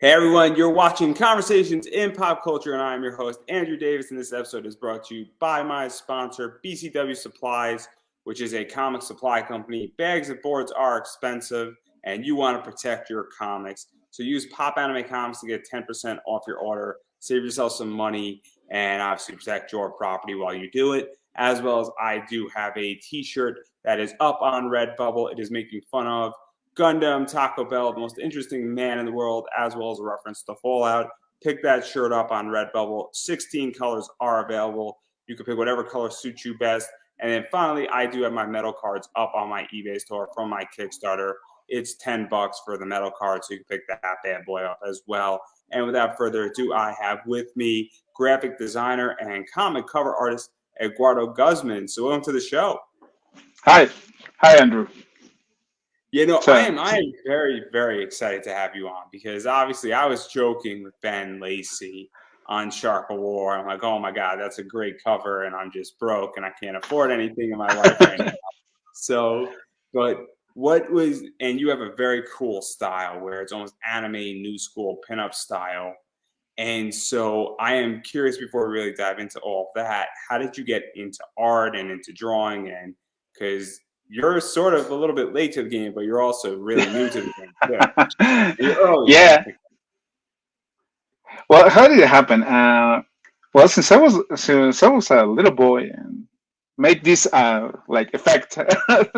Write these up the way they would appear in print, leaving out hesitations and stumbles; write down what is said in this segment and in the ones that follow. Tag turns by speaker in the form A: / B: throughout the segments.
A: Hey everyone, you're watching Conversations in Pop Culture, and I'm your host, Andrew Davis, and this episode is brought to you by my sponsor, BCW Supplies, which is a comic supply company. Bags and boards are expensive, and you want to protect your comics. So use Pop Anime Comics to get 10% off your order, save yourself some money, and obviously protect your property while you do it. As well as I do have a t-shirt that is up on Redbubble. It is making fun of Gundam, Taco Bell, the most interesting man in the world, as well as a reference to Fallout. Pick that shirt up on Redbubble. 16 colors are available. You can pick whatever color suits you best. And then finally, I do have my metal cards up on my eBay store from my Kickstarter. It's $10 for the metal card, so you can pick that bad boy up as well. And without further ado, I have with me graphic designer and comic cover artist Eduardo Guzman. So welcome to the show.
B: Hi Andrew.
A: I am very, very excited to have you on because obviously I was joking with Ben Lacey on Shark of War. I'm like, oh my God, that's a great cover, and I'm just broke and I can't afford anything in my life right now. So, but and you have a very cool style where it's almost anime, new school, pinup style. And so I am curious before we really dive into all of that, how did you get into art and into drawing? And because you're sort of a little bit late to the game, but you're also really new to the game too.
B: Yeah. Well, how did it happen? Well, since I was a little boy and made this like effect,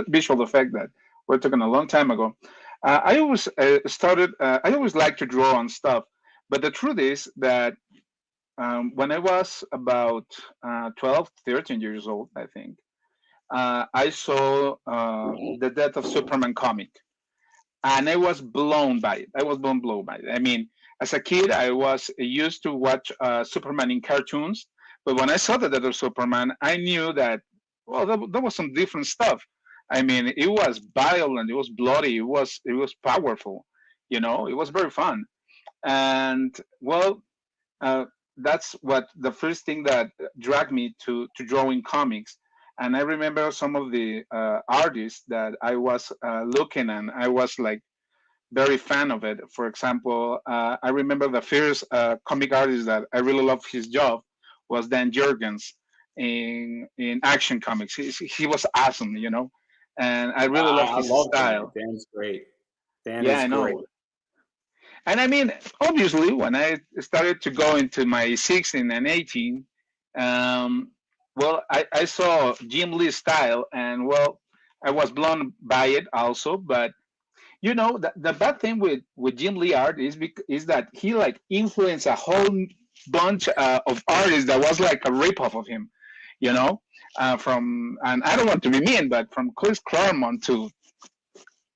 B: visual effect that we're talking a long time ago. I always started. I always liked to draw on stuff, but the truth is that when I was about 12, 13 years old, I think, I saw the Death of Superman comic, and I was blown by it. I was blown by it. I mean, as a kid, I was used to watch Superman in cartoons, but when I saw the Death of Superman, I knew that well, there was some different stuff. I mean, it was violent, it was bloody, it was powerful. It was very fun, and well, uh, that's what the first thing that dragged me to drawing comics. And I remember some of the artists that I was looking, and I was like very fan of it. For example, I remember the first comic artist that I really loved his job was Dan Jurgens in Action Comics. He was awesome, and I really loved
A: I
B: his
A: love Dan.
B: style.
A: Dan's great. Dan
B: Yeah,
A: is
B: I
A: great.
B: know. And I mean, obviously, when I started to go into my 16 and 18, um, well, I saw Jim Lee's style, and well, I was blown by it also. But the bad thing with Jim Lee art is that he like influenced a whole bunch of artists that was like a ripoff of him, you know, from and I don't want to be mean, but from Chris Claremont to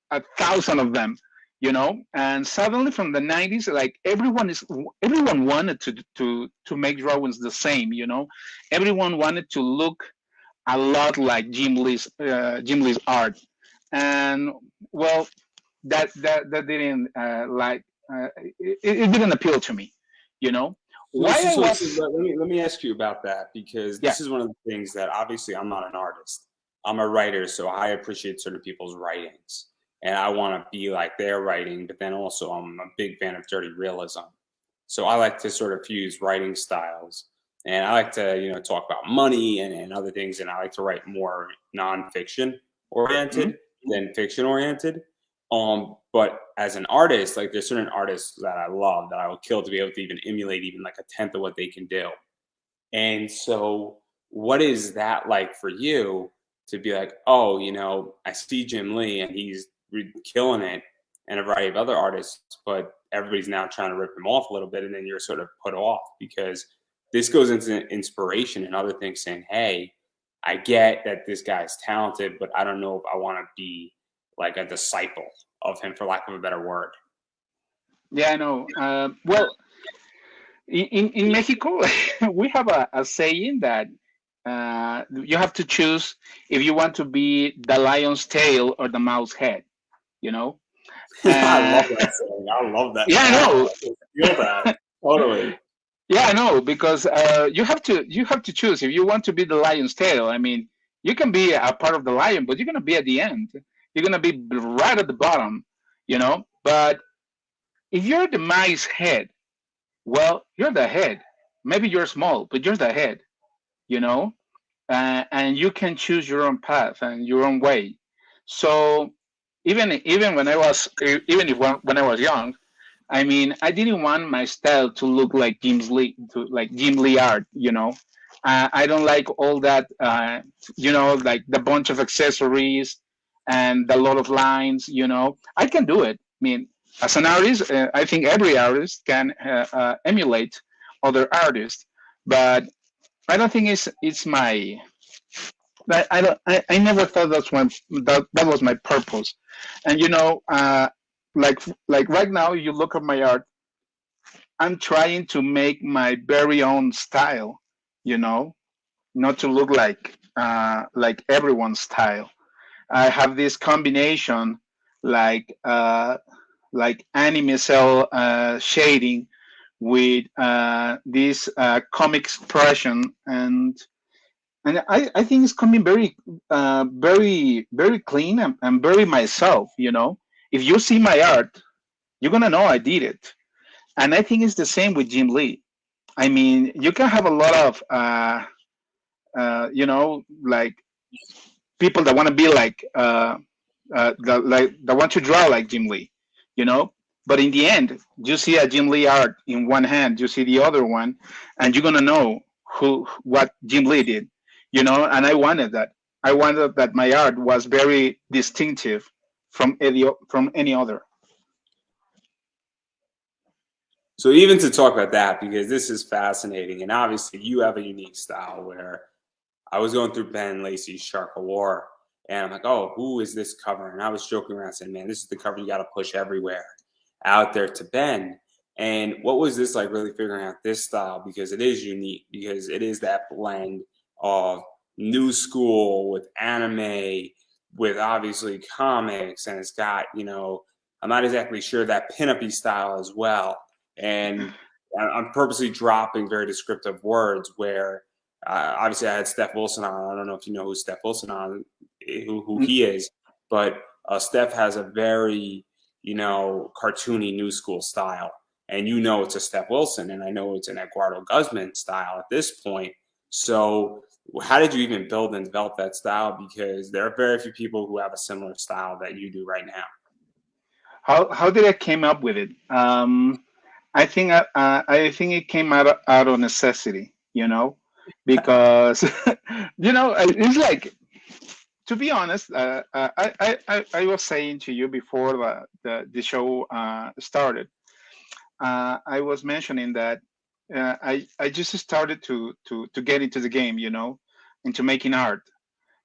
B: 1,000 of them, and suddenly from the 90s, like everyone wanted to make drawings the same, everyone wanted to look a lot like Jim Lee's art, and well, that didn't it didn't appeal to me, you know.
A: So,
B: Why
A: so,
B: I
A: so, so
B: was
A: let me ask you about that because
B: Yeah.
A: this is one of the things that obviously I'm not an artist. I'm a writer, so I appreciate certain people's writings, and I want to be like their writing. But then also, I'm a big fan of dirty realism, so I like to sort of fuse writing styles, and I like to talk about money and other things, and I like to write more nonfiction
B: Mhm.
A: oriented than fiction oriented. But as an artist, like there's certain artists that I love that I would kill to be able to even emulate even like a tenth of what they can do. And so, what is that like for you to be like, oh, I see Jim Lee and he's killing it, and a variety of other artists, but everybody's now trying to rip him off a little bit, and then you're sort of put off because this goes into inspiration and other things saying, hey, I get that this guy's talented, but I don't know if I want to be like a disciple of him, for lack of a better word.
B: Yeah, I know. Well, in Mexico, we have a saying that you have to choose if you want to be the lion's tail or the mouse head. You know.
A: I
B: Uh,
A: love that saying. I love that.
B: yeah, I
A: Now
B: know.
A: I can feel that. Totally.
B: Yeah, I know because you have to choose if you want to be the lion's tail. I mean, you can be a part of the lion, but you're gonna be at the end. You're gonna be right at the bottom. But if you're the mice head, well, you're the head. Maybe you're small, but you're the head, you know, and you can choose your own path and your own way. So even when I was even if when I was young, I mean, I didn't want my style to look like Jim Lee art. I don't like all that. Like the bunch of accessories and a lot of lines. I can do it. I mean, as an artist, I think every artist can emulate other artists, but I don't think it's my. I don't. I never thought that was my purpose, and like right now, you look at my art. I'm trying to make my very own style, you know, not to look like everyone's style. I have this combination like like anime cell shading with this comic expression, and I think it's coming very clean and very myself. If you see my art, you're gonna know I did it. And I think it's the same with Jim Lee. I mean, you can have a lot of, like people that want to be that want to draw like Jim Lee, you know. But in the end, you see a Jim Lee art in one hand, you see the other one, and you're gonna know what Jim Lee did, And I wanted that. I wanted that my art was very distinctive from any other.
A: So even to talk about that, because this is fascinating, and obviously you have a unique style where I was going through Ben Lacey's Shark of War, and I'm like, oh, who is this cover? And I was joking around saying, man, this is the cover you got to push everywhere out there to Ben. And what was this like really figuring out this style? Because it is unique, because it is that blend of new school with anime, with obviously comics, and it's got, I'm not exactly sure that pinup-y style as well. And I'm purposely dropping very descriptive words where obviously I had Steph Wilson on. I don't know if you know who Steph Wilson on, who he is, but Steph has a very, cartoony new school style. And it's a Steph Wilson, and I know it's an Eduardo Guzman style at this point. So how did you even build and develop that style? Because there are very few people who have a similar style that you do right now.
B: How did I came up with it? I think it came out of necessity, because it's like, to be honest, I was saying to you before the show started, I was mentioning that I just started to get into the game, into making art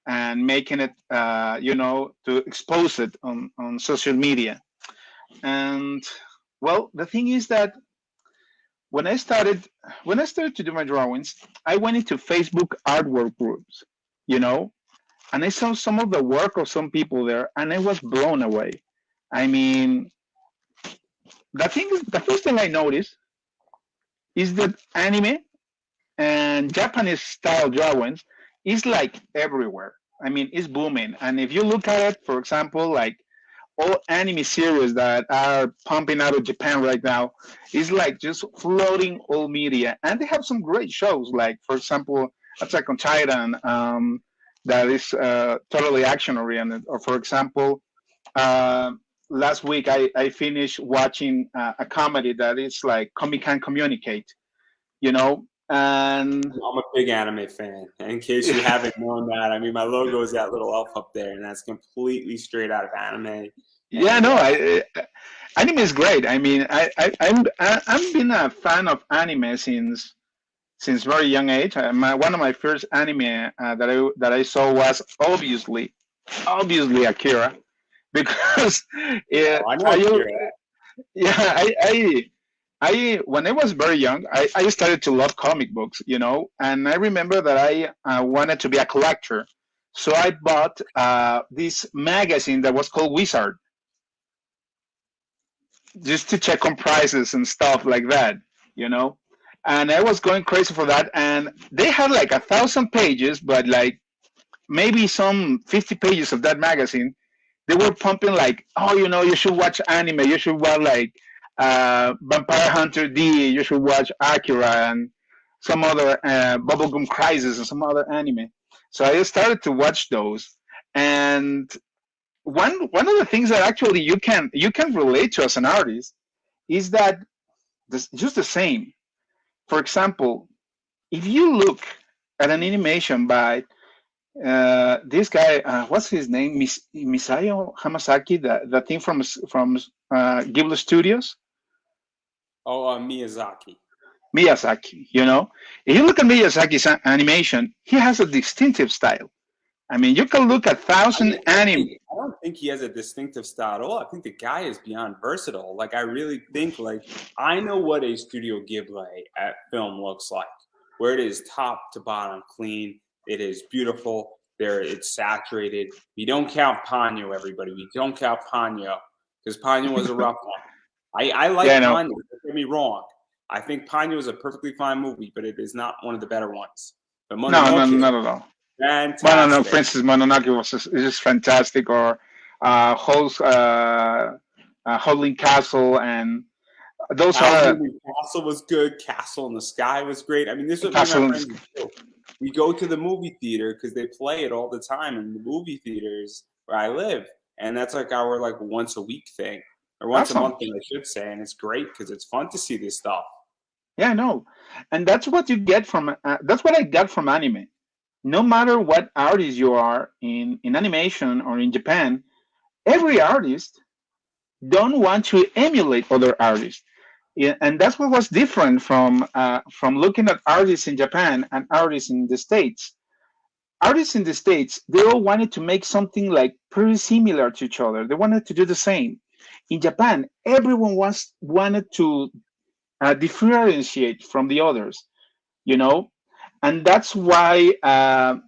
B: and making it, to expose it on social media. And well, the thing is that when I started to do my drawings, I went into Facebook artwork groups, and I saw some of the work of some people there, and I was blown away. I mean, the first thing I noticed is that anime and Japanese style drawings is like everywhere. I mean, it's booming. And if you look at it, for example, like all anime series that are pumping out of Japan right now is like just floating all media, and they have some great shows. Like, for example, Attack on Titan, that is totally action oriented. Or, for example, last week I finished watching a comedy that is like Comic Can Communicate, And
A: I'm a big anime fan. In case you haven't known that, I mean, my logo is that little elf up there, and that's completely straight out of anime.
B: Yeah, no, anime is great. I mean, I've been a fan of anime since very young age. One of my first anime that I saw was obviously Akira, because
A: I know Akira.
B: I when I was very young, I started to love comic books, and I remember that I wanted to be a collector. So I bought this magazine that was called Wizard, just to check on prices and stuff like that, And I was going crazy for that. And they had like 1,000 pages, but like maybe some 50 pages of that magazine, they were pumping like, oh, you should watch anime. You should watch like Vampire Hunter D. You should watch Akira and some other Bubblegum Crisis and some other anime. So I started to watch those, and one of the things that actually you can relate to as an artist is that just the same. For example, if you look at an animation by this guy, what's his name? Misayo Hamasaki, the thing from Ghibli Studios.
A: Oh, Miyazaki.
B: Miyazaki, if you look at Miyazaki's animation, he has a distinctive style. I mean, you can look at anime.
A: I don't think he has a distinctive style at all. I think the guy is beyond versatile. Like, I really think, like, I know what a Studio Ghibli film looks like, where it is top to bottom clean. It is beautiful. It's saturated. We don't count Ponyo, everybody. We don't count Ponyo, because Ponyo was a rough one. I like Ponyo. Don't get me wrong. I think Ponyo is a perfectly fine movie, but it is not one of the better ones. But
B: no, not at all.
A: Fantastic.
B: No, Princess Mononoke is just fantastic, or Holding Castle, and those
A: Castle was good. Castle in the Sky was great. I mean, this is what my friends do. We go to the movie theater because they play it all the time in the movie theaters where I live, and that's like our once a week thing, or once a month thing, I should say, and it's great because it's fun to see this stuff.
B: Yeah, I know, and that's what you get from. That's what I got from anime. No matter what artist you are in animation or in Japan, every artist don't want to emulate other artists. And that's what was different from looking at artists in Japan and artists in the States. Artists in the States, they all wanted to make something like pretty similar to each other. They wanted to do the same. In Japan, everyone wanted to differentiate from the others, and that's why I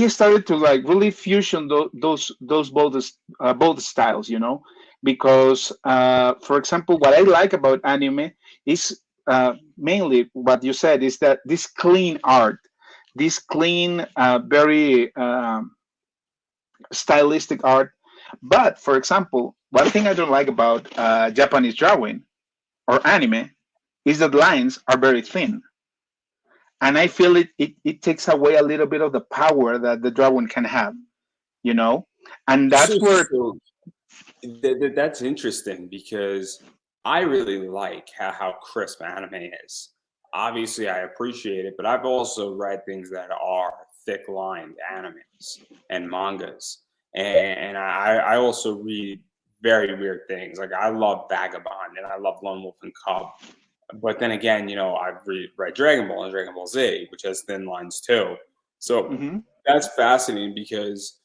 B: started to really fusion those both styles, because for example, what I like about anime is mainly what you said, is that this clean art, this clean, very stylistic art. But for example, one thing I don't like about Japanese drawing or anime is that lines are very thin. And I feel it takes away a little bit of the power that the drawing can have, and that's
A: that's interesting, because I really like how crisp anime is. Obviously, I appreciate it, but I've also read things that are thick-lined animes and mangas, and I also read very weird things. Like, I love Vagabond and I love Lone Wolf and Cub. But then again, I've read Dragon Ball and Dragon Ball Z, which has thin lines too. So that's fascinating, because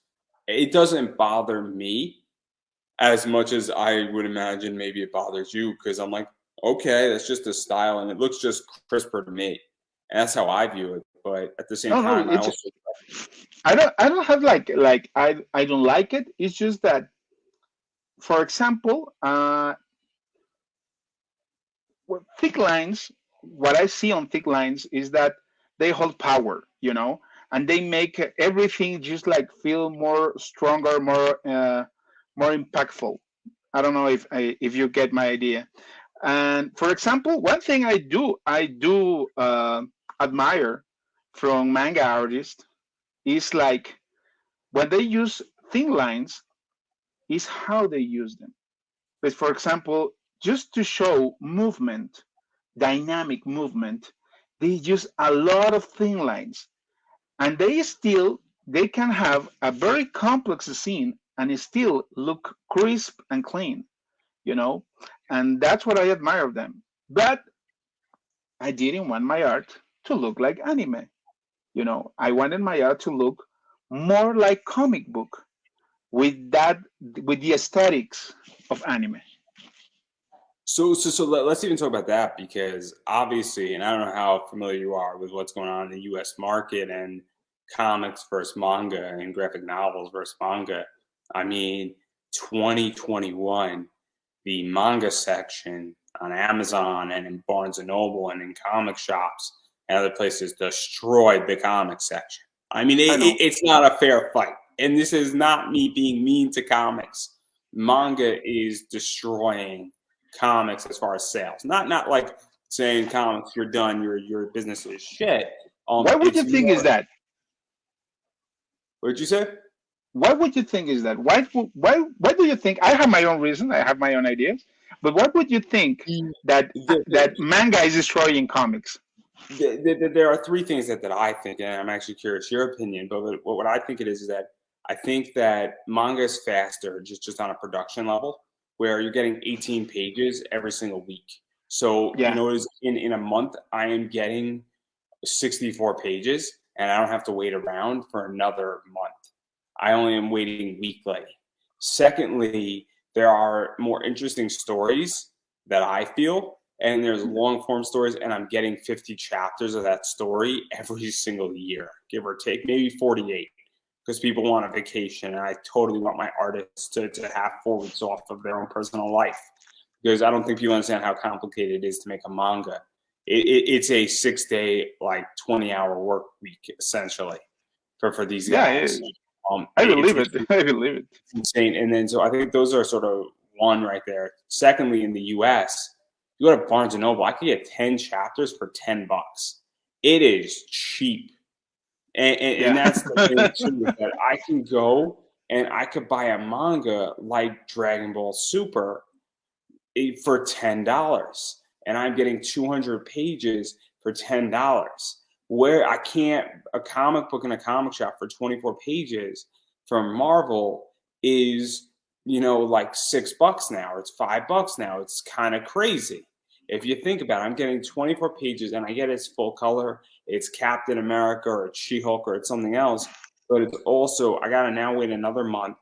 A: it doesn't bother me as much as I would imagine maybe it bothers you, because I'm like, okay, that's just a style and it looks just crisper to me. And that's how I view it. But at the same time,
B: I don't have I don't like it. It's just that, for example, thick lines, what I see on thick lines is that they hold power, and they make everything just feel more stronger, more impactful. I don't know if you get my idea. And for example, one thing I do admire from manga artists is when they use thin lines, is how they use them. But for example, just to show movement, dynamic movement, they use a lot of thin lines, and they can have a very complex scene and still look crisp and clean, and that's what I admire of them. But I didn't want my art to look like anime. I wanted my art to look more like comic book with the aesthetics of anime.
A: So let's even talk about that, because obviously, and I don't know how familiar you are with what's going on in the U.S. market and comics versus manga and graphic novels versus manga. I mean, 2021, the manga section on Amazon and in Barnes and Noble and in comic shops and other places destroyed the comic section. I mean, it's not a fair fight. And this is not me being mean to comics. Manga is destroying comics as far as sales. Not like saying comics, you're done, your business is shit.
B: Why would you think is that?
A: What did you say?
B: Why would you think is that? Why do you think? I have my own reason. I have my own ideas. But what would you think that manga is destroying comics?
A: There are three things that I think, and I'm actually curious your opinion. But what I think it is that I think that manga is faster, just on a production level, where you're getting 18 pages every single week. So
B: Yeah.
A: you know, in a month, I am getting 64 pages, and I don't have to wait around for another month. I only am waiting weekly. Secondly, there are more interesting stories that I feel, and there's long form stories, and I'm getting 50 chapters of that story every single year, give or take, maybe 48, because people want a vacation, and I totally want my artists to have 4 weeks off of their own personal life, because I don't think people understand how complicated it is to make a manga. It's a 6-day, like 20-hour work week, essentially, for these guys.
B: Yeah, I believe it. I believe it.
A: It's insane. And then, so I think those are sort of one right there. Secondly, in the U.S., you go to Barnes & Noble, I could get 10 chapters for $10. It is cheap. And that's the thing, too, that I can go and I could buy a manga like Dragon Ball Super for $10. And I'm getting 200 pages for $10. Where I can't, a comic book in a comic shop for 24 pages from Marvel is, like $6 now, or it's $5 now. It's kind of crazy. If you think about it, I'm getting 24 pages and I get it's full color. It's Captain America or it's She-Hulk or it's something else. But it's also, I got to now wait another month.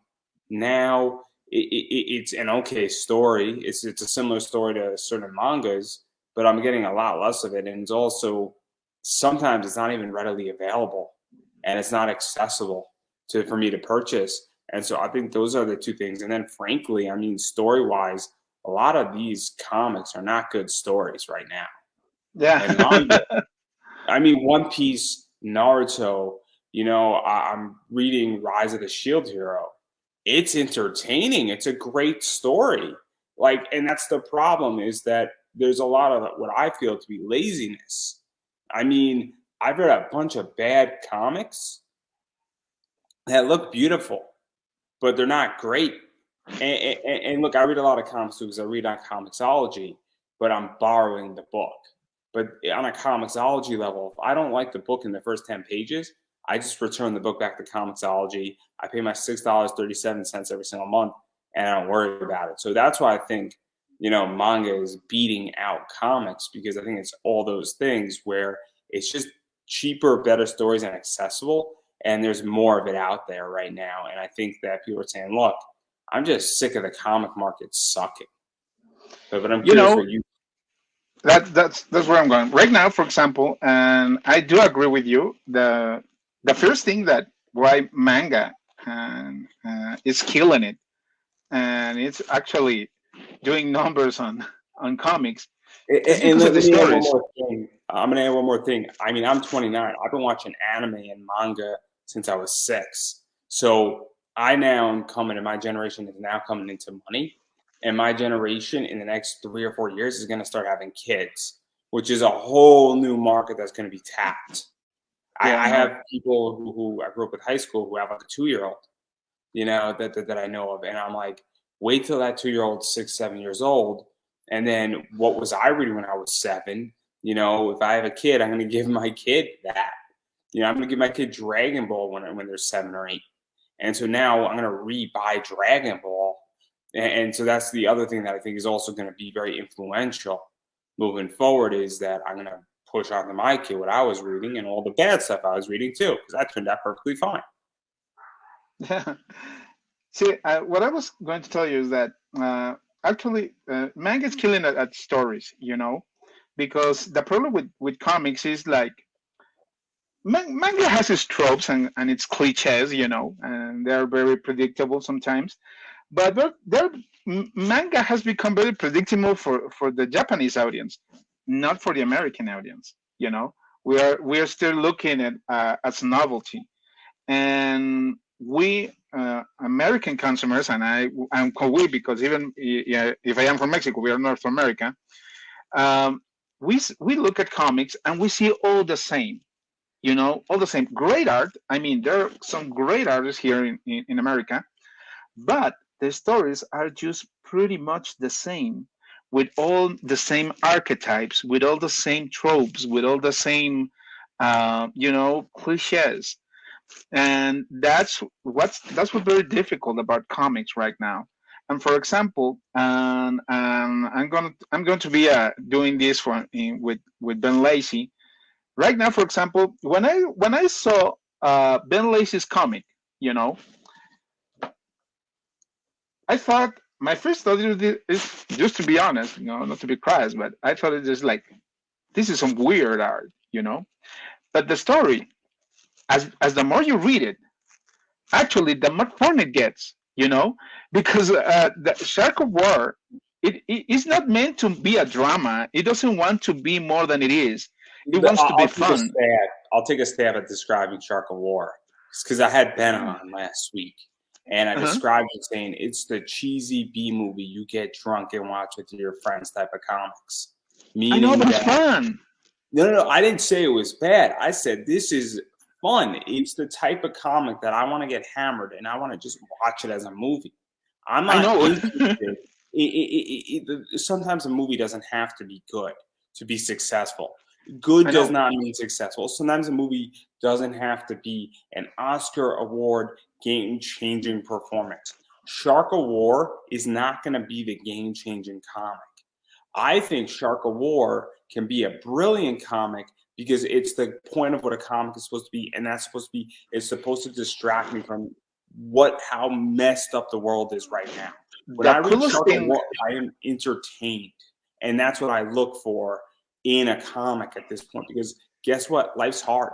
A: Now it's an okay story. It's a similar story to certain mangas, but I'm getting a lot less of it. And it's also, sometimes it's not even readily available and it's not accessible for me to purchase. And so I think those are the two things. And then frankly, I mean, story-wise, a lot of these comics are not good stories right now.
B: Yeah.
A: And manga, I mean, One Piece, Naruto, I'm reading Rise of the Shield Hero. It's entertaining. It's a great story. And that's the problem, is that there's a lot of what I feel to be laziness. I mean, I've read a bunch of bad comics that look beautiful, but they're not great. And look, I read a lot of comics too, because I read on Comixology, but I'm borrowing the book. But on a Comixology level, if I don't like the book in the first 10 pages, I just return the book back to Comixology. I pay my $6.37 every single month, and I don't worry about it. So that's why I think, manga is beating out comics, because I think it's all those things where it's just cheaper, better stories and accessible, and there's more of it out there right now. And I think that people are saying, look, I'm just sick of the comic market sucking. But I'm curious what you.
B: That's where I'm going right now. For example, and I do agree with you. The first thing that why manga is killing it, and it's actually doing numbers on comics.
A: And let me add one more thing. I'm gonna add one more thing. I mean, I'm 29. I've been watching anime and manga since I was 6. So I now am coming, and my generation is now coming into money. And my generation in the next 3 or 4 years is going to start having kids, which is a whole new market that's going to be tapped. I have people who I grew up with high school who have like a 2-year-old, that I know of. And I'm like, wait till that 2-year-old's 6, 7 years old. And then what was I reading when I was 7? If I have a kid, I'm going to give my kid that. I'm going to give my kid Dragon Ball when they're 7 or 8. And so now I'm going to re-buy Dragon Ball. And so that's the other thing that I think is also going to be very influential moving forward, is that I'm going to push onto my kid what I was reading and all the bad stuff I was reading too, because that turned out perfectly fine.
B: Yeah. See, what I was going to tell you is that actually manga is killing at stories, because the problem with comics is like manga has its tropes and its cliches, and they're very predictable sometimes. But manga has become very predictable for the Japanese audience, not for the American audience. We are still looking at as novelty, and we American consumers, and I'm we, because even if I am from Mexico, we are North America. Um, we look at comics and we see all the same. All the same. Great art. I mean, there are some great artists here in America, but the stories are just pretty much the same, with all the same archetypes, with all the same tropes, with all the same, cliches. And that's what's very difficult about comics right now. And for example, I'm going to be doing this with Ben Lacey right now. For example, when I saw Ben Lacey's comic, you know, I thought my first thought is just, to be honest, not to be crass, but I thought it just like, this is some weird art, But the story, as the more you read it, actually the more fun it gets, because the Shark of War, it is not meant to be a drama. It doesn't want to be more than it is. It wants to be fun.
A: I'll take a stab at describing Shark of War, because I had Ben on last week, and I described it saying it's the cheesy B movie you get drunk and watch with your friends type of comics.
B: I know, but it's fun.
A: No, I didn't say it was bad. I said this is fun. It's the type of comic that I want to get hammered and I want to just watch it as a movie. I'm not interested. Sometimes a movie doesn't have to be good to be successful. Good does not mean successful. Sometimes a movie doesn't have to be an Oscar award game-changing performance. Shark of War is not going to be the game-changing comic. I think Shark of War can be a brilliant comic because it's the point of what a comic is supposed to be, and that's supposed to be, it's supposed to distract me from how messed up the world is right now. When I read Shark of War, I am entertained, and that's what I look for in a comic at this point, because guess what? Life's hard.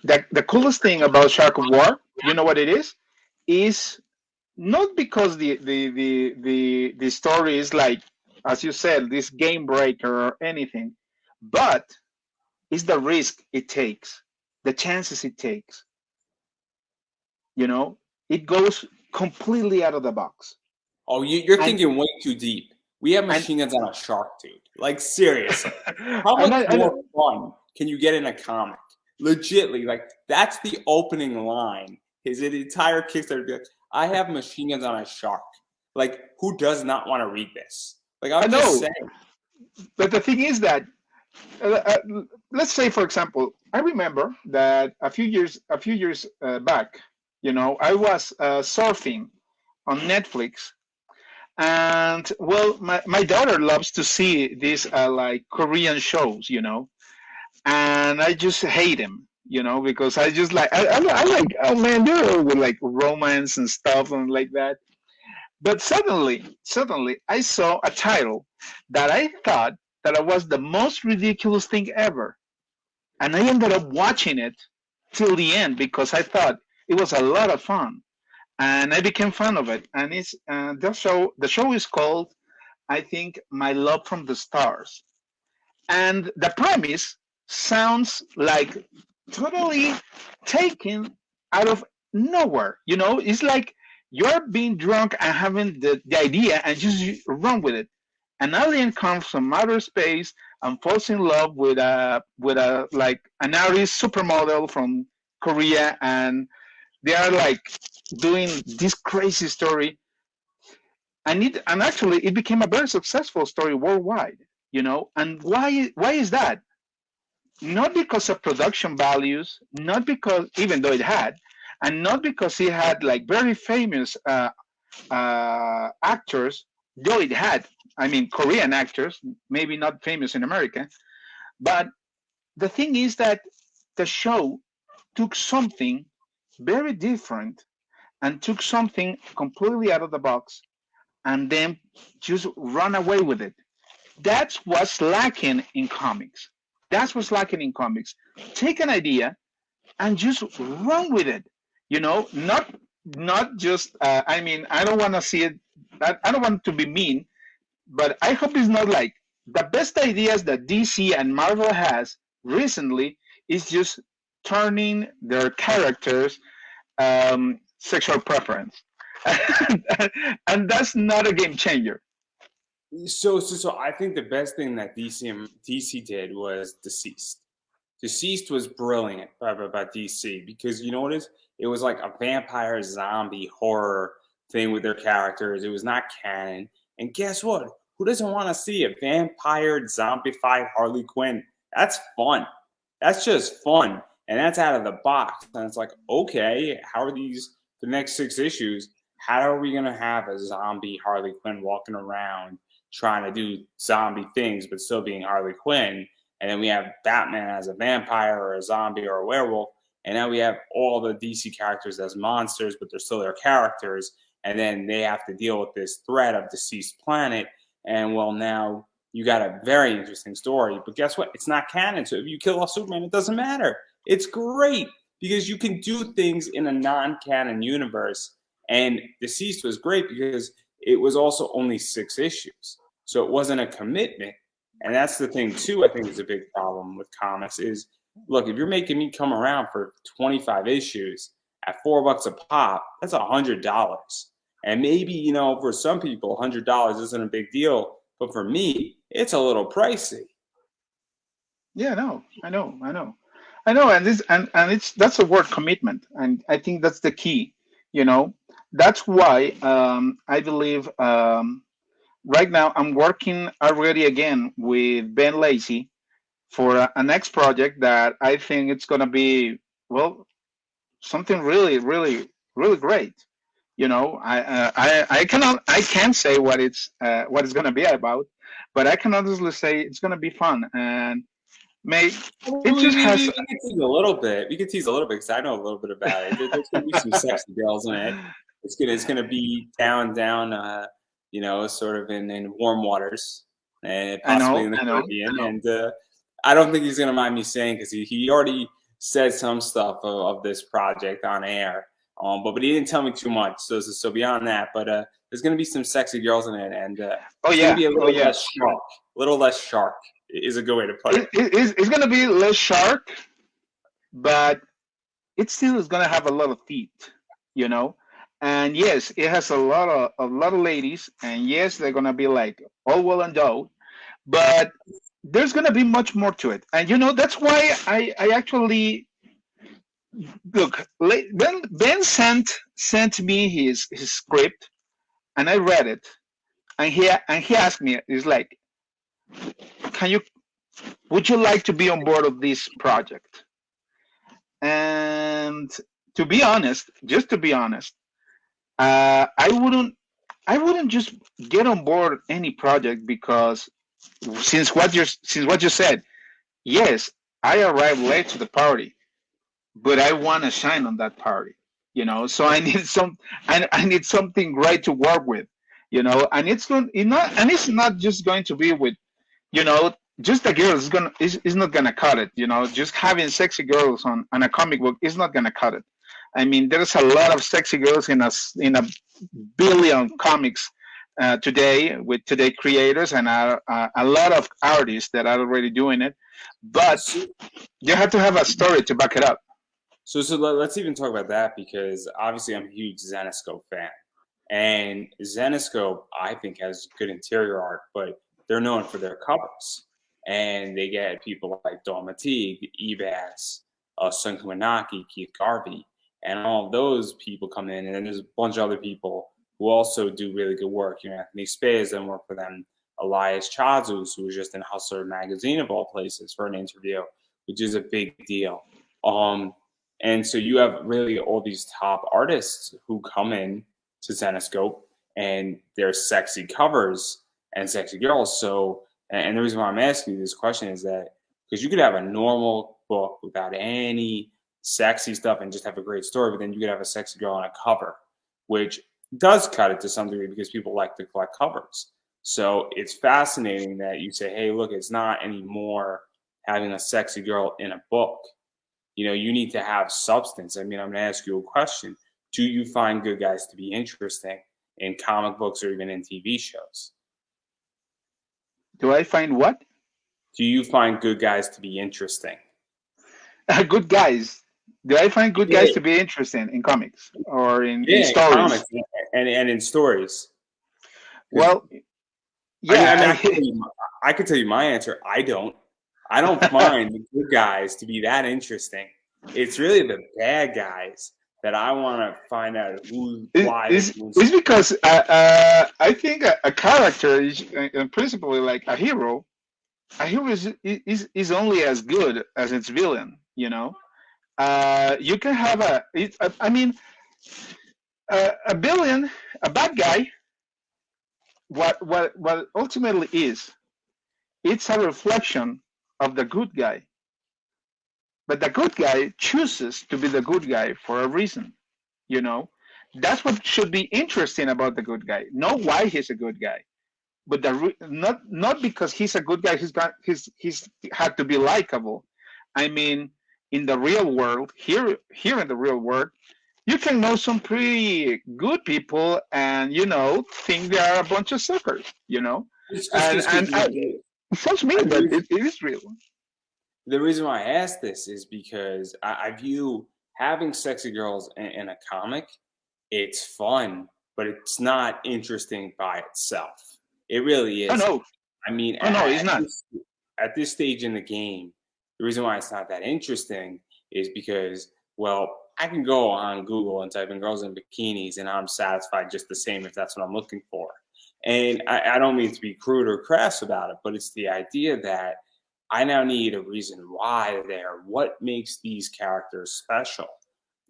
B: The coolest thing about Shark of War, you know what it is not because the story is like, as you said, this game breaker or anything, but it's the risk it takes, the chances it takes. It goes completely out of the box.
A: Oh, you're thinking way too deep. We have machine guns on a shark, dude. Like, seriously. How much more fun can you get in a comic? Legitly, like, that's the opening line. His entire Kickstarter, I have machine guns on a shark. Like, who does not want to read this? Like, I'm just saying.
B: But the thing is that, let's say, for example, I remember that a few years back, I was surfing on Netflix, and well, my daughter loves to see these like Korean shows, and I just hate them, because I just like I like, oh man, they're with like romance and stuff and like that. But suddenly I saw a title that I thought that it was the most ridiculous thing ever, and I ended up watching it till the end because I thought it was a lot of fun, and I became fan of it. And it's the show is called, I think, My Love from the Stars, and the premise sounds like totally taken out of nowhere. It's like you're being drunk and having the idea and just run with it. An alien comes from outer space and falls in love with a like an artist supermodel from Korea, and they are like doing this crazy story, and actually it became a very successful story worldwide. And why is that? Not because of production values, not because, even though it had, and not because it had like very famous actors, though it had, I mean, Korean actors, maybe not famous in America. But the thing is that the show took something very different and took something completely out of the box and then just run away with it. That's what's lacking in comics. Take an idea and just run with it. Not just. I mean, I don't want to see it. I don't want to be mean, but I hope it's not like the best ideas that DC and Marvel has recently is just turning their characters sexual preference. And that's not a game changer.
A: So I think the best thing that DC did was Deceased. Deceased was brilliant about DC because you know what it is? It was like a vampire zombie horror thing with their characters. It was not canon. And guess what? Who doesn't want to see a vampire zombified Harley Quinn? That's fun. That's just fun. And that's out of the box. And it's like, okay, how are these the next 6 issues? How are we gonna have a zombie Harley Quinn walking around trying to do zombie things but still being Harley Quinn? And then we have Batman as a vampire or a zombie or a werewolf. And now we have all the DC characters as monsters, but they're still their characters. And then they have to deal with this threat of Deceased Planet. And well, now you got a very interesting story. But guess what? It's not canon. So if you kill off Superman, it doesn't matter. It's great because you can do things in a non-canon universe. And Deceased was great because it was also only 6 issues. So it wasn't a commitment. And that's the thing too, I think is a big problem with comics is, look, if you're making me come around for 25 issues at $4 a pop, that's $100. And maybe, you know, for some people, $100 isn't a big deal. But for me, it's a little pricey.
B: Yeah, no, I know. And that's the word commitment. And I think that's the key, you know. That's why I believe right now I'm working already again with Ben Lacey for a next project that I think it's gonna be, well, something really, really, really great. You know, I can't say what it's gonna be about, but I can honestly say it's gonna be fun and may it just has.
A: We can tease a little bit. We can tease a little bit because I know a little bit about it. There's gonna be some sexy girls in it. It's gonna be down, you know, sort of in warm waters and possibly in the Caribbean. And I don't think he's gonna mind me saying because he already said some stuff of this project on air. But he didn't tell me too much. So beyond that, but there's gonna be some sexy girls in it, and it's gonna be a little less shark. A little less shark is a good way to put it.
B: It's gonna be less shark, but it still is gonna have a lot of teeth, you know. And yes, it has a lot of ladies, and yes, they're gonna be like all well and endowed, but there's gonna be much more to it. And you know that's why I actually look. Ben sent me his script, and I read it, and he asked me, he's like, can you would you like to be on board of this project? And to be honest, just to be honest, uh, I wouldn't I wouldn't just get on board any project because since what you said, yes, I arrived late to the party, but I want to shine on that party, you know. So I need something great to work with, you know. And it's not just going to be with, you know, just the girls is not gonna cut it, you know. Just having sexy girls on a comic book is not gonna cut it. I mean, there's a lot of sexy girls in a billion comics today with today creators and a lot of artists that are already doing it, but you have to have a story to back it up.
A: So let's even talk about that because obviously I'm a huge Zenescope fan, and Zenescope I think has good interior art, but they're known for their covers, and they get people like Dawn Mateague, Ebas, Sun Kumanaki, Keith Garvey, and all of those people come in, and then there's a bunch of other people who also do really good work. You know, Anthony Spades then work for them, Elias Chazus, who was just in Hustler magazine of all places for an interview, which is a big deal. Um, and so you have really all these top artists who come in to Zenescope and they're sexy covers and sexy girls. So, and the reason why I'm asking you this question is that because you could have a normal book without any sexy stuff and just have a great story, but then you could have a sexy girl on a cover, which does cut it to some degree because people like to collect covers. So it's fascinating that you say, hey, look, it's not anymore having a sexy girl in a book. You know, you need to have substance. I mean, I'm going to ask you a question. Do you find good guys to be interesting in comic books or even in TV shows?
B: Do I find what?
A: Do you find good guys to be interesting?
B: Good guys. Do I find good
A: Yeah,
B: guys to be interesting in comics or in
A: yeah, in
B: stories?
A: comics and in stories. 'Cause,
B: Well, yeah,
A: I could tell you my answer. I don't. I don't find the good guys to be that interesting. It's really the bad guys that I want to find out who, why they're doing
B: it's
A: something.
B: because I think a character is principally like a hero. A hero is only as good as its villain. You know, you can have I mean, a villain, a bad guy. What ultimately is, it's a reflection of the good guy. But the good guy chooses to be the good guy for a reason. You know, that's what should be interesting about the good guy. Not why he's a good guy, but not because he's a good guy. He's had to be likable. I mean, in the real world, here in the real world, you can know some pretty good people, and think they are a bunch of suckers.
A: It's just
B: And
A: because
B: it sounds mean, but it is real.
A: the reason why I ask this is because I view having sexy girls in a comic, it's fun, but it's not interesting by itself. It really
B: Oh
A: is.
B: no,
A: I mean,
B: oh no, it's not.
A: at this stage in the game, the reason why it's not that interesting is because, well, I can go on Google and type in girls in bikinis and I'm satisfied just the same if that's what I'm looking for. And I don't mean to be crude or crass about it, but it's the idea that I now need a reason why they're there. What makes these characters special?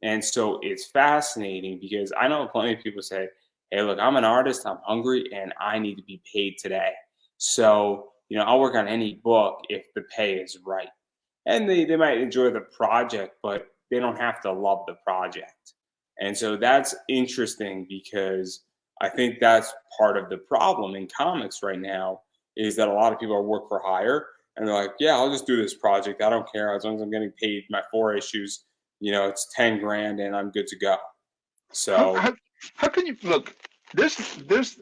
A: And so it's fascinating because I know plenty of people say, hey, look, I'm an artist, I'm hungry, and I need to be paid today. So, I'll work on any book if the pay is right. And they might enjoy the project, but they don't have to love the project. And so that's interesting because I think that's part of the problem in comics right now is that a lot of people are work for hire and they're like, yeah, I'll just do this project. I don't care as long as I'm getting paid my 4 issues. It's 10 grand and I'm good to go.
B: How,
A: So
B: how, how can you look? There's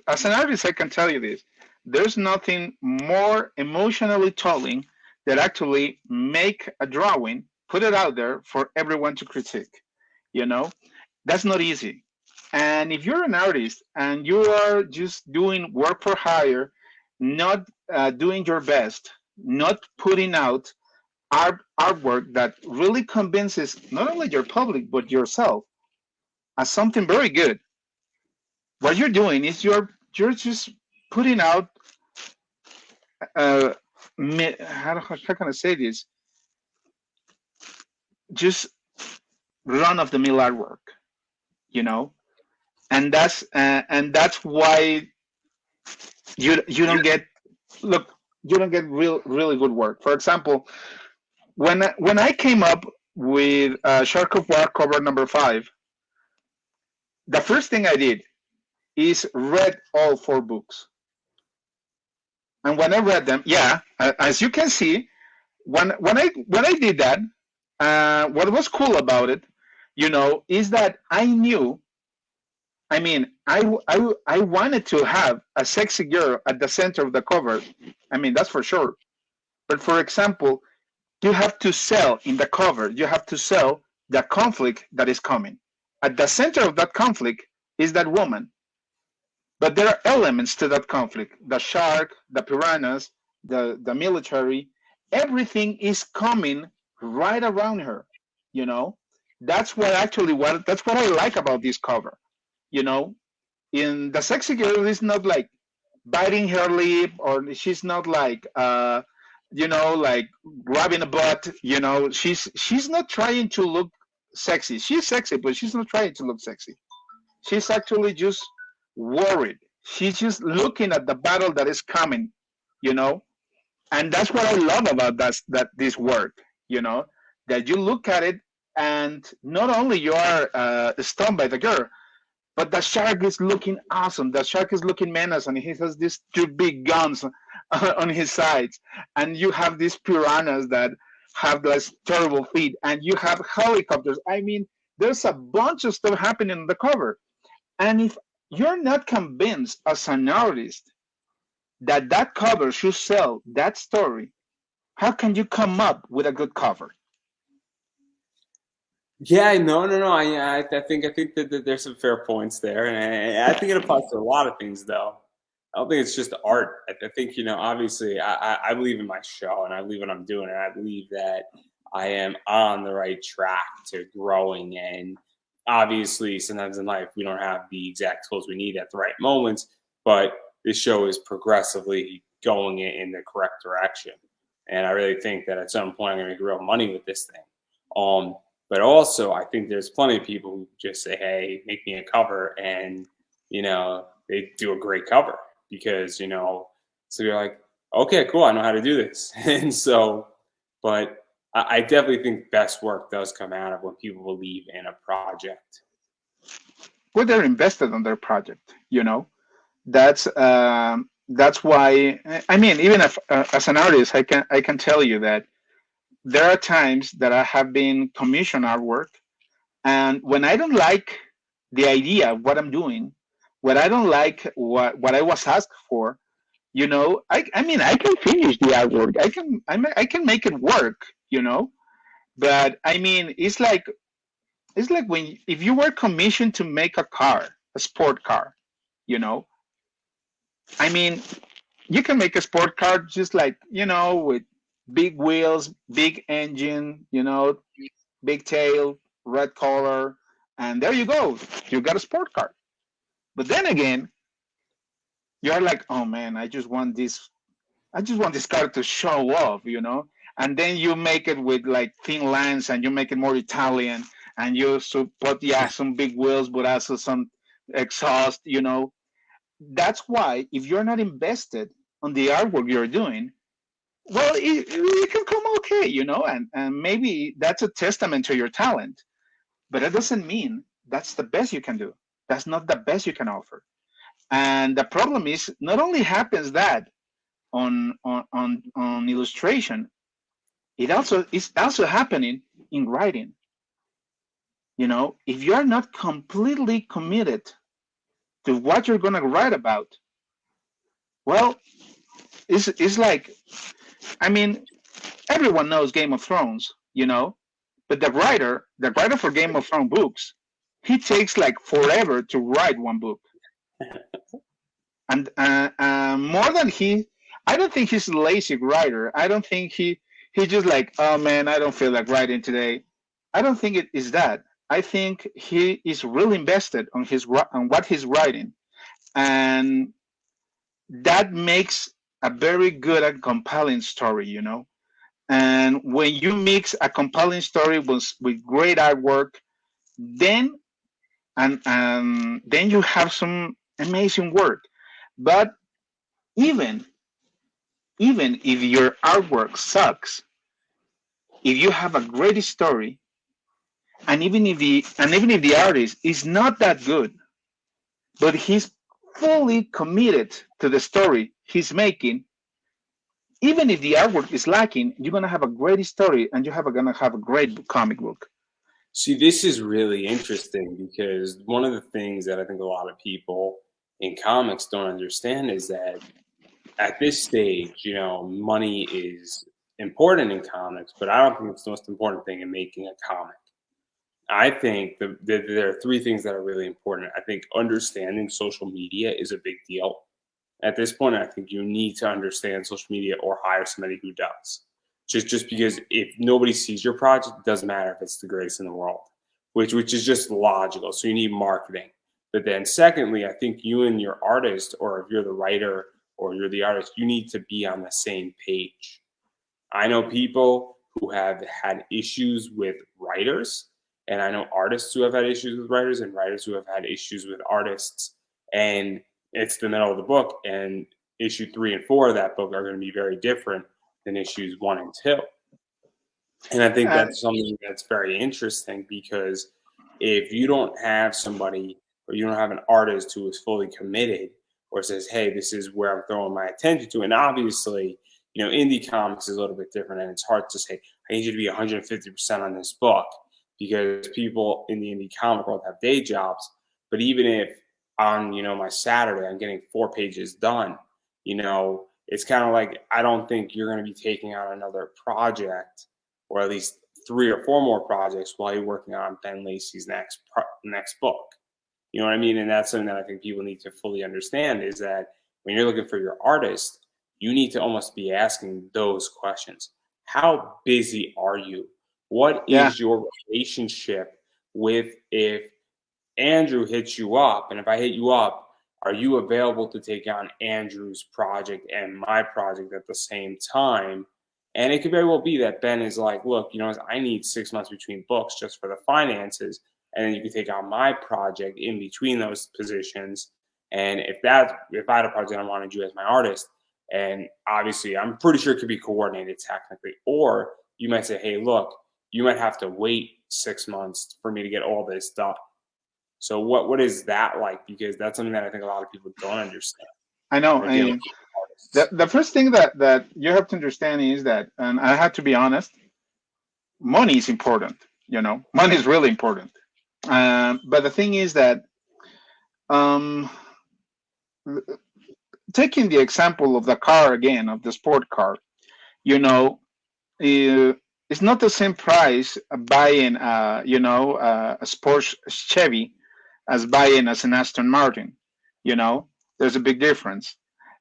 B: as an artist, I can tell you this. There's nothing more emotionally tolling than actually make a drawing, put it out there for everyone to critique. You know, that's not easy. And if you're an artist and you are just doing work for hire, not doing your best, not putting out artwork that really convinces not only your public but yourself as something very good, what you're doing is you're just putting out uh how can I say this, just run of the mill artwork, you know and that's why you don't get, look, you don't get really good work. For example, when I came up with Shark of War cover number 5, the first thing I did is read all 4 books. And when I read them, yeah, as you can see, when I did that, what was cool about it, is that I knew. I mean, I wanted to have a sexy girl at the center of the cover. I mean, that's for sure. But for example, you have to sell in the cover. You have to sell the conflict that is coming. At the center of that conflict is that woman. But there are elements to that conflict: the shark, the piranhas, the military. Everything is coming right around her. You know, that's what I like about this cover. You know, in the sexy girl is not like biting her lip, or she's not like like grabbing a butt. She's not trying to look sexy. She's sexy, but she's not trying to look sexy. She's actually just worried. She's just looking at the battle that is coming, you know? And that's what I love about this work, that you look at it and not only you are stunned by the girl, but the shark is looking awesome. The shark is looking menacing, and he has these 2 big guns on his sides. And you have these piranhas that have this terrible feet, and you have helicopters. I mean, there's a bunch of stuff happening on the cover. And if you're not convinced as an artist that that cover should sell that story, how can you come up with a good cover?
A: Yeah, no. I think that there's some fair points there, and I think it applies to a lot of things, though. I don't think it's just art. I think obviously, I believe in my show, and I believe what I'm doing, and I believe that I am on the right track to growing. And obviously, sometimes in life, we don't have the exact tools we need at the right moments, but this show is progressively going in the correct direction. And I really think that at some point, I'm going to make real money with this thing. But also, I think there's plenty of people who just say, "Hey, make me a cover," and they do a great cover because so you're like, "Okay, cool, I know how to do this." And so, but I definitely think best work does come out of when people believe in a project.
B: Well, they're invested on their project. That's why. I mean, even if, as an artist, I can tell you that there are times that I have been commissioned artwork, and when I don't like the idea of what I'm doing, when I don't like what I was asked for, I mean, I can finish the artwork. I can make it work. But I mean, it's like when if you were commissioned to make a car, a sport car, you know. I mean, you can make a sport car just like with big wheels, big engine, big tail, red color, and there you go. You got a sport car. But then again, you're like, oh man, I just want this car to show off. And then you make it with like thin lines, and you make it more Italian, and you put some big wheels, but also some exhaust. That's why if you're not invested on the artwork you're doing, well, it can come okay, and maybe that's a testament to your talent, but that doesn't mean that's the best you can do. That's not the best you can offer. And the problem is, not only happens that on illustration, it's also happening in writing. If you're not completely committed to what you're going to write about, well, it's like, I mean, everyone knows Game of Thrones, but the writer for Game of Thrones books, he takes like forever to write one book. And more than I don't think he's a lazy writer. I don't think he just like, oh man, I don't feel like writing today. I don't think it is that. I think he is really invested on what he's writing, and that makes a very good and compelling story. And when you mix a compelling story with great artwork, then then you have some amazing work. But even even if your artwork sucks, if you have a great story, and even if the artist is not that good, but he's fully committed to the story he's making, even if the artwork is lacking, you're gonna have a great story, and gonna have a great comic book.
A: See, this is really interesting because one of the things that I think a lot of people in comics don't understand is that at this stage, money is important in comics, but I don't think it's the most important thing in making a comic. I think there are three things that are really important. I think understanding social media is a big deal. At this point, I think you need to understand social media or hire somebody who does. Just because if nobody sees your project, it doesn't matter if it's the greatest in the world, which is just logical. So you need marketing. But then secondly, I think you and your artist, or if you're the writer or you're the artist, you need to be on the same page. I know people who have had issues with writers, and I know artists who have had issues with writers, and writers who have had issues with artists. And it's the middle of the book, and issue 3 and 4 of that book are going to be very different than issues 1 and 2. And I think
B: Uh,
A: that's something that's very interesting because if you don't have somebody or you don't have an artist who is fully committed or says, hey, this is where I'm throwing my attention to, and obviously, indie comics is a little bit different and it's hard to say, I need you to be 150% on this book because people in the indie comic world have day jobs. But even if on, my Saturday, I'm getting 4 pages done, it's kind of like, I don't think you're going to be taking on another project or at least 3 or 4 more projects while you're working on Ben Lacey's next book. You know what I mean? And that's something that I think people need to fully understand, is that when you're looking for your artist, you need to almost be asking those questions. How busy are you? What is your relationship with, if Andrew hits you up, and if I hit you up, are you available to take on Andrew's project and my project at the same time? And it could very well be that Ben is like, look, I need 6 months between books just for the finances. And then you can take on my project in between those positions. And if I had a project I wanted you as my artist, and obviously I'm pretty sure it could be coordinated technically, or you might say, hey, look, you might have to wait 6 months for me to get all this done. So what is that like? Because that's something that I think a lot of people don't understand.
B: I know. The first thing that you have to understand is that, and I have to be honest, money is important. Money is really important. But the thing is that, taking the example of the car again, of the sport car, it's not the same price buying, a sports Chevy as buying as an Aston Martin. There's a big difference.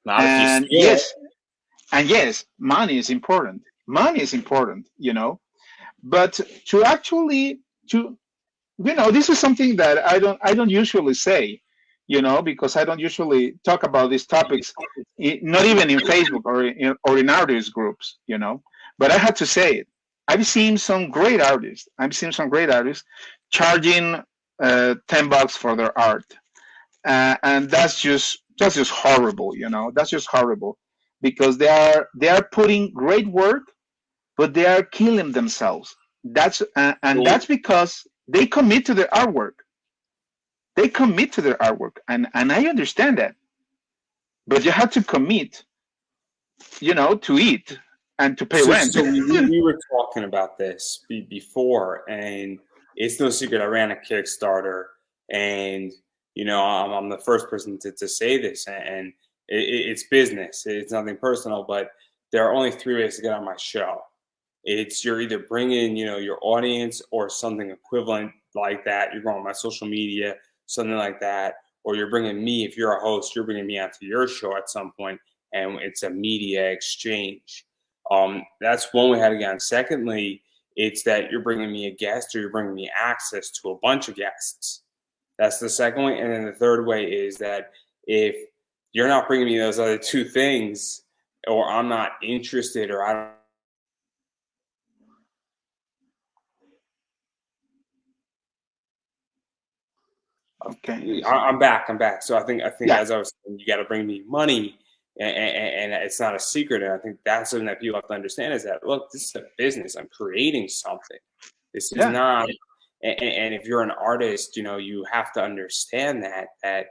B: And yes, money is important. But to actually this is something that I don't usually say, because I don't usually talk about these topics, not even in Facebook or in artist groups, But I had to say it. I've seen some great artists. Charging $10 for their art, and that's just horrible. That's just horrible, because they are putting great work, but they are killing themselves. That's because they commit to their artwork. And I understand that, but you have to commit, to eat and to pay rent.
A: So we were talking about this before, and it's no secret I ran a Kickstarter, and I'm the first person to say this, and it's business. It's nothing personal, but there are only 3 ways to get on my show. It's you're either bringing your audience or something equivalent like that. You're going on my social media, something like that, or you're bringing me. If you're a host, you're bringing me onto your show at some point, and it's a media exchange. That's one way how to get on. Secondly, it's that you're bringing me a guest, or you're bringing me access to a bunch of guests. That's the second way. And then the third way is that if you're not bringing me those other 2 things, or I'm not interested, or I don't.
B: Okay.
A: I'm back. So I think as I was saying, you got to bring me money, and it's not a secret. And I think that's something that people have to understand, is that, look, this is a business. I'm creating something. This is not. And if you're an artist, you have to understand that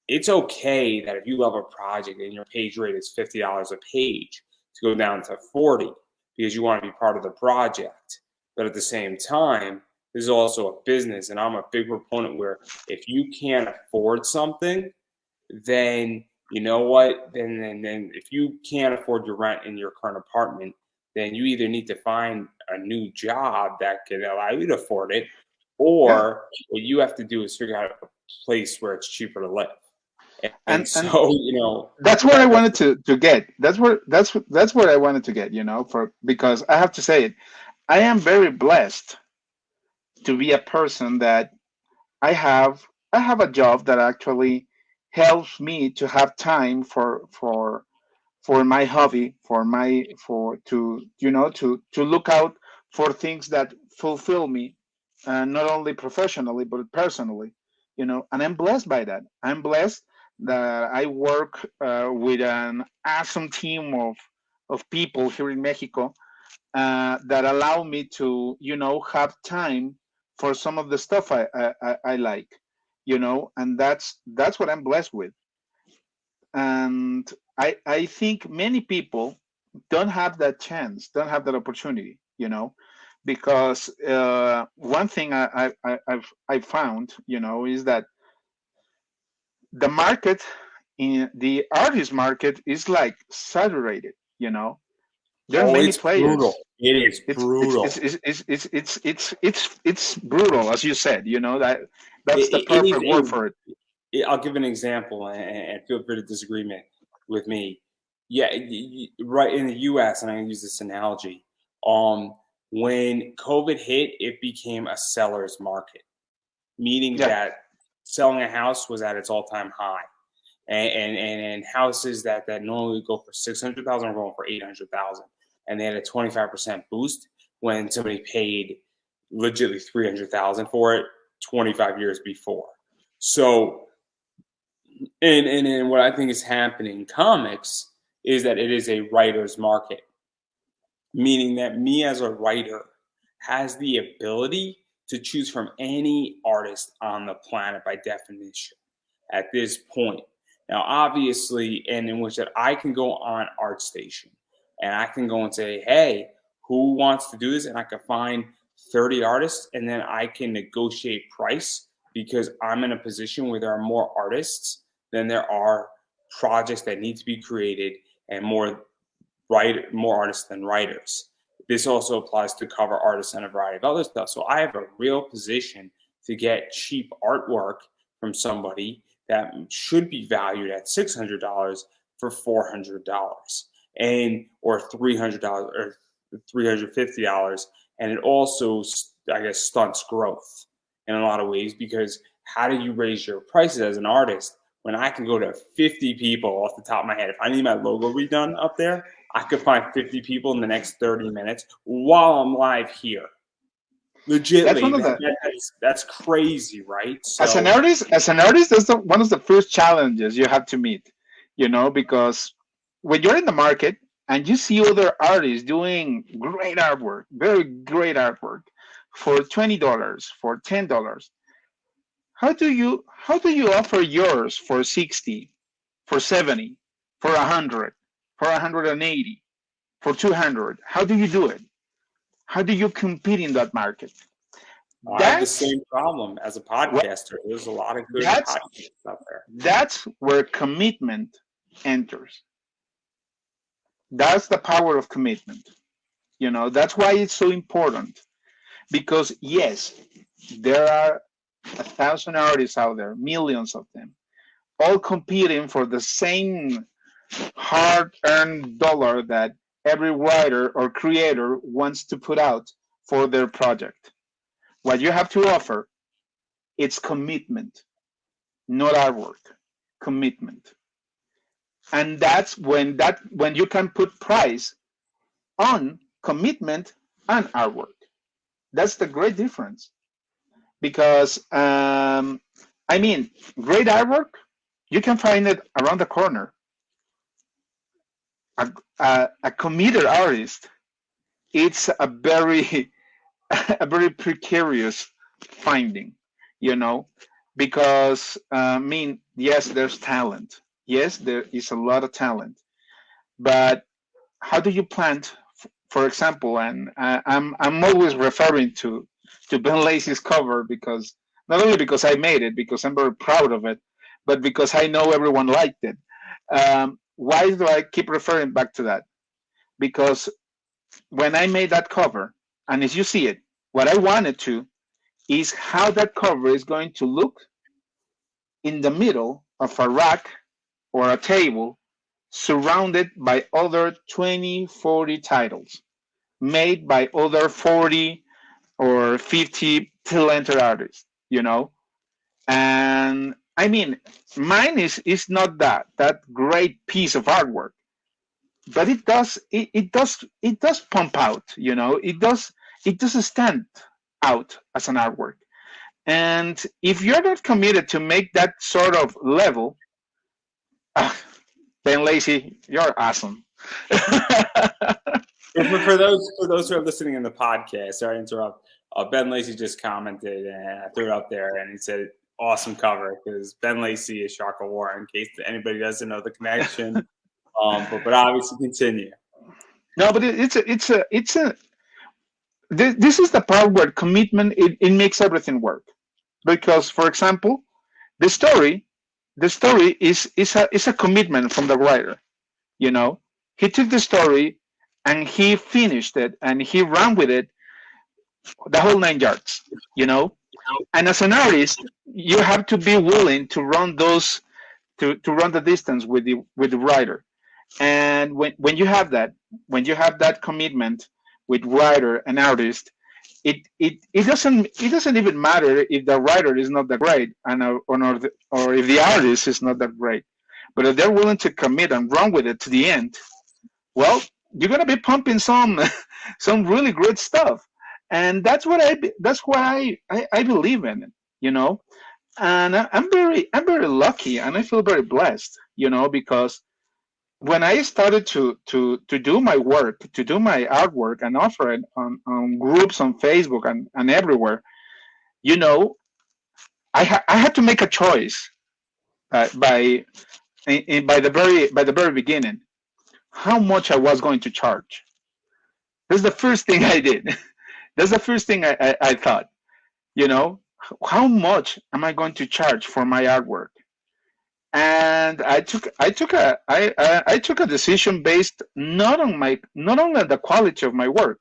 A: it's okay that if you love a project and your page rate is $50 a page, to go down to 40 because you want to be part of the project. But at the same time, this is also a business, and I'm a big proponent where if you can't afford something, then you know what? Then if you can't afford your rent in your current apartment, then you either need to find a new job that can allow you to afford it, or what you have to do is figure out a place where it's cheaper to live. And so
B: that's what I wanted to get. That's what I wanted to get. Because I have to say it, I am very blessed to be a person that I have a job that actually helps me to have time for my hobby, to look out for things that fulfill me, not only professionally but personally, and I'm blessed by that. I'm blessed that I work with an awesome team of people here in Mexico that allow me to have time for some of the stuff I like, and that's what I'm blessed with. And I think many people don't have that chance, don't have that opportunity, because one thing I've found, is that the market, in the artist market, is like saturated, There are many
A: it's brutal.
B: players.
A: It is brutal.
B: It's brutal, as you said. You know that's the
A: It
B: perfect word
A: is
B: for it.
A: I'll give an example, and feel free to disagree with me. Yeah, right in the U.S., and I use this analogy. When COVID hit, it became a seller's market, meaning
B: Yeah,
A: that selling a house was at its all-time high, and houses that normally go for 600,000 are going for 800,000, and they had a 25% boost when somebody paid legitimately 300,000 for it 25 years before. So, and what I think is happening in comics is that it is a writer's market, meaning that me as a writer has the ability to choose from any artist on the planet by definition at this point. Now, obviously, and in which that I can go on ArtStation and I can go and say, hey, who wants to do this? And I can find 30 artists, and then I can negotiate price because I'm in a position where there are more artists than there are projects that need to be created, and more artists than writers. This also applies to cover artists and a variety of other stuff. So I have a real position to get cheap artwork from somebody that should be valued at $600 for $400, and or $300 or $350, and it also, I guess, stunts growth in a lot of ways, because how do you raise your prices as an artist when I can go to 50 people off the top of my head? If I need my logo redone up there, I could find 50 people in the next 30 minutes while I'm live here. Legitimately, that's crazy, right? So,
B: as an artist, that's one of the first challenges you have to meet. You know, because when you're in the market and you see other artists doing great artwork, very great artwork, for $20, for $10, how do you offer yours for 60, for 70, for 100, for 180, for 200? How do you do it? How do you compete in that market?
A: I have the same problem as a podcaster. There's a lot of good podcasts out there.
B: That's where commitment enters. That's the power of commitment. You know, that's why it's so important. Because yes, there are 1,000 artists out there, millions of them, all competing for the same hard-earned dollar that every writer or creator wants to put out for their project. What you have to offer, it's commitment, not artwork, commitment. And that's when you can put price on commitment and artwork. That's the great difference. Because I mean, great artwork, you can find it around the corner. A committed artist, it's a very a very precarious finding, you know, because I mean, yes, there's talent. Yes, there is a lot of talent, but how do you plant, for example? And I'm always referring to Ben Lacey's cover, because not only because I made it, because I'm very proud of it, but because I know everyone liked it. Why do I keep referring back to that? Because when I made that cover, and as you see it, what I wanted to is how that cover is going to look in the middle of a rack or a table, surrounded by other 20, 40 titles made by other 40 or 50 talented artists, you know? And I mean, mine is not that great piece of artwork, but it does pump out, you know. It does stand out as an artwork. And if you're not committed to make that sort of level, Ben Lacey, you're awesome.
A: For those who are listening in the podcast, sorry to interrupt. Ben Lacey just commented, and I threw it up there, and he said, "Awesome cover," because Ben Lacey is Shark of War. In case anybody doesn't know the connection, but obviously continue.
B: No, but this is the part where commitment it makes everything work. Because, for example, the story is a commitment from the writer. You know, he took the story and he finished it and he ran with it the whole 9 yards, you know. And as an artist, you have to be willing to run those to run the distance with the writer. And when you have that, when you have that commitment with writer and artist, it doesn't even matter if the writer is not that great or if the artist is not that great. But if they're willing to commit and run with it to the end, well, you're gonna be pumping some some really great stuff. And that's what I believe in, you know. And I'm very lucky and I feel very blessed, because when I started to do my work, to do my artwork and offer it on groups on Facebook and everywhere, you know, I had to make a choice by by the very beginning how much I was going to charge. That's the first thing I did. That's the first thing I thought. You know, how much am I going to charge for my artwork? And I took a decision based not only on the quality of my work,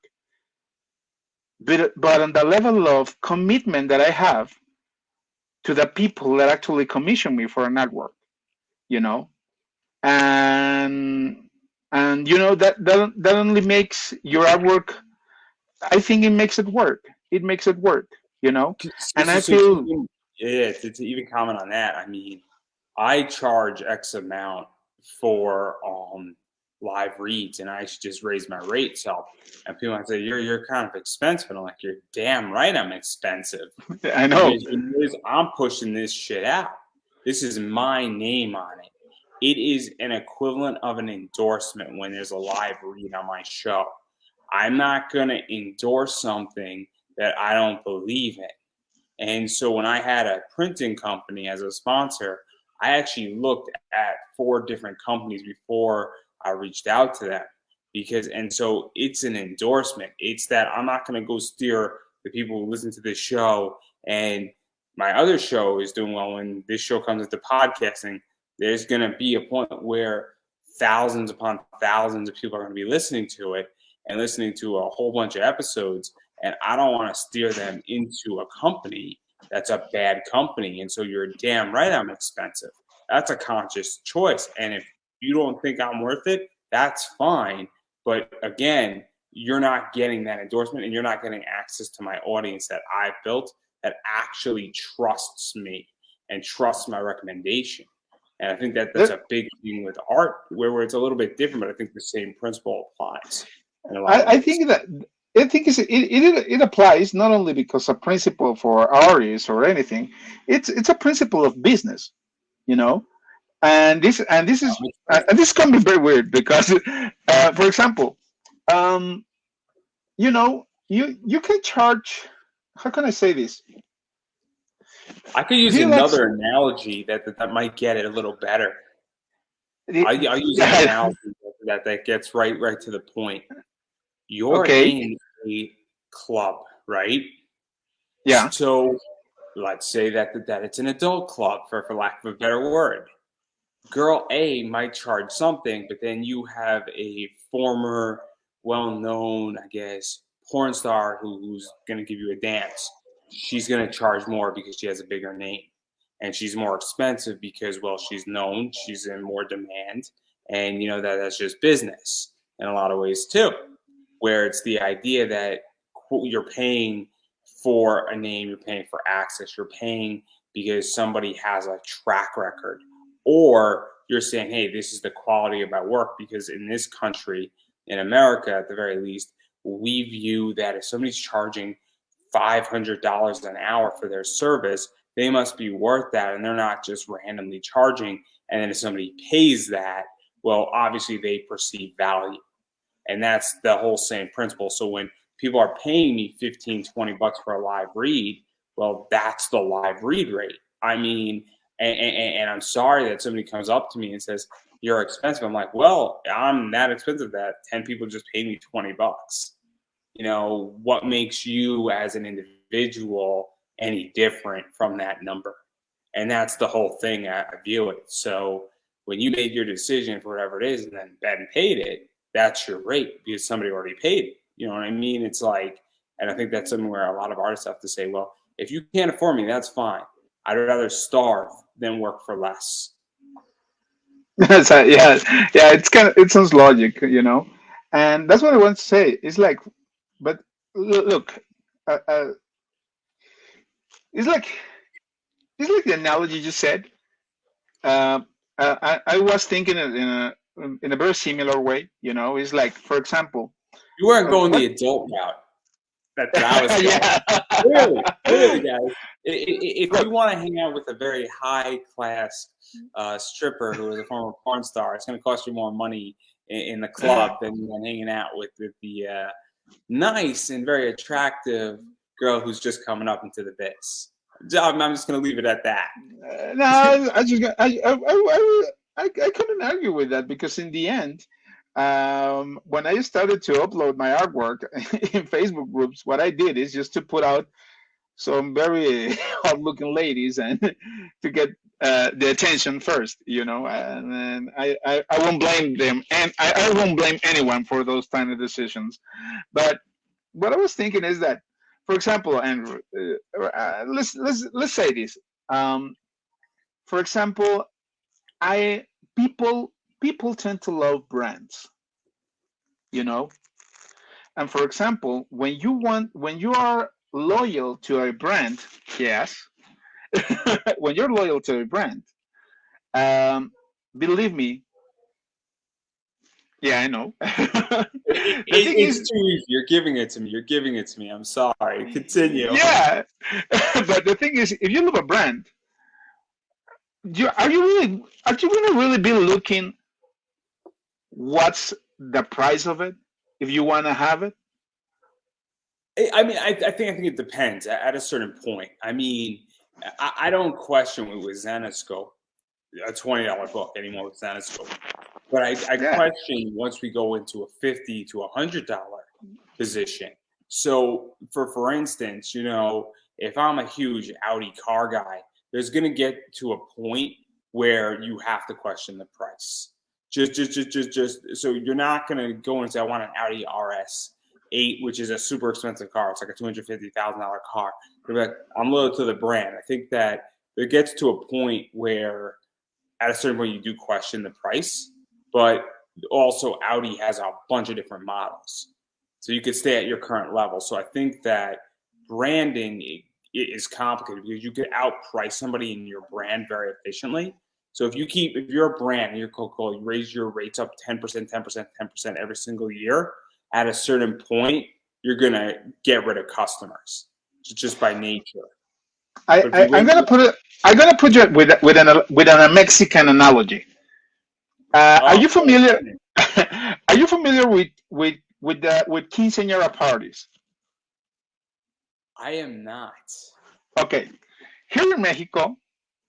B: but on the level of commitment that I have to the people that actually commission me for an artwork. You know, and that only makes your artwork. I think it makes it work. It makes it work. And I feel.
A: Yeah, to even comment on that, I mean, I charge X amount for live reads, and I should just raise my rate. So, and people might say you're kind of expensive, and I'm like, you're damn right, I'm expensive.
B: I know.
A: I'm pushing this shit out. This is my name on it. It is an equivalent of an endorsement when there's a live read on my show. I'm not gonna endorse something that I don't believe in. And so when I had a printing company as a sponsor, I actually looked at 4 different companies before I reached out to them and so it's an endorsement. It's that I'm not going to go steer the people who listen to this show and my other show is doing well. When this show comes into podcasting, there's going to be a point where thousands upon thousands of people are going to be listening to it and listening to a whole bunch of episodes. And I don't want to steer them into a company that's a bad company. And so you're damn right I'm expensive. That's a conscious choice. And if you don't think I'm worth it, that's fine. But again, you're not getting that endorsement and you're not getting access to my audience that I've built that actually trusts me and trusts my recommendation. And I think that's a big thing with art where it's a little bit different, but I think the same principle applies.
B: I think it applies not only because a principle for artists or anything. It's a principle of business, you know. And this can be very weird because, for example, um, you can charge. How can I say this?
A: I could use another analogy that might get it a little better. I'll use an analogy that gets right to the point. You're in a club, right?
B: Yeah.
A: So let's say that it's an adult club, for lack of a better word. Girl A might charge something, but then you have a former, well-known, I guess, porn star who's going to give you a dance. She's going to charge more because she has a bigger name. And she's more expensive because, well, she's known, she's in more demand. And, that's just business in a lot of ways, too, where it's the idea that you're paying for a name, you're paying for access, you're paying because somebody has a track record. Or you're saying, hey, this is the quality of my work, because in this country, in America at the very least, we view that if somebody's charging $500 an hour for their service, they must be worth that, and they're not just randomly charging. And then if somebody pays that, well, obviously they perceive value. And that's the whole same principle. So when people are paying me $15, $20 for a live read, well, that's the live read rate. I mean, and I'm sorry that somebody comes up to me and says, you're expensive. I'm like, well, I'm that expensive that 10 people just paid me $20. What makes you as an individual any different from that number? And that's the whole thing I view it. So when you made your decision for whatever it is and then paid it, that's your rate because somebody already paid it. You know what I mean? It's like, and I think that's something where a lot of artists have to say, well, if you can't afford me, that's fine. I'd rather starve than work for less.
B: So, yeah, yeah, it sounds logic, and that's what I want to say. It's like, but look, uh, uh, it's like the analogy you said. Uh, I was thinking it in a very similar way. It's like, for example,
A: You weren't going the
B: what?
A: adult route that I was going.
B: Yeah.
A: Clearly, guys. If you want to hang out with a very high class stripper who is a former porn star, it's going to cost you more money in the club than hanging out with the nice and very attractive girl who's just coming up into the biz. I'm just going to leave it at that.
B: No, I couldn't argue with that, because in the end, when I started to upload my artwork in Facebook groups, what I did is just to put out some very hot-looking ladies and to get the attention first, and then I won't blame them, and I won't blame anyone for those kind of decisions. But what I was thinking is that, for example, Andrew, let's say this. For example, I people tend to love brands, you know. And for example, when you are loyal to a brand, yes, when you're loyal to a brand, believe me, yeah, I know. The thing
A: It's
B: is,
A: too easy. You're giving it to me. You're giving it to me. I'm sorry. Continue.
B: yeah, but the thing is, if you love a brand, are you gonna really be looking what's the price of it if you want to have it?
A: I mean, I think it depends at a certain point. I mean, I don't question with Zenoscope, a $20 book anymore with Zenoscope. But I
B: Yeah.
A: question once we go into a $50 to $100 position. So for instance, if I'm a huge Audi car guy, there's going to get to a point where you have to question the price. Just so you're not going to go and say I want an Audi RS8, which is a super expensive car. It's like a $250,000 car. You're like, I'm loyal to the brand. I think that it gets to a point where at a certain point you do question the price, but also Audi has a bunch of different models, so you could stay at your current level. So I think that branding is complicated because you could outprice somebody in your brand very efficiently. So if you're a brand and you're Coca-Cola, you raise your rates up 10%, 10%, 10% every single year, at a certain point you're gonna get rid of customers just by nature. But if you
B: I'm
A: wait,
B: gonna put it. I'm gonna put you with a Mexican analogy. Are
A: oh,
B: you familiar? Are you familiar with quinceañera parties?
A: I am not.
B: Okay, here in Mexico,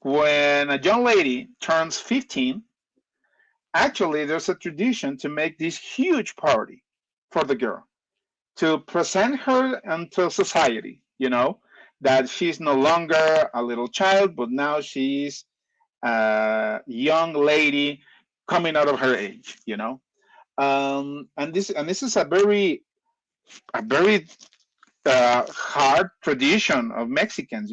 B: when a young lady turns 15, actually there's a tradition to make this huge party for the girl to present her into society. That she's no longer a little child, but now she's a young lady coming out of her age. And this is a very hard tradition of Mexicans.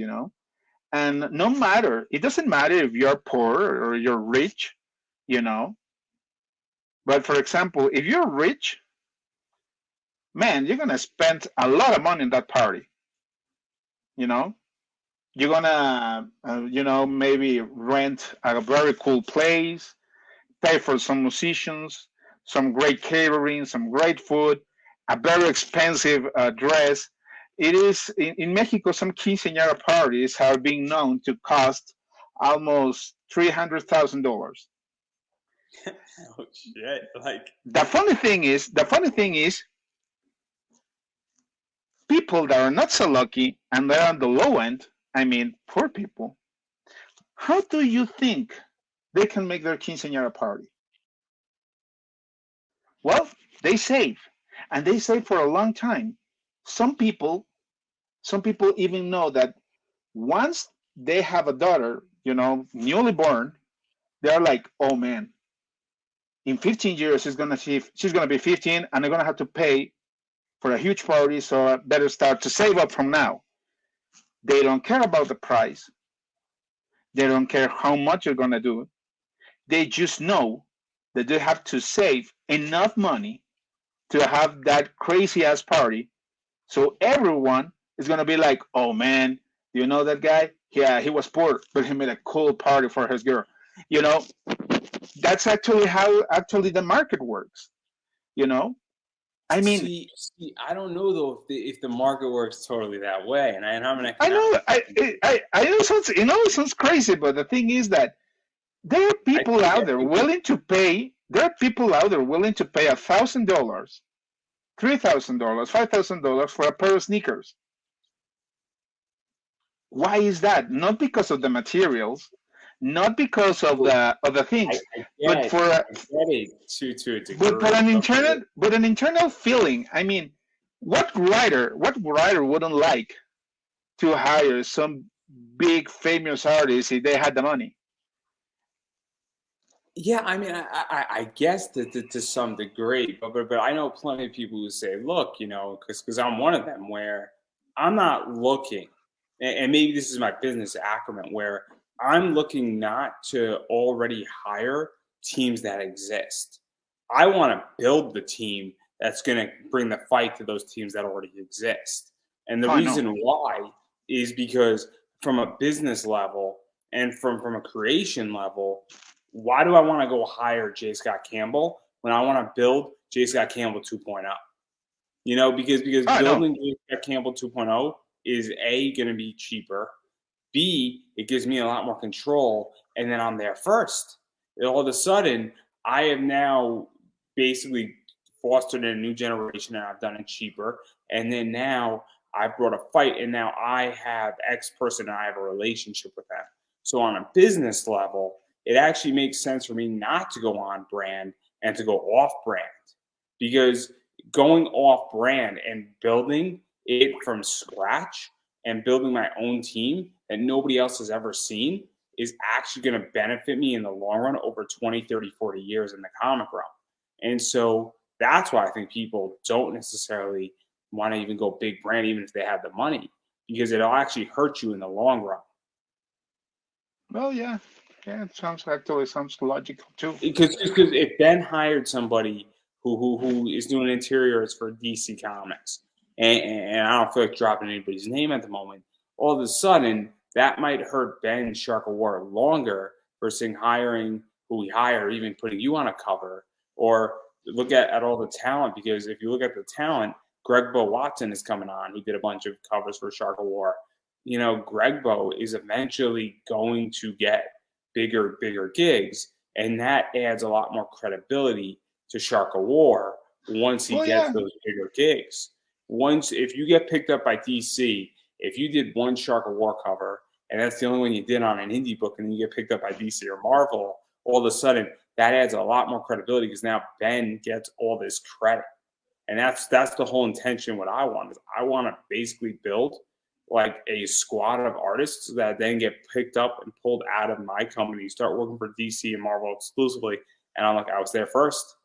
B: And it doesn't matter if you're poor or you're rich. you know. But for example, if you're rich, man, you're gonna spend a lot of money in that party. You know, you're gonna, maybe rent a very cool place, pay for some musicians, some great catering, some great food, a very expensive dress. It is in Mexico. Some quinceañera parties are being known to cost almost $300,000.
A: Oh shit! Like,
B: The funny thing is, people that are not so lucky and they're on the low end. I mean, poor people. How do you think they can make their quinceañera party? Well, they save, and they save for a long time. Some people, some people even know that once they have a daughter, newly born, they're like, oh man, in 15 years she's gonna be 15, and they're gonna have to pay for a huge party. So I better start to save up from now. They don't care about the price. They don't care how much you're gonna do. They just know that they have to save enough money to have that crazy ass party. So everyone is gonna be like, "Oh man, you know that guy? Yeah, he was poor, but he made a cool party for his girl." You know, that's actually how actually the market works. You know, I mean,
A: See, I don't know though if the market works totally that way, and I'm an
B: I
A: economic.
B: know, I know it sounds crazy, but the thing is that there are people out there willing to pay. There are people out there willing to pay $1,000, $3,000, $5,000 for a pair of sneakers. Why is that? Not because of the materials, not because of the things, but for an internal feeling. I mean, what writer wouldn't like to hire some big famous artist if they had the money?
A: Yeah, I mean, I guess that to some degree, but I know plenty of people who say, look, because I'm one of them where I'm not looking, and maybe this is my business acumen, where I'm looking not to already hire teams that exist. I want to build the team that's going to bring the fight to those teams that already exist. And the reason why is because from a business level and from a creation level, why do I want to go hire J. Scott Campbell when I want to build J. Scott Campbell 2.0? Because building J. Scott Campbell 2.0 is A, going to be cheaper. B, it gives me a lot more control, and then I'm there first. And all of a sudden, I have now basically fostered a new generation, and I've done it cheaper. And then now I've brought a fight, and now I have X person, and I have a relationship with them. So on a business level, it actually makes sense for me not to go on brand and to go off brand, because going off brand and building it from scratch and building my own team that nobody else has ever seen is actually going to benefit me in the long run over 20, 30, 40 years in the comic realm. And so that's why I think people don't necessarily want to even go big brand, even if they have the money, because it'll actually hurt you in the long run.
B: Well, yeah, it sounds logical too.
A: Because if Ben hired somebody who is doing interiors for DC Comics, and I don't feel like dropping anybody's name at the moment, all of a sudden that might hurt Ben Shark of War longer versus hiring who we hire, even putting you on a cover, or look at all the talent. Because if you look at the talent, Greg Bo Watson is coming on, who did a bunch of covers for Shark of War. Greg Bo is eventually going to get bigger gigs, and that adds a lot more credibility to Shark of War once he gets those bigger gigs. If you get picked up by DC, if you did one Shark of War cover, and that's the only one you did on an indie book, and then you get picked up by DC or Marvel, all of a sudden that adds a lot more credibility, because now Ben gets all this credit. And that's the whole intention. What I want is I want to basically build like a squad of artists that then get picked up and pulled out of my company, start working for DC and Marvel exclusively. And I'm like, I was there first.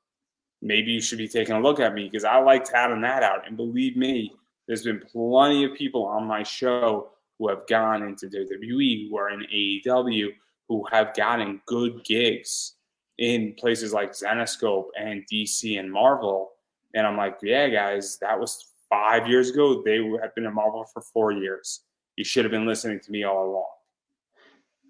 A: Maybe you should be taking a look at me, because I liked having that out. And believe me, there's been plenty of people on my show who have gone into WWE, who are in AEW, who have gotten good gigs in places like Zenescope and DC and Marvel. And I'm like, yeah, guys, that was 5 years ago. They have been in Marvel for 4 years. You should have been listening to me all along.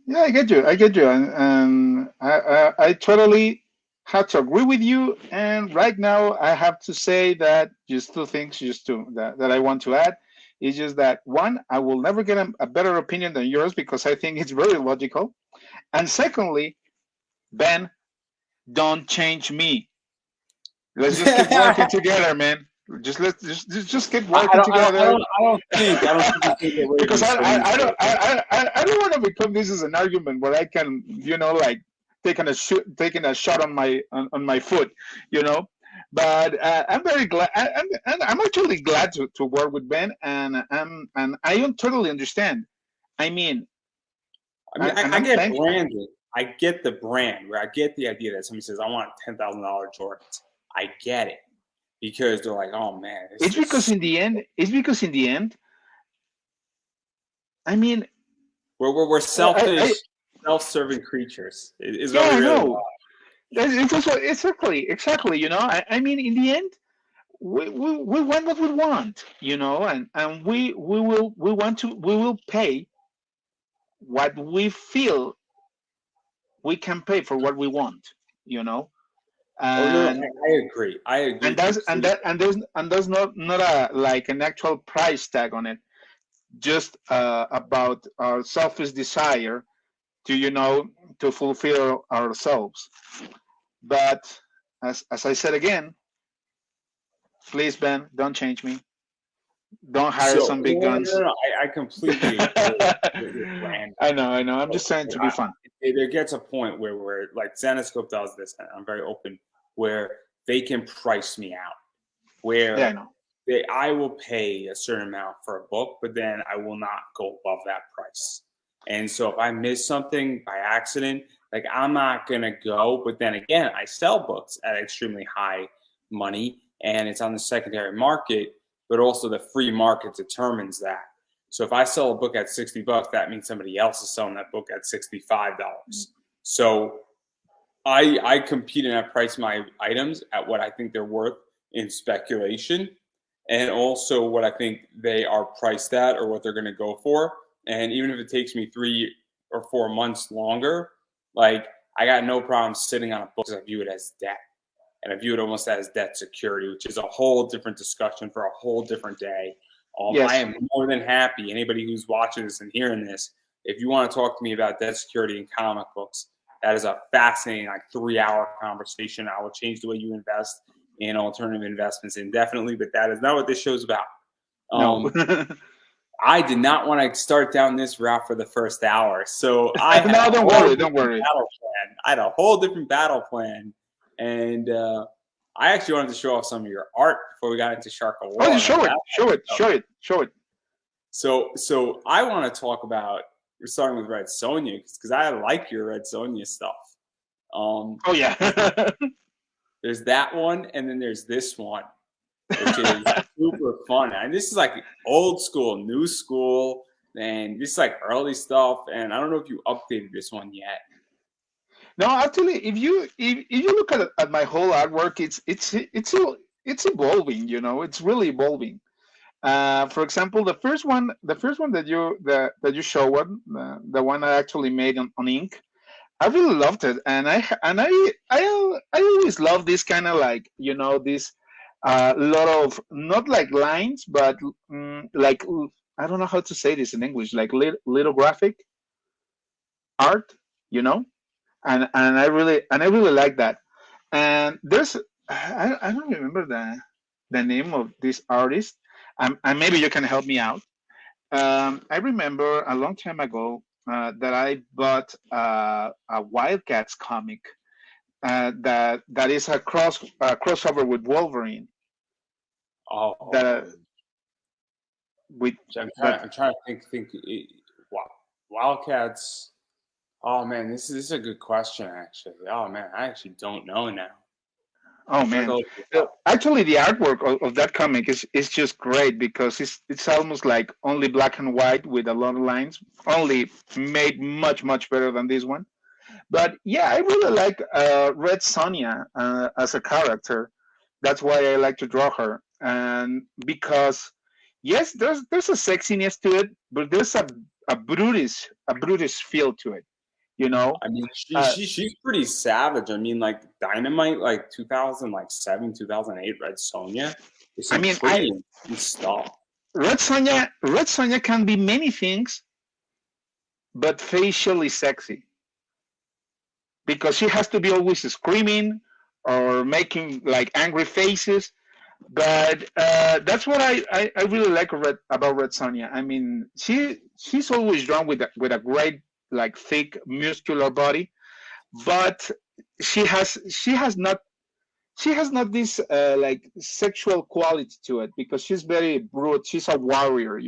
B: Yeah, I get you, and I totally have to agree with you. And right now, I have to say that just two things, that I want to add. Is just that one, I will never get a better opinion than yours, because I think it's very logical. And secondly, Ben, don't change me. Let's just keep working together, man. Just keep working together.
A: I don't think
B: because I don't want to become this as an argument where I can, like taking a shot on my foot, But I'm very glad. I'm actually glad to work with Ben, and I totally understand. I get
A: branded. I get the brand, where I get the idea that somebody says, I want $10,000 Jordans. I get it, because they're like, oh man,
B: It's because in the end, I mean,
A: we're selfish,
B: I
A: self-serving creatures. Is
B: yeah,
A: what we
B: I
A: really
B: know.
A: are.
B: It's also exactly. I mean, in the end, we want what we want, and we will pay what we feel we can pay for what we want,
A: Oh no,
B: and
A: I agree. I agree
B: that's
A: completely.
B: there's not a like an actual price tag on it, just about our selfish desire to to fulfill ourselves. But as I said again, please, Ben, don't change me. Don't hire
A: So
B: some big guns.
A: I completely agree with your brand.
B: I know. I'm just trying to be fun.
A: There gets a point where like Zenoscope does this, and I'm very open, where they can price me out,
B: Yeah, I
A: where
B: know.
A: I will pay a certain amount for a book, but then I will not go above that price. And so if I miss something by accident, like I'm not gonna go. But then again, I sell books at extremely high money, and it's on the secondary market, but also the free market determines that. So if I sell a book at $60, that means somebody else is selling that book at $65. So I compete and I price my items at what I think they're worth in speculation, and also what I think they are priced at or what they're going to go for. And even if it takes me 3 or 4 months longer, like I got no problem sitting on a book because I view it as debt. And I view it almost as debt security, which is a whole different discussion for a whole different day. I
B: Yes.
A: am more than happy. Anybody who's watching this and hearing this, if you want to talk to me about debt security in comic books, that is a fascinating, like 3-hour conversation. I will change the way you invest in alternative investments indefinitely, but that is not what this show's about.
B: No.
A: I did not want to start down this route for the first hour, so I had
B: No,
A: a
B: don't
A: whole
B: worry. Don't
A: different
B: worry.
A: battle plan. I had a whole different battle plan, and I actually wanted to show off some of your art before we got into Shark of
B: Oh,
A: War.
B: you
A: And all
B: show it.
A: that
B: Show it.
A: stuff.
B: Show it. Show it.
A: So I want to talk about. We're starting with Red Sonja because I like your Red Sonja stuff.
B: Oh yeah.
A: There's that one, and then there's this one, which is super fun. And this is like old school, new school, and this is like early stuff. And I don't know if you updated this one yet.
B: No, actually, if you look at my whole artwork, it's evolving. It's really evolving. For example, the first one that you showed, the one I actually made on ink, I really loved it, and I always love this kind of like this lot of not like lines, but like I don't know how to say this in English, like little graphic art, you know, and I really like that. And there's I don't remember the name of this artist, and maybe you can help me out. I remember a long time ago that I bought a Wildcats comic that is a crossover with Wolverine. That
A: Oh,
B: with
A: I'm
B: that.
A: trying to think. Wow, Wildcats. Oh man, this is a good question actually. Oh man, I actually don't know now.
B: Oh
A: I have to
B: man,
A: look this up.
B: actually the artwork of that comic is just great because it's almost like only black and white with a lot of lines, only made much better than this one. But yeah, I really like Red Sonja as a character. That's why I like to draw her, and because yes, there's a sexiness to it, but there's a brutish feel to it. You know,
A: I mean,
B: uh,
A: she's pretty savage. I mean, like Dynamite, like 2007, 2008, Red Sonja. There's
B: I
A: some
B: mean,
A: pretty intense stuff.
B: Red Sonja can be many things, but facially sexy because she has to be always screaming or making like angry faces. But that's what I really like about Red Sonja. I mean, she's always drawn with a great like thick muscular body, but she has not this like sexual quality to it because she's very brute. She's a warrior, I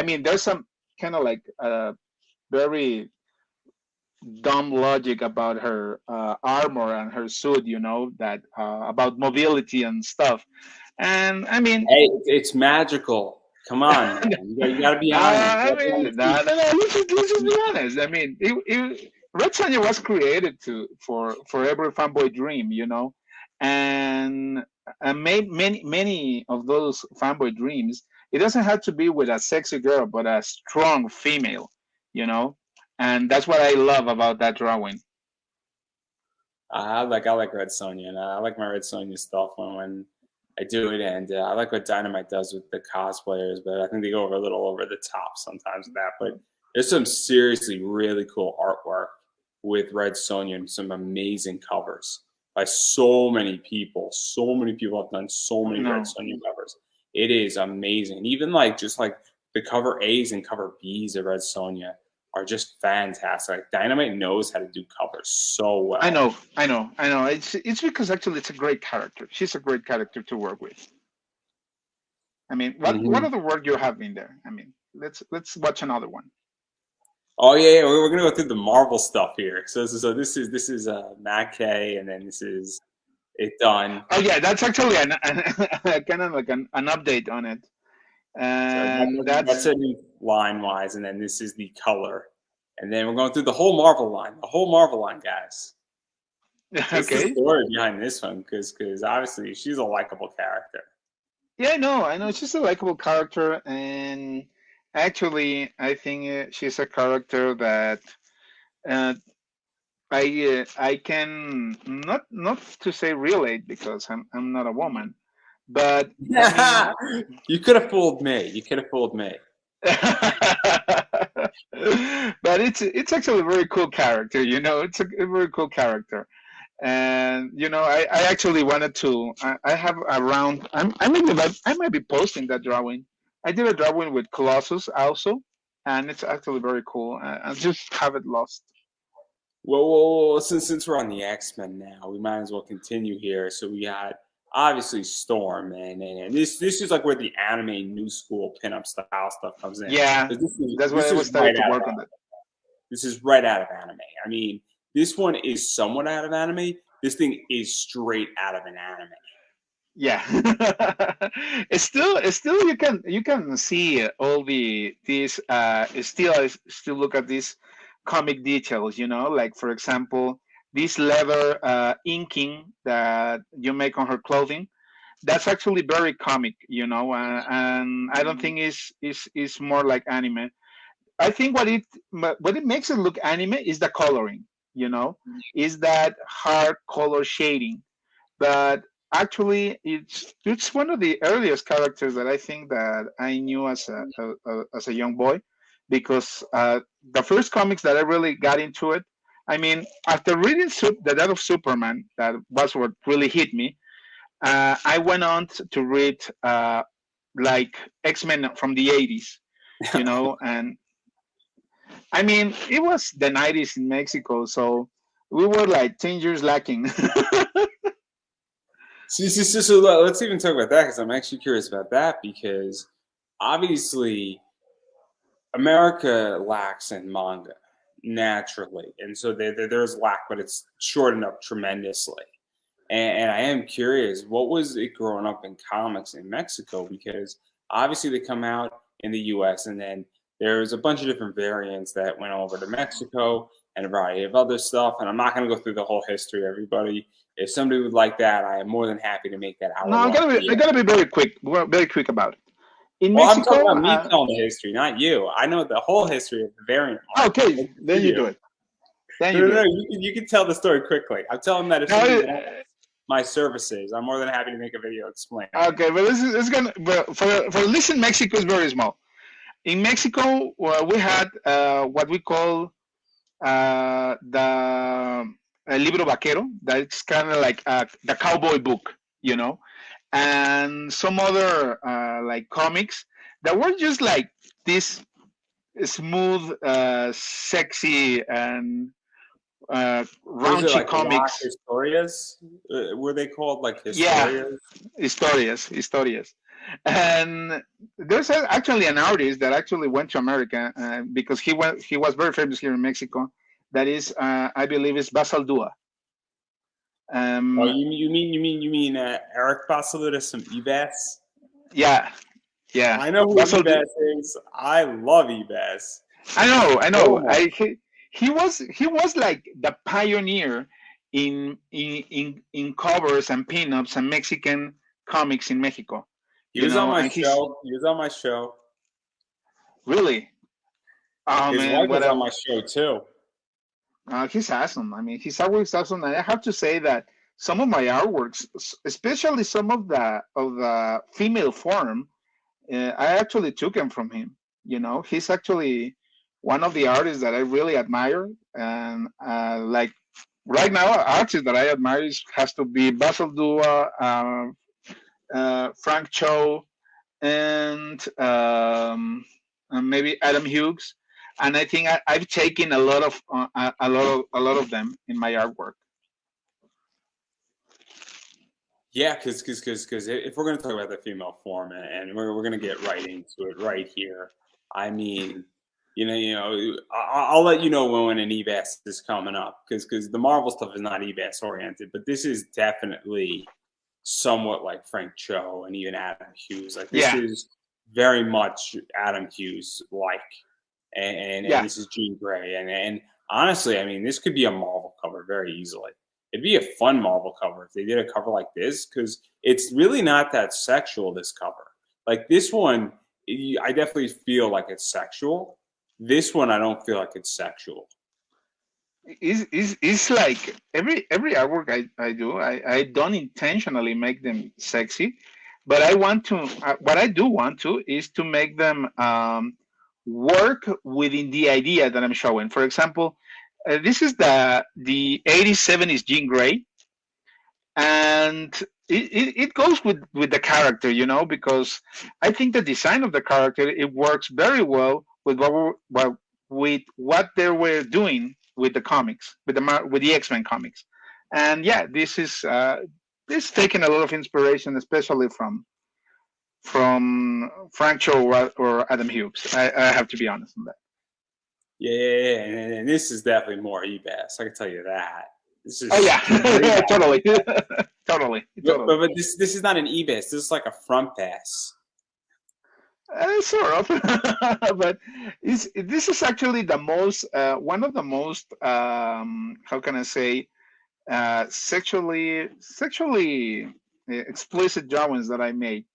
B: mean, there's some kind of like very dumb logic about her armor and her suit, that about mobility and stuff. And I mean,
A: Hey, it's magical. Come on, man. You gotta be honest. You
B: I
A: gotta be
B: mean,
A: honest.
B: no, no, no. Let's just be honest. I mean, Red Sonja was created for every fanboy dream, and many of those fanboy dreams. It doesn't have to be with a sexy girl, but a strong female, you know, and that's what I love about that drawing.
A: I like Red Sonja, and I like my Red Sonja stuff when I do it, and I like what Dynamite does with the cosplayers, but I think they go a little over the top sometimes with that. But there's some seriously really cool artwork with Red Sonja and some amazing covers by so many people. So many people have done so many Red
B: No,
A: Sonja covers. It is amazing. Even like just like the cover A's and cover B's of Red Sonja are just fantastic. Like Dynamite knows how to do covers so
B: I
A: well.
B: know, I know, I know. It's because actually it's a great character. She's a great character to work with. I mean, what
A: Mhm.
B: other work you have in there? I mean, let's watch another one.
A: Oh yeah, we're gonna go through the Marvel stuff here. So this is Matt K, and then this is it done.
B: Oh yeah, that's actually kind of like an update on it,
A: So
B: and
A: that's
B: that's
A: a new line wise, and then this is the color, and then we're going through the whole Marvel line, guys. What's the
B: okay.
A: story behind this one? Because obviously she's a likable character.
B: Yeah, I know. She's a likable character, and actually, I think she's a character that uh, I can not to say relate because I'm not a woman, but I mean.
A: You could have fooled me. You could have fooled me.
B: But it's actually a very cool character, it's a very cool character. And I actually wanted to I have around I might be posting that drawing. I did a drawing with Colossus also, and it's actually very cool. I just have it lost.
A: Well, since we're on the X-Men now, we might as well continue here. So we got obviously Storm, and this is like where the anime new school pinup style stuff comes in.
B: Yeah,
A: 'Cause
B: that's why
A: this
B: I was
A: is
B: started
A: right
B: to
A: out of
B: work on that.
A: this is right out of anime. I mean, this one is somewhat out of anime. This thing is straight out of an anime.
B: Yeah. It's still you can see all these still look at these comic details, like for example this leather inking that you make on her clothing. That's actually very comic, and I don't think is more like anime. I think what it makes it look anime is the coloring, is that hard color shading. But actually it's one of the earliest characters that I think that I knew as a young boy, because the first comics that I really got into it, I mean, after reading the Death of Superman, that was what really hit me. I went on to read like X-Men from the 80s, and I mean it was the 90s in Mexico, so we were like 10 years lacking.
A: So let's even talk about that because I'm actually curious about that because obviously America lacks in manga naturally, and so there's lack, but it's shortened up tremendously. And I am curious, what was it growing up in comics in Mexico? Because obviously they come out in the U.S. and then there's a bunch of different variants that went over to Mexico and a variety of other stuff. And I'm not going to go through the whole history, everybody. If somebody would like that, I am more than happy to make that
B: No,
A: hour
B: I
A: long
B: gotta be, I
A: video.
B: gotta be very quick about it. In
A: Well, I'm talking
B: Mexico,
A: about me telling the history, not you. I know the whole history of the variant market.
B: okay,
A: I'll make a
B: then you do
A: video.
B: it. Then you
A: No,
B: do
A: no,
B: it.
A: you can tell the story quickly. I'm telling that if
B: No,
A: somebody wants my services, I'm more than happy to make a video explaining it.
B: okay, but this is gonna. But for at least in Mexico, it's very small. In Mexico, we had what we call the libro vaquero. That's kind of like the cowboy book, and some other like comics that were just like this smooth, sexy, and
A: Was it
B: raunchy
A: like La
B: comics.
A: Historias? Were they called like
B: Yeah,
A: Historias?
B: historias. And there's actually an artist that actually went to America because he was very famous here in Mexico, that is, I believe, is Basal Dua.
A: Oh, you mean Eric Basalutis from Ebas?
B: Yeah, yeah.
A: I know who
B: Basal.
A: Ebas is. I love Ebas.
B: I
A: So
B: know.
A: much.
B: He was like the pioneer in covers and pinups and Mexican comics in Mexico.
A: He was on my
B: And he's
A: show. He was on my show.
B: really, oh
A: His
B: man,
A: wife was on my show too.
B: he's awesome. I mean, he's always awesome. And I have to say that some of my artworks, especially some of the female form, I actually took them from him. He's actually one of the artists that I really admire, and like right now, artist that I admire has to be Basil Dua, Frank Cho, and maybe Adam Hughes. And I think I've taken a lot of them in my artwork.
A: Yeah, because if we're going to talk about the female form, and we're going to get right into it right here. I mean, I'll let you know when an Ebas is coming up, because the Marvel stuff is not Ebas oriented, but this is definitely somewhat like Frank Cho and even Adam Hughes. Like this
B: Yeah,
A: is very much Adam Hughes like, and
B: yeah.
A: this is Jean Grey, and honestly, I mean, this could be a Marvel cover very easily. It'd be a fun Marvel cover if they did a cover like this, because it's really not that sexual. This cover, like this one, I definitely feel like it's sexual. This one, I don't feel like it's sexual.
B: It's like every artwork I do, I don't intentionally make them sexy, but I want to. What I do want to is to make them work within the idea that I'm showing. For example, this is the 80s 70s Jean Grey, and it goes with the character, because I think the design of the character, it works very well with what they were doing with the comics, with the X-Men comics. And yeah, this taking a lot of inspiration, especially from Frank Cho or Adam Hughes. I have to be honest on that.
A: Yeah. And this is definitely more Ebas. I can tell you that. This is
B: Oh yeah,
A: straight out.
B: totally, totally,
A: But,
B: totally.
A: but this is not an Ebas. This is like a front pass.
B: Sort of, but this is actually the most one of the most how can I say, sexually explicit drawings that I made.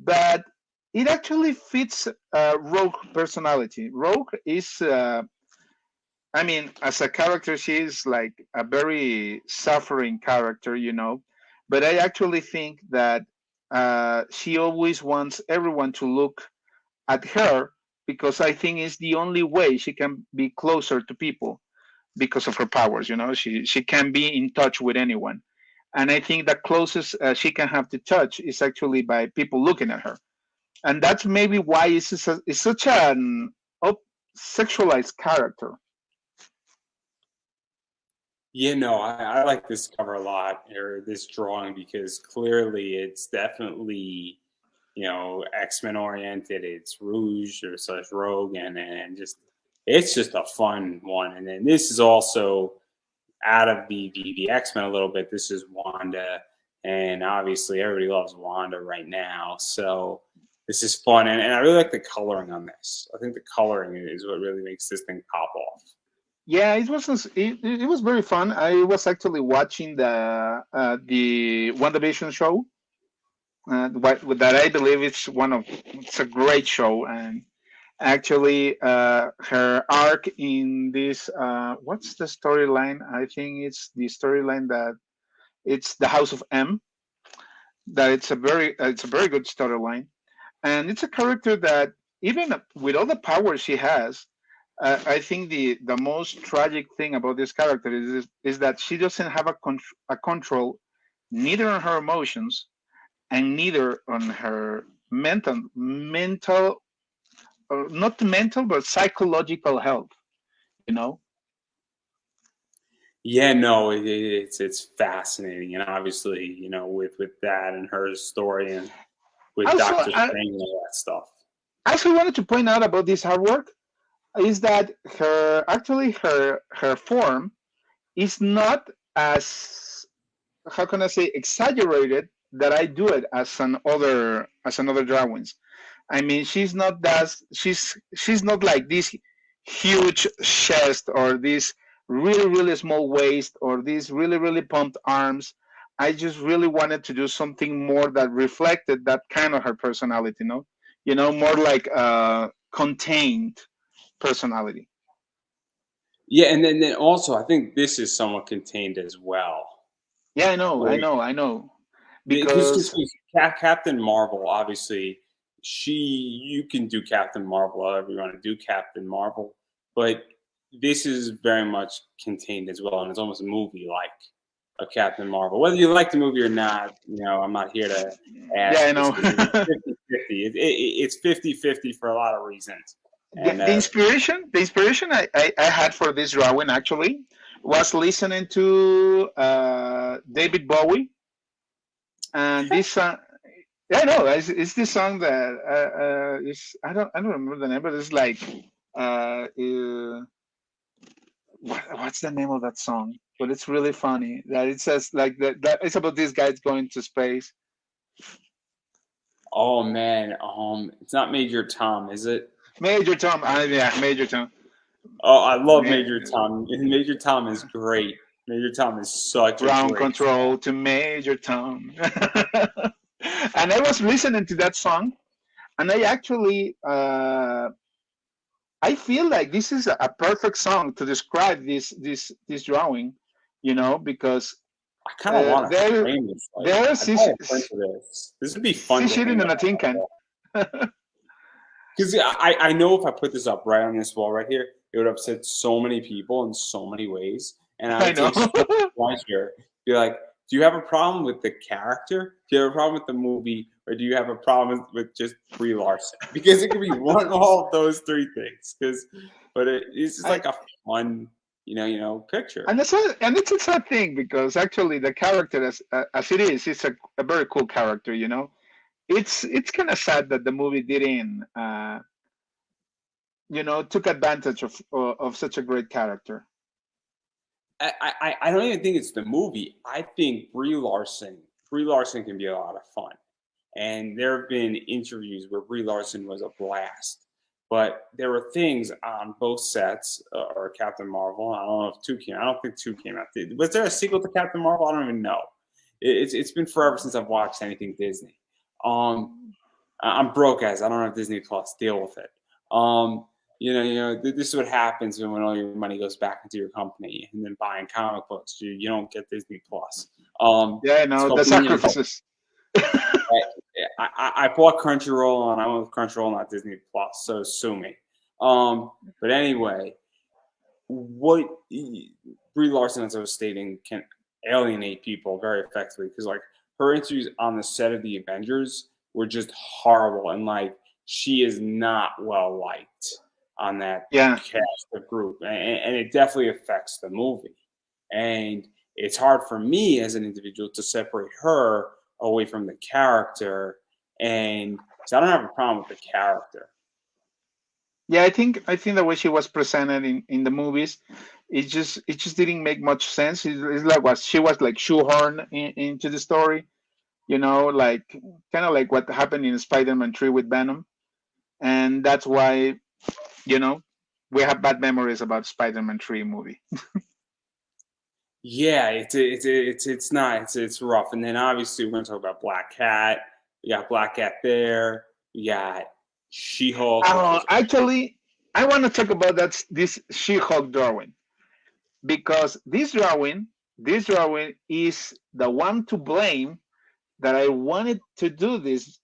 B: But it actually fits Rogue personality. Rogue is, I mean, as a character, she is like a very suffering character, But I actually think that she always wants everyone to look at her, because I think it's the only way she can be closer to people because of her powers. She can be in touch with anyone, and I think the closest she can have to touch is actually by people looking at her, and that's maybe why it's such an sexualized character.
A: Yeah, no, I like this cover a lot, or this drawing, because clearly it's definitely, X-Men oriented. It's Rouge or such Rogue, and just it's just a fun one. And then this is also out of the X-Men a little bit. This is Wanda, and obviously everybody loves Wanda right now. So this is fun, and I really like the coloring on this. I think the coloring is what really makes this thing pop off.
B: Yeah, it was very fun. I was actually watching the WandaVision show, that I believe it's a great show. And actually, her arc in this, what's the storyline? I think it's the storyline that it's the House of M. That it's a very good storyline, and it's a character that, even with all the power she has, I think the most tragic thing about this character is that she doesn't have a control, neither on her emotions and neither on her mental, not mental but psychological health. You know.
A: Yeah, no, it's fascinating, and obviously, with that and her story, and with
B: Also,
A: Doctor
B: I
A: Strange and all that stuff.
B: also wanted to point out about this artwork. is that her form is not as, how can I say, exaggerated that I do it as another drawings. I mean, she's not like this huge chest or this really small waist or these really pumped arms. I just really wanted to do something more that reflected that kind of her personality, more like contained personality.
A: Yeah, and then also I think this is somewhat contained as well.
B: Yeah, I know.
A: Because
B: Because
A: Captain Marvel, obviously, you can do Captain Marvel however you want to do Captain Marvel, but this is very much contained as well, and it's almost movie like of Captain Marvel. Whether you like the movie or not, I'm not here to
B: yeah,
A: ask
B: I know.
A: because it's 50-50. It's 50-50 for a lot of reasons. And
B: The inspiration I had for this drawing actually was listening to David Bowie, and this song. Yeah, no, it's this song that is, I don't remember the name, but it's like what's the name of that song? But it's really funny that it says like that it's about this guy going to space.
A: oh man, it's not Major Tom, is it?
B: Major Tom, yeah, Major Tom.
A: Oh, I love
B: Ma-
A: Major Tom. Major Tom is great. Major Tom is such a
B: Ground
A: great
B: control to Major Tom. And I was listening to that song, and I actually I feel like this is a perfect song to describe this drawing, because
A: I kind of want to
B: there
A: frame this. Like,
B: there's
A: I'd probably print this. This would be fun
B: she's
A: to hang
B: sitting in a
A: up
B: tin can.
A: because I know if I put this up right on this wall right here, it would upset so many people in so many ways, and I
B: I
A: would
B: know.
A: take so much pleasure. Be like, do you have a problem with the character? Do you have a problem with the movie, or do you have a problem with just Brie Larson? Because it could be one of all of those three things. But it's just
B: I,
A: like a fun, picture.
B: and it's a sad thing because actually the character as it is, it's a very cool character. It's kind of sad that the movie didn't took advantage of such a great character.
A: I don't even think it's the movie. I think Brie Larson can be a lot of fun. And there have been interviews where Brie Larson was a blast. But there were things on both sets, or Captain Marvel. I don't know if two came. I don't think two came out. Was there a sequel to Captain Marvel? I don't even know. It's been forever since I've watched anything Disney. Um, I'm broke, guys. I don't have Disney Plus. Deal with it. This is what happens when all your money goes back into your company and then buying comic books. You don't get Disney Plus.
B: Yeah, I
A: It's
B: know
A: called
B: the
A: being an adult.
B: sacrifices.
A: I bought Crunchyroll and I went with Crunchyroll, not Disney Plus. So sue me. But anyway, what Brie Larson, as I was stating, can alienate people very effectively because like her interviews on the set of the Avengers were just horrible, and like she is not well liked on that
B: Yeah,
A: cast of group, and it definitely affects the movie. And it's hard for me as an individual to separate her away from the character, and so I don't have a problem with the character.
B: yeah. I think the way she was presented in the movies, it just didn't make much sense. It's like what she was like shoehorned into the story. Like kind of like what happened in Spider-Man 3 with Venom, and that's why you know we have bad memories about Spider-Man 3 movie.
A: Yeah, it's not it's rough. And then obviously we're gonna talk about Black Cat. We got Black Cat there. We got She Hulk, which was
B: Actually, I want to talk about this She-Hulk drawing because this drawing is the one to blame that I wanted to do this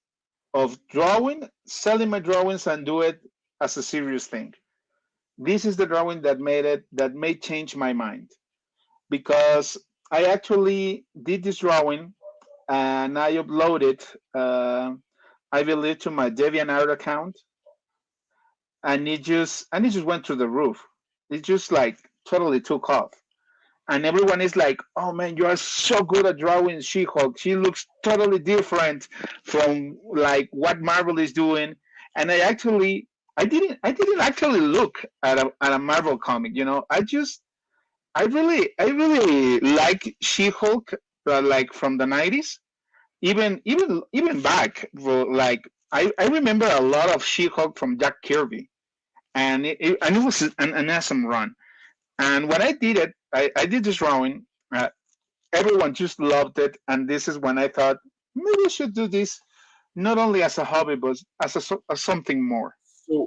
B: of drawing, selling my drawings and do it as a serious thing. This is the drawing that made change my mind because I actually did this drawing and I uploaded, I believe, to my DeviantArt account, and it just went through the roof. It just like totally took off. And everyone is like, "Oh man, you are so good at drawing She-Hulk. She looks totally different from like what Marvel is doing." And I actually I didn't actually look at a Marvel comic. I really like She-Hulk, like from the 90s. Even back, well, like I remember a lot of She-Hulk from Jack Kirby, and it was an awesome run. And when I did it, I did this drawing. Everyone just loved it, and this is when I thought maybe I should do this not only as a hobby but as something more.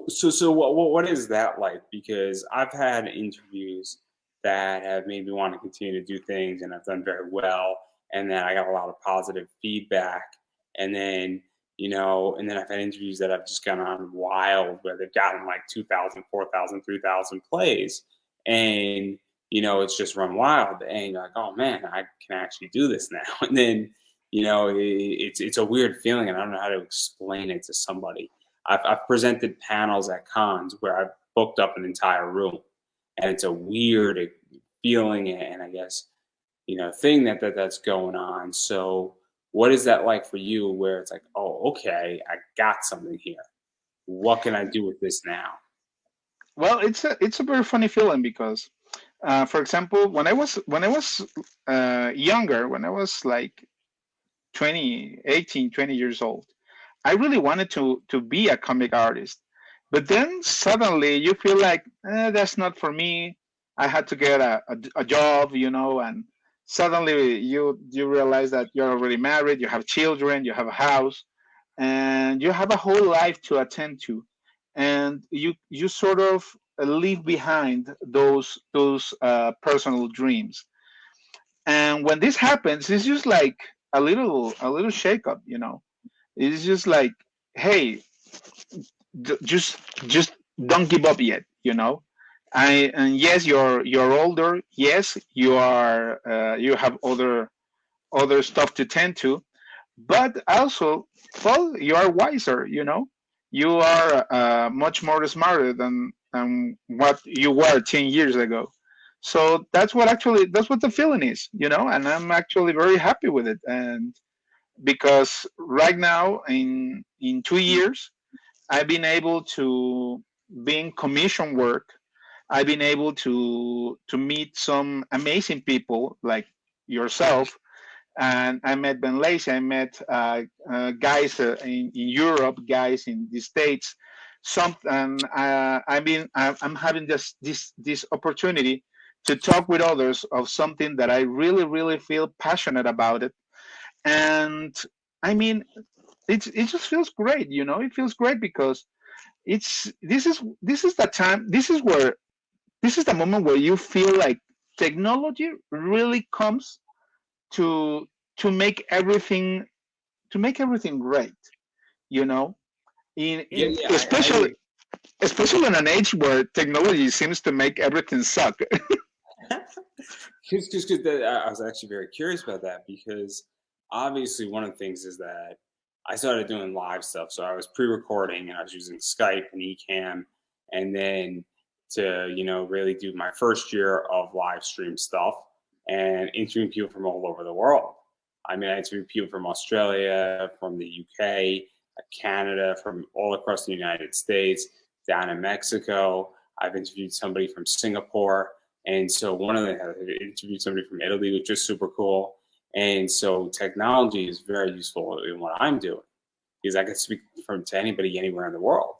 A: So what is that like? Because I've had interviews that have made me want to continue to do things, and I've done very well, and then I got a lot of positive feedback, and then and then I've had interviews that have just gone on wild where they've gotten like 2,000, 4,000, 3,000 plays, and it's just run wild, and you're like, oh man, I can actually do this now, and then it's a weird feeling, and I don't know how to explain it to somebody. I've presented panels at cons where I've booked up an entire room, and it's a weird feeling, and I guess thing that's going on. So, what is that like for you? Where it's like, oh, okay, I got something here. What can I do with this now?
B: Well, it's a very funny feeling because, for example, when I was younger, when I was like 20, 18, 20 years old, I really wanted to be a comic artist. But then suddenly you feel like that's not for me. I had to get a job, and suddenly you realize that you're already married, you have children, you have a house, and you have a whole life to attend to, and you sort of leave behind those personal dreams. And when this happens, it's just like a little shakeup. It's just like, hey, just don't give up yet. And yes, you're older. Yes, you have other stuff to tend to, but also, well, you are wiser. You are much more smarter than what you were 10 years ago. So that's what the feeling is. And I'm actually very happy with it. And because right now in 2 years I've been able to being commission work. I've been able to meet some amazing people like yourself, and I met Ben Lacey. I met guys in Europe, guys in the States. And I'm having this opportunity to talk with others of something that I really really feel passionate about it. And I mean, it just feels great. It feels great because this is the time. This is the moment where you feel like technology really comes to to make everything to make everything great. You know,
A: Yeah,
B: in
A: yeah,
B: especially in an age where technology seems to make everything suck.
A: because I was actually very curious about that because obviously one of the things is that I started doing live stuff. So I was pre-recording and I was using Skype and Ecamm, and then to really do my first year of live stream stuff and interviewing people from all over the world. I mean, I interviewed people from Australia, from the UK, Canada, from all across the United States, down in Mexico. I've interviewed somebody from Singapore. And so one of the I interviewed somebody from Italy, which is super cool. And so technology is very useful in what I'm doing because I can speak to anybody anywhere in the world.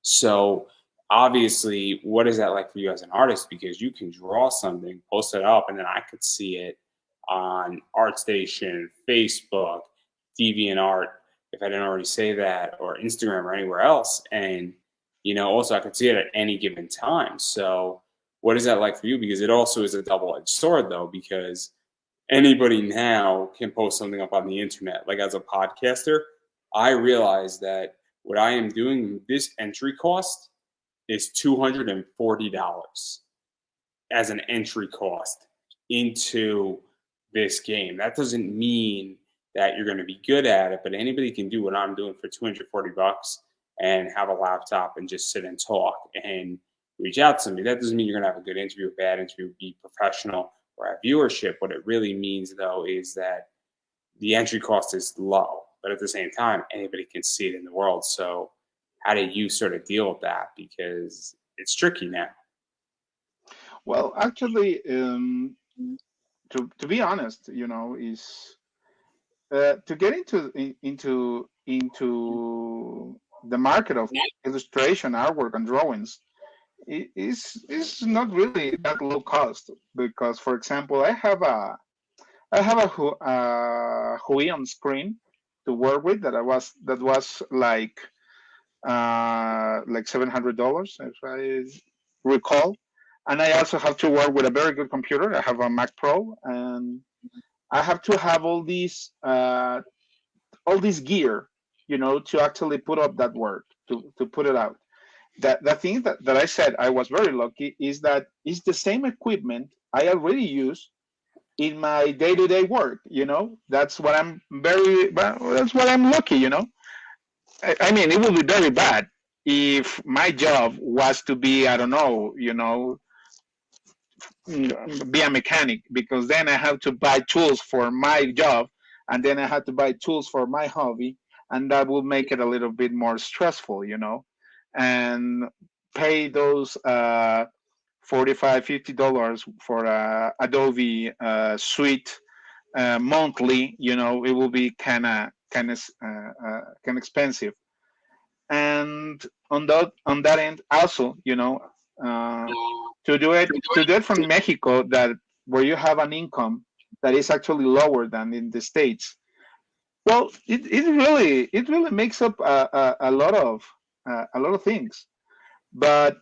A: So obviously, what is that like for you as an artist? Because you can draw something, post it up, and then I could see it on ArtStation, Facebook, DeviantArt, if I didn't already say that, or Instagram or anywhere else. And also I could see it at any given time. So what is that like for you? Because it also is a double-edged sword, though, because anybody now can post something up on the internet. Like as a podcaster, I realize that what I am doing, this entry cost is $240 as an entry cost into this game. That doesn't mean that you're going to be good at it, but anybody can do what I'm doing for $240 and have a laptop and just sit and talk and reach out to somebody. That doesn't mean you're going to have a good interview, a bad interview, be professional, or have viewership. What it really means, though, is that the entry cost is low, but at the same time, anybody can see it in the world. So how do you sort of deal with that? Because it's tricky now.
B: Well, actually, to be honest, is to get into the market of illustration, artwork, and drawings is not really that low cost, because, for example, I have a Hui on screen to work with that was like $700, if I recall. And I also have to work with a very good computer. I have a Mac Pro, and I have to have all this gear, to actually put up that work, to put it out. The thing that I said I was very lucky is that it's the same equipment I already use in my day-to-day work. That's what that's what I'm lucky. I mean, it would be very bad if my job was to be, I don't know, be a mechanic, because then I have to buy tools for my job, and then I have to buy tools for my hobby, and that will make it a little bit more stressful, and pay those $45-50 for Adobe suite monthly. It will be kind of expensive. And on that end also, to do it from Mexico, where you have an income that is actually lower than in the States. Well, it really makes up a lot of things. But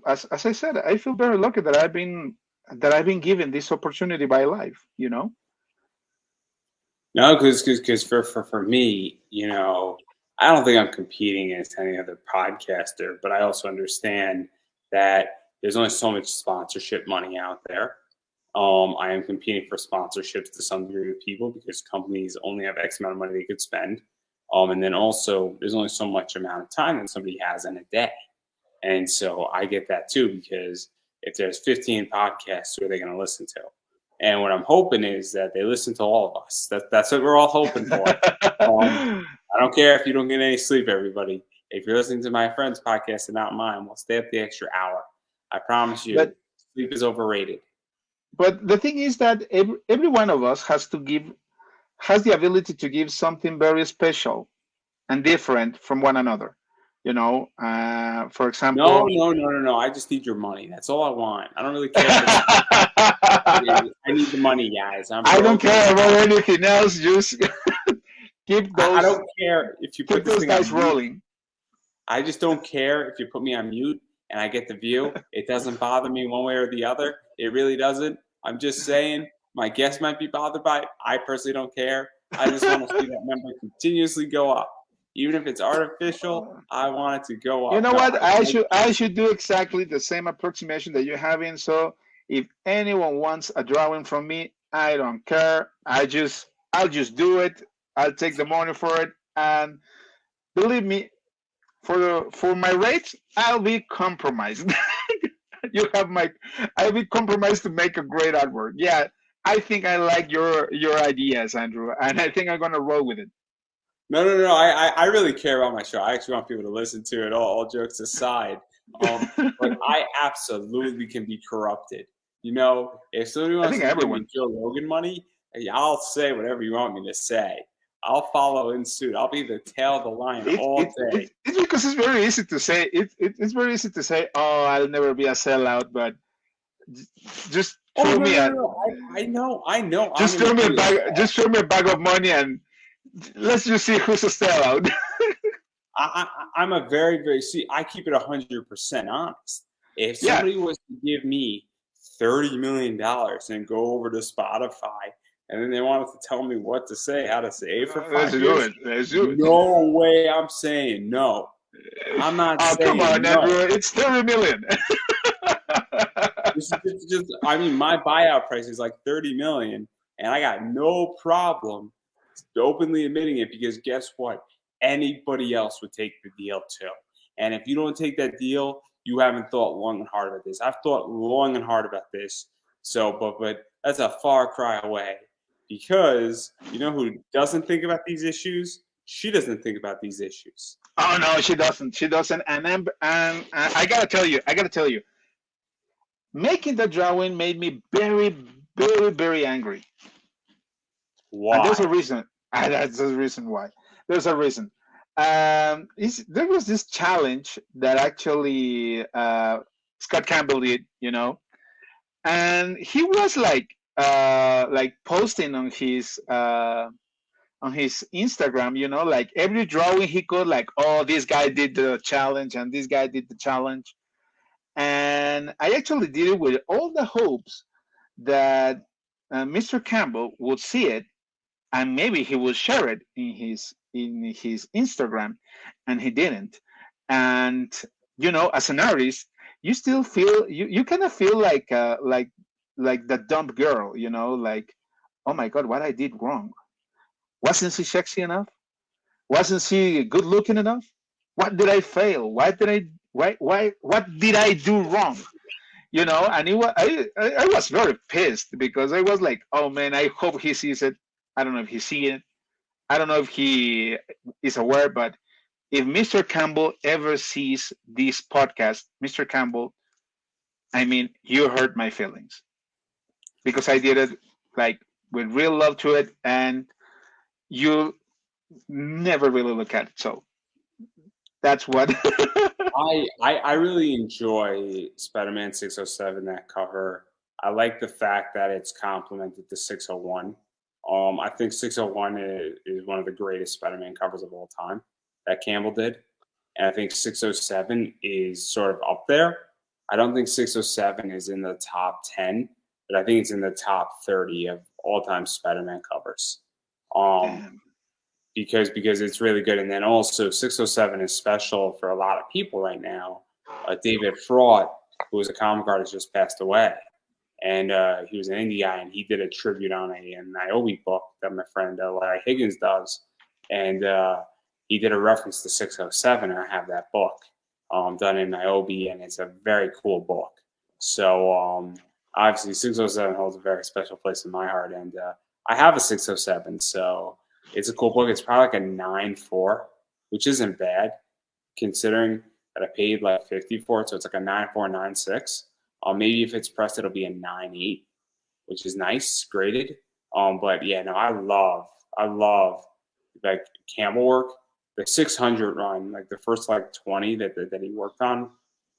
B: as I said, I feel very lucky that I've been given this opportunity by life.
A: No, because for me, I don't think I'm competing against any other podcaster, but I also understand that there's only so much sponsorship money out there. I am competing for sponsorships to some degree with people, because companies only have X amount of money they could spend. And then also there's only so much amount of time that somebody has in a day. And so I get that too, because if there's 15 podcasts, who are they going to listen to? And what I'm hoping is that they listen to all of us. That's what we're all hoping for. I don't care if you don't get any sleep, everybody. If you're listening to my friend's podcast and not mine, we'll stay up the extra hour. I promise you, sleep is overrated.
B: But the thing is that every one of us has the ability to give something very special and different from one another. For example.
A: No. I just need your money. That's all I want. I don't really care. I need the money, guys.
B: I don't care about anything else. Just keep those.
A: I don't care if you put
B: those guys rolling.
A: I just don't care if you put me on mute and I get the view. It doesn't bother me one way or the other. It really doesn't. I'm just saying, my guests might be bothered by it. I personally don't care. I just want to see that number continuously go up. Even if it's artificial, I want it to go up.
B: You know what? I should do exactly the same approximation that you're having. So if anyone wants a drawing from me, I don't care. I'll just do it. I'll take the money for it. And believe me, for my rates, I'll be compromised. I'll be compromised to make a great artwork. Yeah, I think I like your ideas, Andrew, and I think I'm gonna roll with it.
A: No. I really care about my show. I actually want people to listen to it. All jokes aside, but I absolutely can be corrupted. If somebody wants to give me Joe Rogan money, I'll say whatever you want me to say. I'll follow in suit. I'll be the tail of the lion all day.
B: It's because it's very easy to say. It's very easy to say, "Oh, I'll never be a sellout," but just throw me a.
A: I know.
B: Just throw me a bag. Just throw me a bag of money, and let's just see who's a sellout.
A: I'm a very, very. See, I keep it 100% honest. If somebody was to give me $30 million and go over to Spotify, and then they wanted to tell me what to say, how to say it for 5 years,
B: let's do it.
A: No way I'm saying no. I'm not saying
B: come on,
A: no.
B: Andrew. It's $30 million.
A: I mean, my buyout price is like $30 million, and I got no problem openly admitting it, because guess what? Anybody else would take the deal too. And if you don't take that deal, you haven't thought long and hard about this. I've thought long and hard about this. So, but that's a far cry away, because you know who doesn't think about these issues? She doesn't think about these issues.
B: Oh no, she doesn't. She doesn't. And I gotta tell you, making the drawing made me very, very, very angry. And there's
A: Why?
B: a reason. That's the reason why. There's a reason. There was this challenge that actually Scott Campbell did, and he was like posting on his Instagram, like every drawing he could, like, oh, this guy did the challenge and this guy did the challenge. And I actually did it with all the hopes that Mr. Campbell would see it and maybe he would share it in his Instagram, and he didn't. And as an artist, you still feel you kind of feel like the dumb girl, like, oh my God, what I did wrong. Wasn't she sexy enough? Wasn't she good looking enough? What did I fail? What did I do wrong? And I was very pissed because I was like, oh man, I hope he sees it. I don't know if he sees it. I don't know if he is aware, but if Mr. Campbell ever sees this podcast, Mr. Campbell, I mean, you hurt my feelings because I did it like with real love to it, and you never really look at it. So that's what.
A: I really enjoy Spider-Man 607, that cover. I like the fact that it's complemented to 601. I think 601 is one of the greatest Spider-Man covers of all time that Campbell did. And I think 607 is sort of up there. I don't think 607 is in the top 10, but I think it's in the top 30 of all-time Spider-Man covers. Because it's really good. And then also 607 is special for a lot of people right now. David Fraud, who was a comic artist, just passed away. And he was an indie guy, and he did a tribute on a Niobe book that my friend Larry Higgins does. And he did a reference to 607, and I have that book done in Niobe, and it's a very cool book. So obviously 607 holds a very special place in my heart, and I have a 607, so it's a cool book. It's probably like a 9.4, which isn't bad considering that I paid like 50 for it, so it's like a 9.4, 9.6. Maybe if it's pressed, it'll be a 9.8, which is nice, graded. But yeah, no, I love like Campbell work. The 600 run, like the first like 20 that he worked on,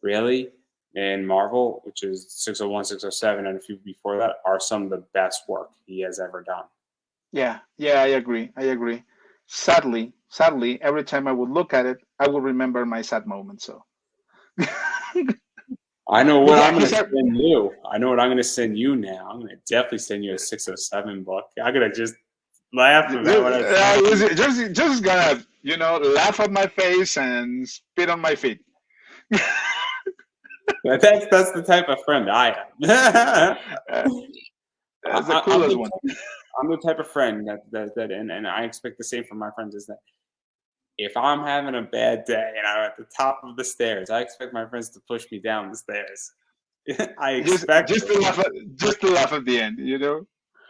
A: really, in Marvel, which is 601, 607, and a few before that, are some of the best work he has ever done.
B: Yeah, I agree. Sadly, every time I would look at it, I would remember my sad moment. So.
A: I know what I'm going to send you. I know what I'm going to send you now. I'm going to definitely send you a 607 book. I'm going to just laugh about what I
B: just gonna, laugh at my face and spit on my feet.
A: That's the type of friend I am.
B: That's the coolest one.
A: I'm the type of friend that and I expect the same from my friends, is that if I'm having a bad day and I'm at the top of the stairs, I expect my friends to push me down the stairs. I expect
B: just to laugh at the end,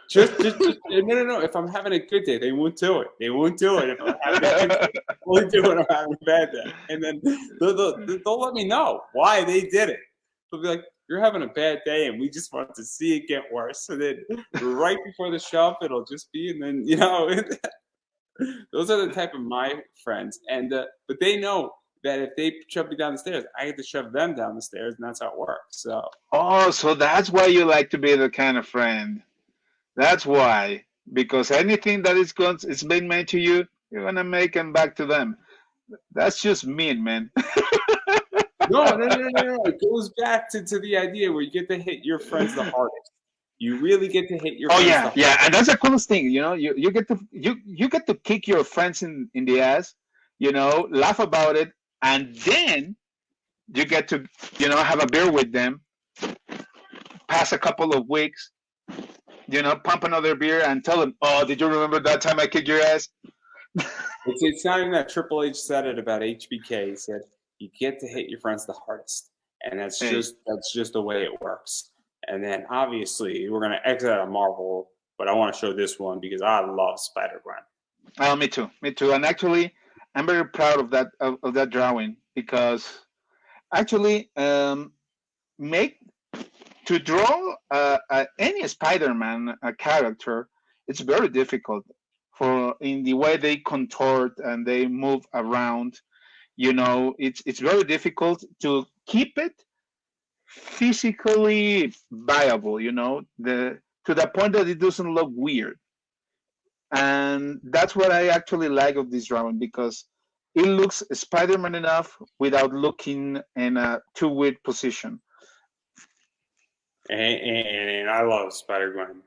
A: Just no. If I'm having a good day, they won't do it. They won't do it if I'm having a good day. They won't do it if I'm having a bad day. And then they'll let me know why they did it. They'll be like, "You're having a bad day, and we just want to see it get worse." So then, right before the shove, it'll just be, and then those are the type of my friends. And but they know that if they shove me down the stairs, I get to shove them down the stairs, and that's how it works. So.
B: Oh, so that's why you like to be the kind of friend. That's why, because anything that it's been made to you, you're gonna make them back to them. That's just mean, man.
A: No. It goes back to the idea where you get to hit your friends the hardest. You really get to hit your friends the hardest.
B: Yeah, and that's the coolest thing. You get to kick your friends in the ass, laugh about it, and then you get to have a beer with them, pass a couple of weeks, pump another beer and tell them, oh, did you remember that time I kicked your ass?
A: It's not even that Triple H said it about HBK. He said, you get to hit your friends the hardest. And that's just the way it works. And then obviously we're going to exit out of Marvel, but I want to show this one because I love Spider-Gwen.
B: Oh, me too. And actually, I'm very proud of that drawing because actually make to draw any Spider-Man character, it's very difficult for in the way they contort and they move around. You know, it's very difficult to keep it physically viable. You know, the to the point that it doesn't look weird, and that's what I actually like of this drawing because it looks Spider-Man enough without looking in a too weird position.
A: And I love Spider-Gwen.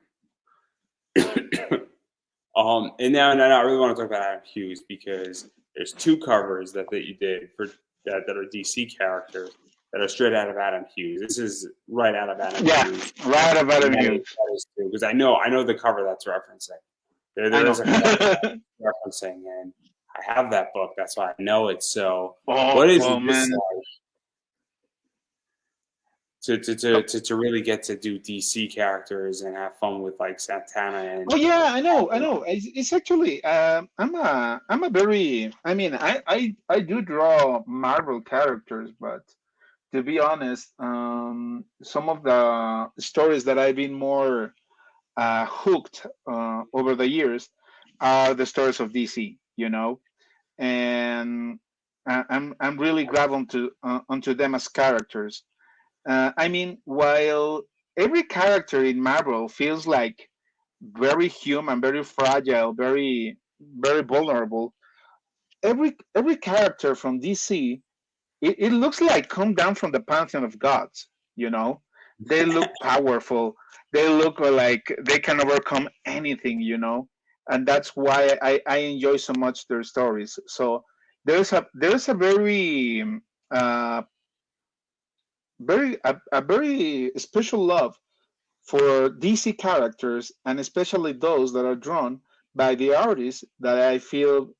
A: And now I really want to talk about Adam Hughes because there's two covers that you did for that are DC characters that are straight out of Adam Hughes. This is right out of Adam Hughes.
B: Right out of Adam Hughes.
A: Because I know the cover that's referencing. There is a cover referencing, and I have that book. That's why I know it. So, what is this like? To really get to do DC characters and have fun with like Santana and
B: I know it's actually I'm a very I do draw Marvel characters, but to be honest, some of the stories that I've been more hooked over the years are the stories of DC, you know, and I'm really grabbed onto them as characters. While every character in Marvel feels like very human, very fragile, very vulnerable, every character from DC, it looks like come down from the pantheon of gods. You know, they look powerful. They look like they can overcome anything. You know, and that's why I enjoy so much their stories. So there's a uh, a very special love for DC characters, and especially those that are drawn by the artists that I feel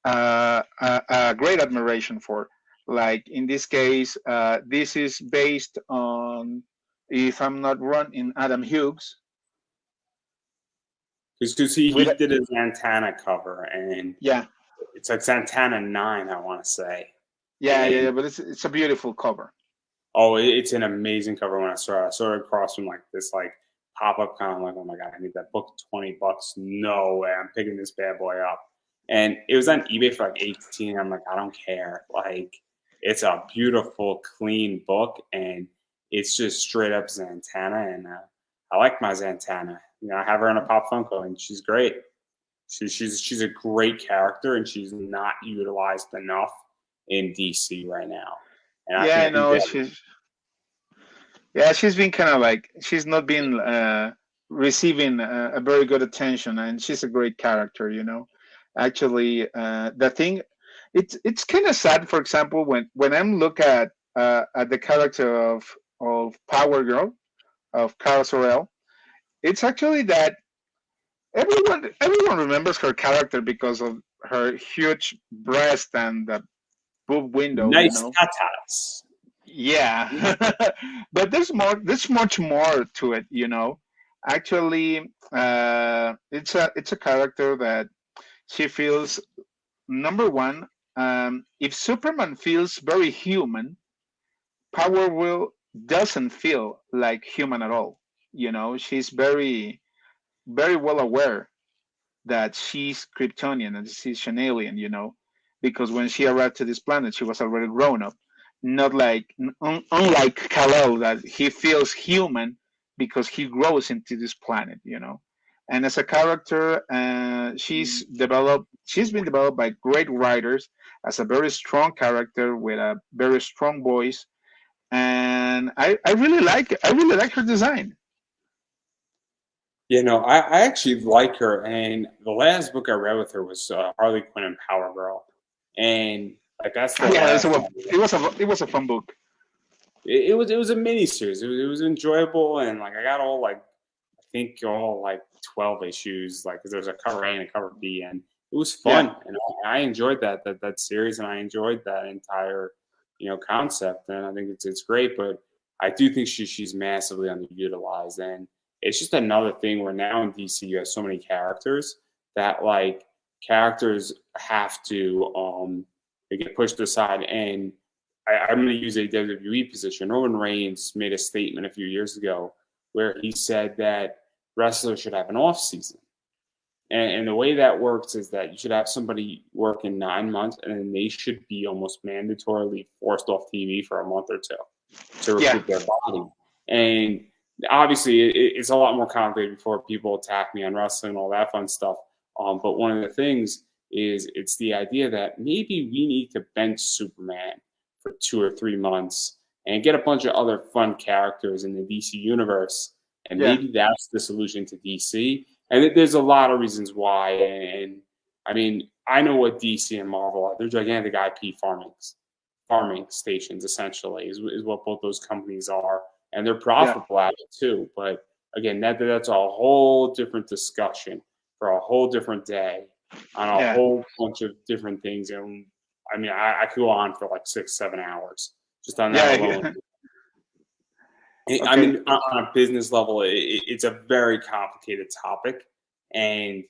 B: a great admiration for. Like in this case, this is based on, if I'm not wrong, in Adam Hughes.
A: Because he did a Santana cover, and
B: yeah,
A: it's like Santana 9, I want to say.
B: Yeah, but it's a beautiful cover.
A: Oh, it's an amazing cover. When I saw it across from like this like pop-up kind of like, oh my god, I need that book, $20. No way, I'm picking this bad boy up. And it was on eBay for like 18. I'm like, I don't care. Like, it's a beautiful, clean book, and it's just straight up Zatanna. And I like my Zatanna. You know, I have her in a Pop Funko, and she's great. She's a great character, and she's not utilized enough in DC right now. And
B: I know she's been kind of like she's not been receiving a very good attention, and she's a great character. You know, actually, the thing it's kind of sad. For example, when I'm look at the character of Power Girl of Cara Sorel, it's actually that everyone remembers her character because of her huge breast and the boob window.
A: Nice,
B: you know?
A: tatas.
B: Yeah, but there's more. There's much more to it. You know, actually, it's a character that she feels. Number one, if Superman feels very human, Power Will doesn't feel like human at all. You know, she's very well aware that she's Kryptonian and she's an alien. You know, because when she arrived to this planet, she was already grown up. Not like unlike Kal-El, that he feels human because he grows into this planet. You know, and as a character, she's been developed by great writers as a very strong character with a very strong voice, and I really like her design.
A: You know, I actually like her, and the last book I read with her was Harley Quinn and Power Girl, and like that's the
B: Yeah,
A: last.
B: it was a fun book.
A: It was a mini series. It was enjoyable, and like I got all like I think all like 12 issues, like because there was a cover A and a cover B, and it was fun, and I enjoyed that series, and I enjoyed that entire concept, and I think it's great, but I do think she's massively underutilized, and it's just another thing where now in DC you have so many characters that like characters have to they get pushed aside. And I'm going to use a WWE position. Roman Reigns made a statement a few years ago where he said that wrestlers should have an off season. And the way that works is that you should have somebody work in 9 months, and then they should be almost mandatorily forced off TV for a month or two to recoup their body. And obviously, it's a lot more complicated before people attack me on wrestling and all that fun stuff. But one of the things is it's the idea that maybe we need to bench Superman for 2 or 3 months and get a bunch of other fun characters in the DC universe. And maybe that's the solution to DC. And there's a lot of reasons why. And I mean, I know what DC and Marvel are. They're gigantic IP farming stations, essentially, is what both those companies are. And they're profitable at it too. But again, that's a whole different discussion for a whole different day on a whole bunch of different things. And I mean, I could go on for like 6-7 hours just on that alone. Okay. I mean, on a business level, it's a very complicated topic. And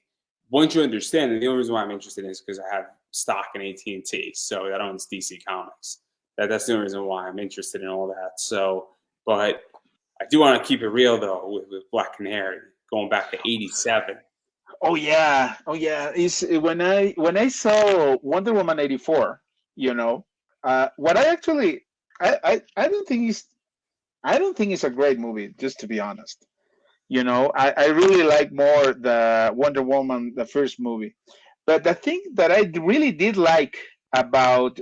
A: once you understand it, the only reason why I'm interested in it is because I have stock in AT&T, so that owns DC Comics. That's the only reason why I'm interested in all that. So, but I do want to keep it real, though, with Black Canary, going back to '87.
B: Oh yeah. It's when I saw Wonder Woman '84. What I actually I don't think it's a great movie, just to be honest. I really like more the Wonder Woman, the first movie. But the thing that I really did like about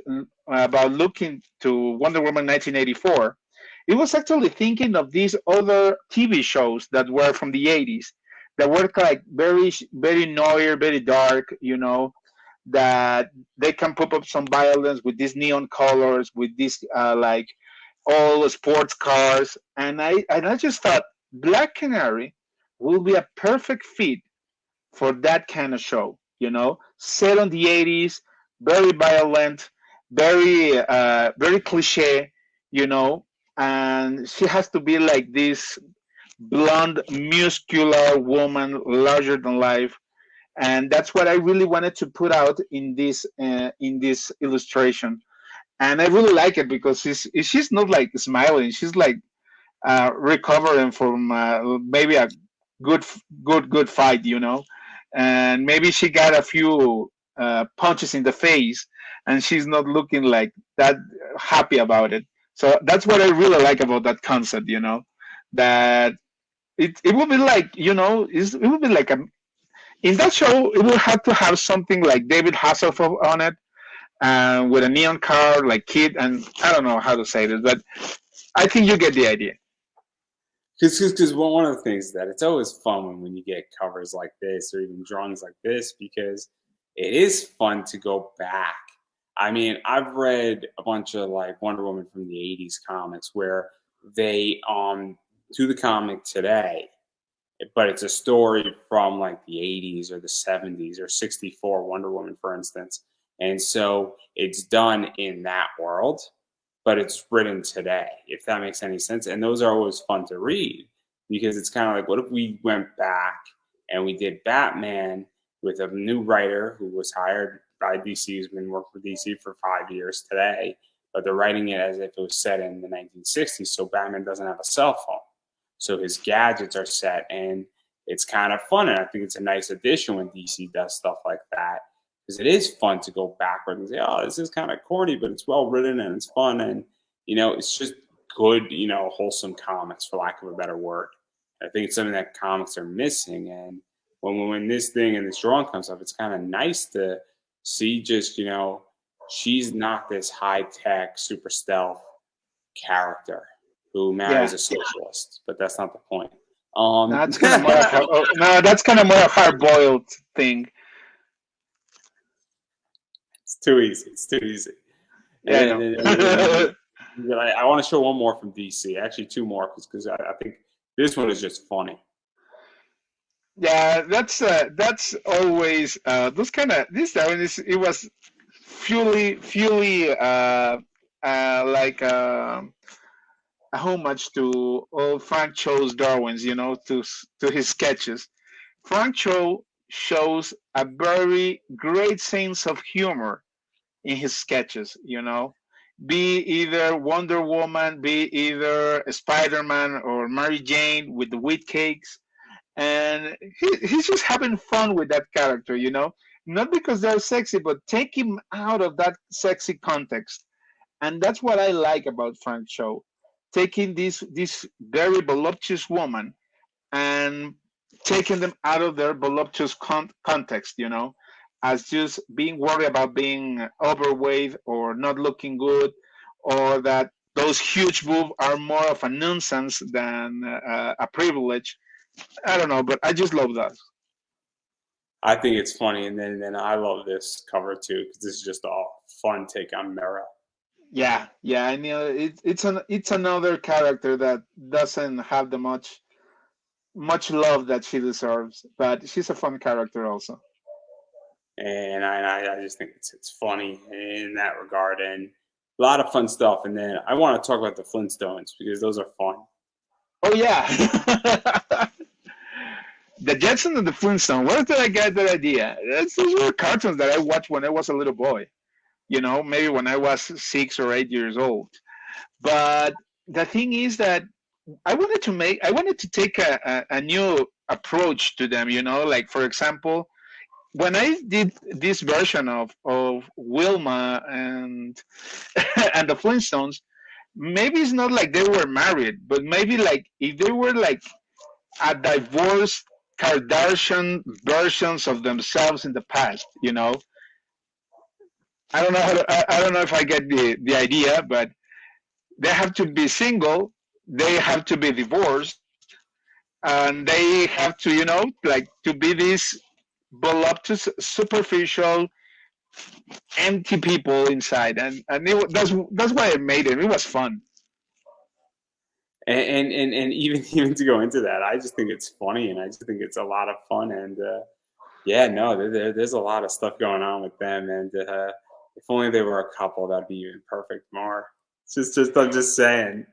B: looking to Wonder Woman 1984, it was actually thinking of these other TV shows that were from the 80s that were like very, very noir, very dark, that they can pop up some violence with these neon colors, with these like all sports cars. And I just thought Black Canary will be a perfect fit for that kind of show, set on the 80s, very violent, very very cliche, and she has to be like this blonde, muscular woman, larger than life. And that's what I really wanted to put out in this illustration. And I really like it because she's not like smiling. She's like recovering from maybe a good fight, and maybe she got a few punches in the face, and she's not looking like that happy about it. So that's what I really like about that concept, that it will be like, it will be like in that show, it will have to have something like David Hasselhoff on it, with a neon car, like Kid, and I don't know how to say this, but I think you get the idea.
A: Because one of the things is that it's always fun when you get covers like this or even drawings like this, because it is fun to go back. I mean, I've read a bunch of like Wonder Woman from the 80s comics where they do the comic today, but it's a story from like the 80s or the 70s or '64 Wonder Woman, for instance. And so it's done in that world, but it's written today, if that makes any sense. And those are always fun to read because it's kind of like, what if we went back and we did Batman with a new writer who was hired by DC, who's been working for DC for 5 years today, but they're writing it as if it was set in the 1960s. So Batman doesn't have a cell phone. So his gadgets are set, and it's kind of fun. And I think it's a nice addition when DC does stuff like that, because it is fun to go backward and say, oh, this is kind of corny, but it's well written and it's fun. And, it's just good, wholesome comics, for lack of a better word. I think it's something that comics are missing. And when this thing and this drawing comes up, it's kind of nice to see just, she's not this high-tech, super stealth character who marries a socialist, but that's not the point.
B: That's kind of more that's kind of more a hard-boiled thing.
A: It's too easy.
B: Yeah,
A: I want to show one more from DC. Actually, two more, because I think this one is just funny.
B: Yeah, that's always those kind of this. I mean, it was fully like a homage to old Frank Cho's Darwin's, to his sketches. Frank Cho shows a very great sense of humor in his sketches, be either Wonder Woman, be either Spider-Man or Mary Jane with the wheat cakes. And he's just having fun with that character, not because they're sexy, but take him out of that sexy context. And that's what I like about Frank's show, taking this very voluptuous woman and taking them out of their voluptuous context, as just being worried about being overweight or not looking good, or that those huge boobs are more of a nuisance than a privilege. I don't know, but I just love that.
A: I think it's funny, and then I love this cover too because this is just a fun take on Mera.
B: Yeah, I know it's another character that doesn't have the much love that she deserves, but she's a fun character also.
A: And I just think it's funny in that regard, and a lot of fun stuff. And then I want to talk about the Flintstones because those are fun.
B: Oh yeah, the Jetsons and the Flintstones. Where did I get that idea? Those were cartoons that I watched when I was a little boy. Maybe when I was 6 or 8 years old. But the thing is that I wanted to take a new approach to them. Like for example, when I did this version of Wilma and and the Flintstones, maybe it's not like they were married, but maybe like if they were like a divorced Kardashian versions of themselves in the past. I don't know I don't know if I get the idea, but they have to be single, they have to be divorced, and they have to, like to be these voluptuous, superficial, empty people inside, and that's why I made it. It was fun.
A: And even to go into that, I just think it's funny, and I just think it's a lot of fun. And yeah, no, there's a lot of stuff going on with them, and if only they were a couple, that'd be even perfect. More, it's just I'm just saying.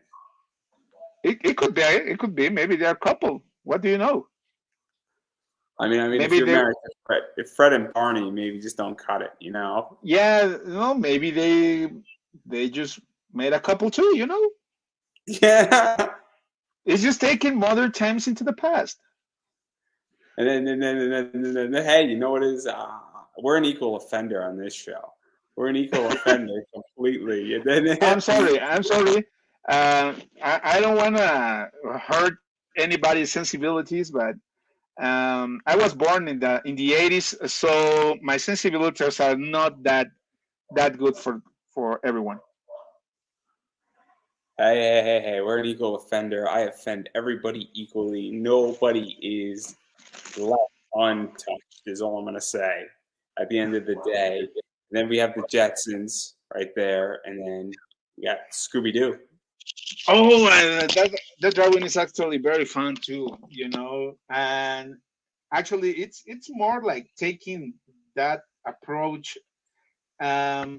B: It could be. Maybe they're a couple. What do you know?
A: I mean, if
B: Maybe
A: you're
B: they.
A: married to if Fred and Barney maybe just don't cut it,
B: Yeah, no, maybe they just made a couple too.
A: Yeah.
B: It's just taking modern times into the past.
A: And then, hey, you know what is? We're an equal offender on this show. We're an equal offender completely. And then,
B: I'm sorry. I don't want to hurt anybody's sensibilities, but I was born in the 80s, so my sensibilities are not that good for everyone.
A: Hey, we're an equal offender. I offend everybody equally. Nobody is left untouched, is all I'm going to say at the end of the day. And then we have the Jetsons right there, and then we got Scooby Doo.
B: Oh, that drawing is actually very fun too, and actually it's more like taking that approach. I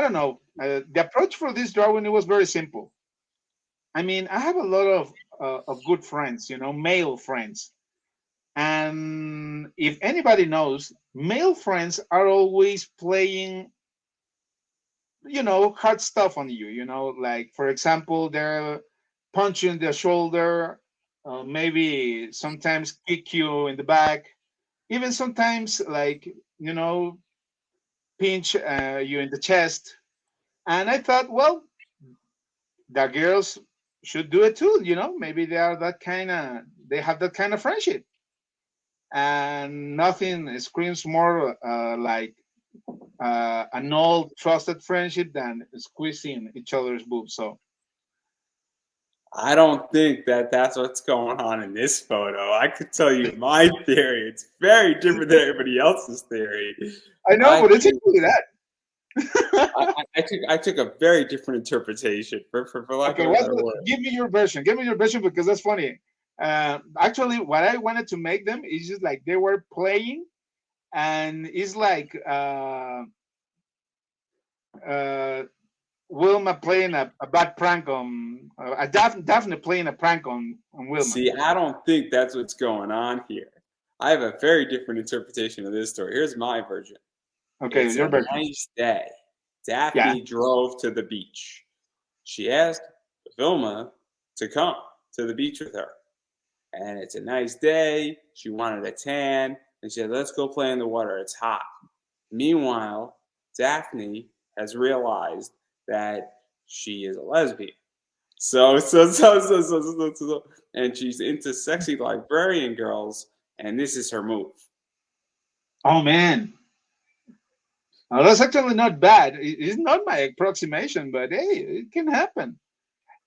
B: don't know. The approach for this drawing, it was very simple. I mean, I have a lot of good friends, male friends. And if anybody knows, male friends are always playing, hard stuff on you, like, for example, they're punching the shoulder, maybe sometimes kick you in the back, even sometimes, like, pinch you in the chest. And I thought, well, the girls should do it too. Maybe they have that kind of friendship, and nothing screams more like an old trusted friendship than squeezing each other's boobs. So
A: I don't think that's what's going on in this photo. I could tell you my theory. It's very different than everybody else's theory.
B: I know, but it's actually that.
A: I took a very different interpretation for lack of a better word.
B: Give me your version. Give me your version because that's funny. Actually, what I wanted to make them is just like they were playing, and it's like Wilma playing a bad prank on Daphne playing a prank on Wilma.
A: See, I don't think that's what's going on here. I have a very different interpretation of this story. Here's my version.
B: Okay,
A: It's
B: your
A: a
B: version.
A: nice day.
B: Yeah.
A: Daphne drove to the beach. She asked Vilma to come to the beach with her. And it's a nice day. She wanted a tan. And she said, let's go play in the water. It's hot. Meanwhile, Daphne has realized that she is a lesbian. So, and she's into sexy librarian girls, and this is her move.
B: Oh man. Well, that's actually not bad. It's not my approximation, but hey, it can happen.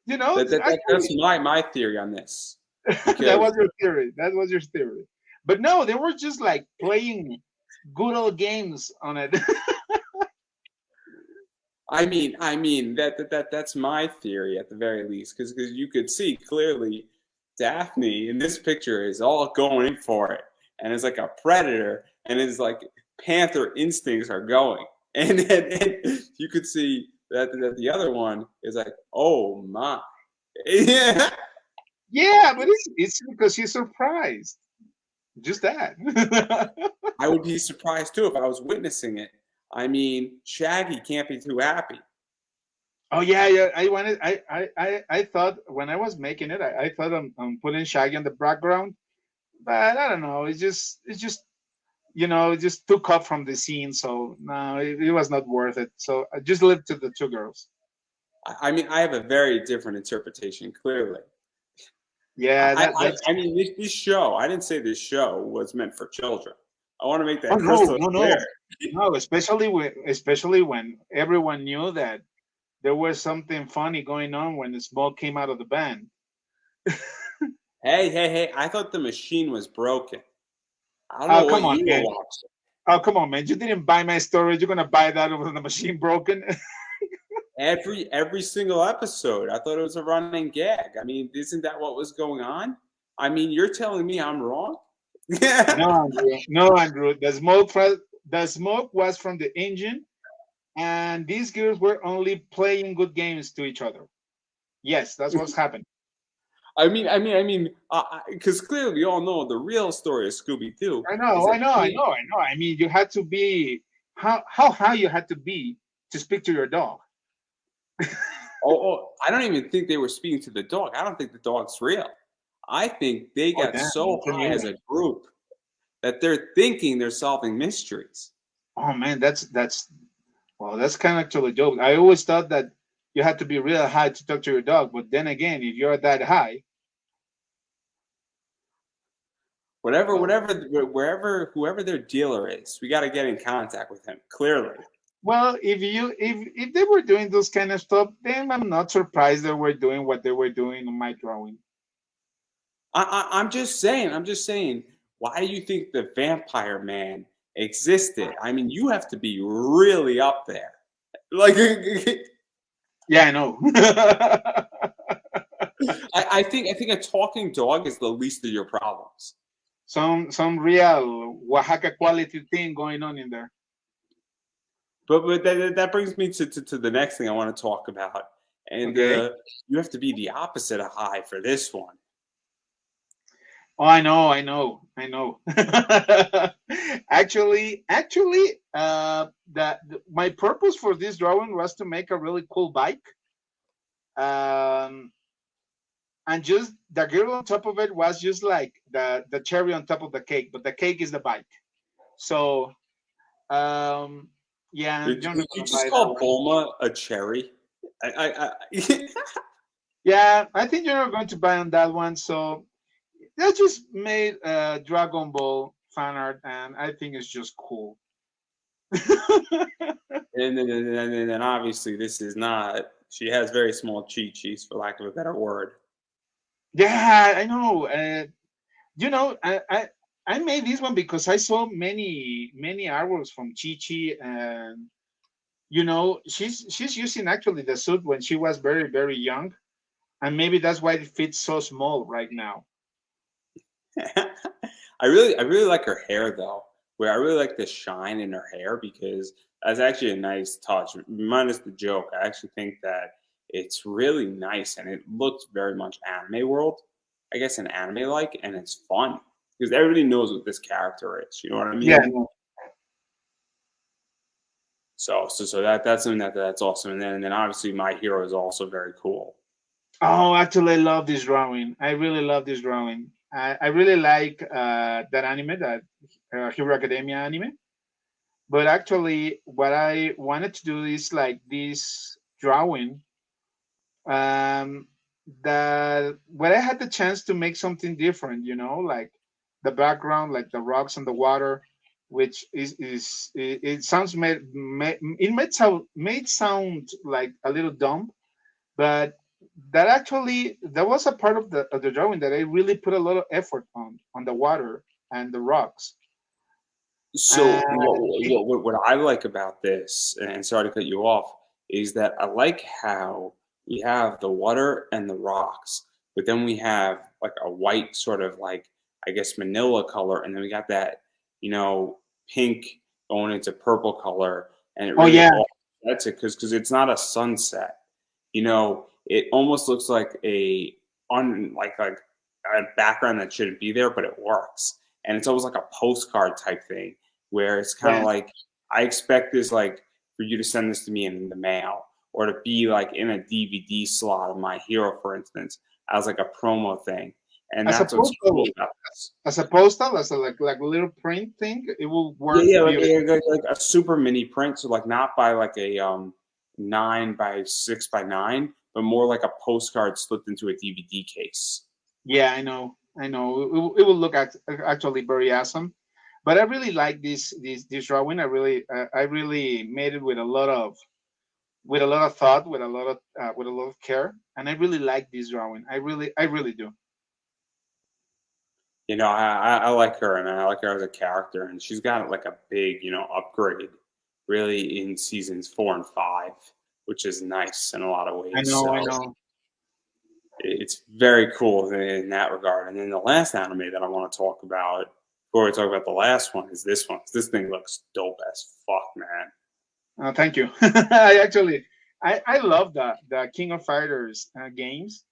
B: You know,
A: That's
B: actually,
A: my theory on this.
B: that was
A: Because
B: your theory. That was your theory. But no, they were just like playing good old games on it.
A: I mean that's my theory at the very least, because you could see clearly Daphne in this picture is all going in for it, and it's like a predator, and it's like panther instincts are going, and you could see that the other one is like, oh my, yeah.
B: Yeah, but it's because he's surprised. Just that.
A: I would be surprised too if I was witnessing it. I mean, Shaggy can't be too happy.
B: Oh yeah, yeah. I thought when I was making it, I thought I'm putting Shaggy in the background, but I don't know. It's just it just took off from the scene. So no, it was not worth it. So I just left to the two girls.
A: I mean, I have a very different interpretation, clearly.
B: Yeah, that's.
A: I mean, this show, I didn't say this show was meant for children. I want to make
B: Oh
A: that
B: no,
A: crystal
B: no,
A: clear.
B: no, no. Especially when everyone knew that there was something funny going on when the smoke came out of the band.
A: Hey, I thought the machine was broken. I don't
B: Oh
A: know
B: come
A: what
B: on,
A: you were
B: man.
A: watching.
B: Oh come on, man. You didn't buy my story. You're gonna buy that over the machine broken.
A: Every single episode, I thought it was a running gag. I mean, isn't that what was going on? I mean, you're telling me I'm wrong?
B: No, Andrew. No, Andrew. The smoke was from the engine, and these girls were only playing good games to each other. Yes, that's what's happening.
A: because clearly we all know the real story of Scooby Doo
B: I
A: is
B: know, I
A: that
B: know, I
A: she.
B: know, I know. I mean, you had to be how high you had to be to speak to your dog.
A: I don't even think they were speaking to the dog. I don't think the dog's real. I think they
B: Oh
A: got
B: damn,
A: so
B: that's a
A: high
B: new
A: as
B: one.
A: a group that they're thinking they're solving mysteries.
B: Oh man, that's well, that's kind of actually dope. I always thought that you had to be real high to talk to your dog, but then again, if you're that high, well,
A: Wherever whoever their dealer is, we got to get in contact with him. Clearly,
B: well, if they were doing those kind of stuff, then I'm not surprised they were doing what they were doing on my drawing.
A: I'm just saying. I'm just saying. Why do you think the Vampire Man existed? I mean, you have to be really up there. Like,
B: Yeah, I know.
A: I think a talking dog is the least of your problems.
B: Some real Oaxaca quality thing going on in there.
A: But that brings me to the next thing I want to talk about, and
B: Okay.
A: you have to be the opposite of high for this one.
B: Oh, I know. Actually, my purpose for this drawing was to make a really cool bike, um, and just the girl on top of it was just like the cherry on top of the cake, but the cake is the bike. So, um, yeah,
A: Did
B: you're not
A: you
B: gonna
A: just
B: buy that
A: call
B: one.
A: Bulma a cherry? I
B: Yeah, I think you're not going to buy on that one. So they just made Dragon Ball fan art, and I think it's just cool.
A: and then obviously this is not. She has very small cheeks, for lack of a better word.
B: Yeah, I know. I made this one because I saw many artworks from Chi Chi, and she's using actually the suit when she was very young, and maybe that's why it fits so small right now.
A: I really like her hair though. Where I really like the shine in her hair because that's actually a nice touch. Minus the joke, I actually think that it's really nice and it looks very much anime world. I guess an anime like, and it's fun. because everybody knows what this character is. You know what I mean?
B: Yeah.
A: So that's something that's awesome. And then obviously my hero is also very cool.
B: Oh, actually, I love this drawing. I really love this drawing. I really like that anime, that Hero Academia anime. But actually, what I wanted to do is like this drawing. Um, that when I had the chance to make something different, like the background, like the rocks and the water, which it sounds made sound like a little dumb, but that was a part of the drawing that I really put a lot of effort on the water and the rocks.
A: So
B: And
A: what I like about this, and sorry to cut you off, is that I like how we have the water and the rocks, but then we have like a white sort of like, I guess, manila color, and then we got that, pink going into purple color, and it
B: oh
A: really
B: yeah,
A: that's it because it's not a sunset. It almost looks like like a background that shouldn't be there, but it works, and it's almost like a postcard type thing where it's kind of
B: yeah.
A: like I expect this like for you to send this to me in the mail or to be like in a DVD slot of my hero, for instance, as like a promo thing. And
B: As a
A: that's what's cool
B: postal,
A: about this.
B: as a postal, as a like a little print thing, it will
A: Yeah,
B: work
A: yeah,
B: beautifully.
A: like a super mini print, so like not by like a 9 by 6 by 9, but more like a postcard slipped into a DVD case.
B: Yeah, I know. It will look actually very awesome. But I really like this drawing. I really made it with a lot of thought, with a lot of care, and I really like this drawing. I really do.
A: I like her, and I like her as a character, and she's got like a big, upgrade really in seasons 4 and 5, which is nice in a lot of
B: I
A: ways.
B: know, I
A: So
B: know.
A: it's very cool in that regard. And then the last anime that I want to talk about before we talk about the last one is this one. 'Cause this thing looks dope as fuck, man.
B: Thank you. I love the King of Fighters games.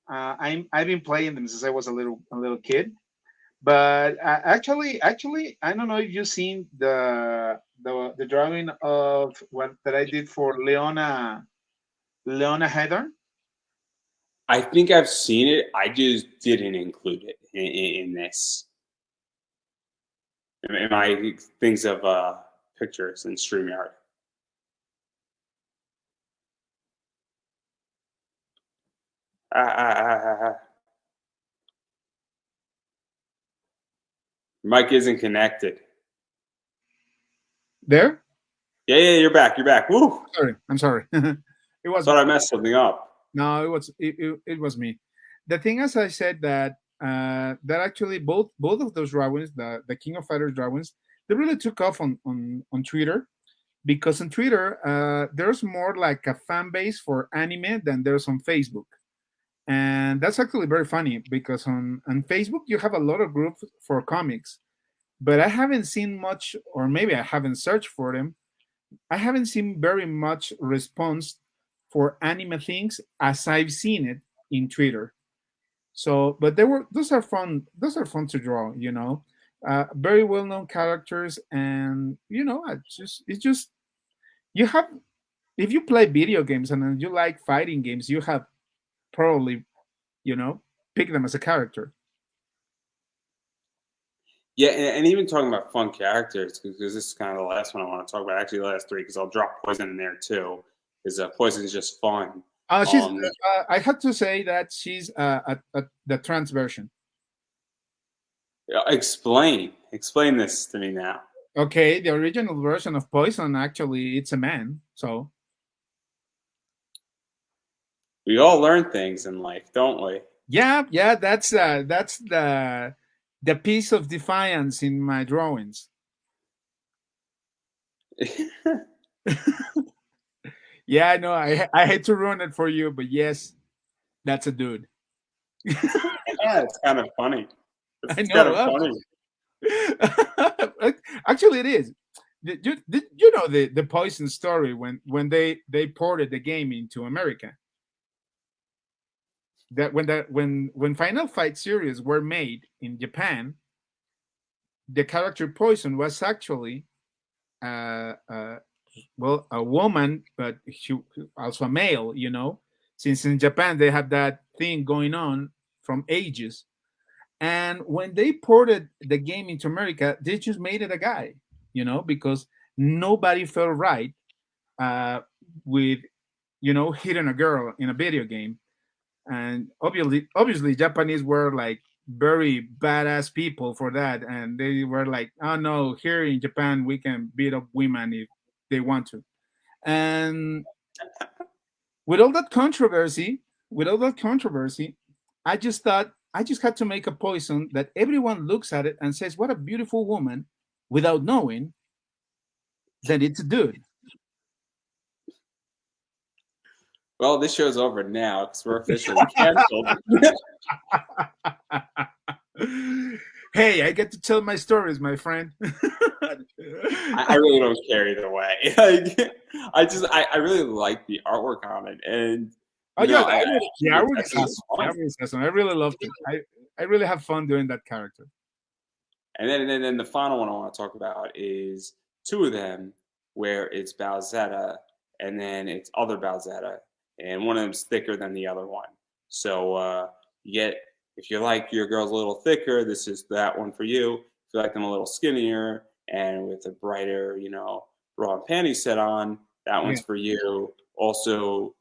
B: I've been playing them since I was a little kid. But actually, I don't know if you've seen the drawing of what that I did for Leona Heather.
A: I think I've seen it. I just didn't include it in this. In my things of pictures in StreamYard. Ah. Mike isn't connected.
C: There?
A: Yeah, you're back. You're back. Woo!
C: Sorry, I'm sorry. It was
A: Thought I messed something up.
C: no, it was me. The thing, as I said, that actually both of those drawings, the King of Fighters drawings, they really took off on Twitter, because on Twitter there's more like a fan base for anime than there's on Facebook. And that's actually very funny, because on Facebook you have a lot of groups for comics, but I haven't seen much, or maybe I haven't searched for them. I haven't seen very much response for anime things as I've seen it in Twitter. So, but they were those are fun. Those are fun to draw. Very well known characters, and it's just you have, if you play video games and then you like fighting games, you have probably you know pick them as a character.
A: Yeah, and even talking about fun characters, because this is kind of the last one I want to talk about. Actually, the last three, because I'll drop Poison in there too, because Poison is just fun.
C: She's. I had to say that she's the trans version.
A: Explain this to me now.
C: Okay, the original version of Poison, actually, it's a man. So
A: We all learn things in life, don't we?
C: yeah, that's the piece of defiance in my drawings. Yeah, I know. I hate to ruin it for you, but yes, that's a dude.
A: Yeah, it's kind of funny.
C: I
A: It's kind
C: know.
A: of funny.
C: Actually, it is. You know the Poison story when they ported the game into America. That when Final Fight series were made in Japan, the character Poison was actually well, a woman, but she also a male, you know, since in Japan they have that thing going on from ages. And when they ported the game into America, they just made it a guy, you know, because nobody felt right uh, with, you know, hitting a girl in a video game. And obviously, Japanese were like very badass people for that, and they were like, "Oh no, here in Japan we can beat up women if they want to." And with all that controversy, with all that controversy, I just thought I just had to make a poison that everyone looks at it and says, "What a beautiful woman," without knowing that it's a dude.
A: Well, this show's over now because we're officially canceled.
C: Hey, I get to tell my stories, my friend.
A: I really don't care either way. I really like the artwork on it, and
C: Oh
A: you
C: yeah,
A: know, I
C: the
A: think
C: artwork
A: it's
C: is awesome. The
A: fun.
C: artwork is awesome. I really loved it. I really have fun doing that character.
A: And then the final one I want to talk about is two of them, where it's Bowsetta and then it's other Bowsetta, and one of them's thicker than the other one. So you get, if you like your girls a little thicker, this is that one for you. If you like them a little skinnier and with a brighter, you know, bra and panty set on, that
C: Yeah.
A: one's for you. Also,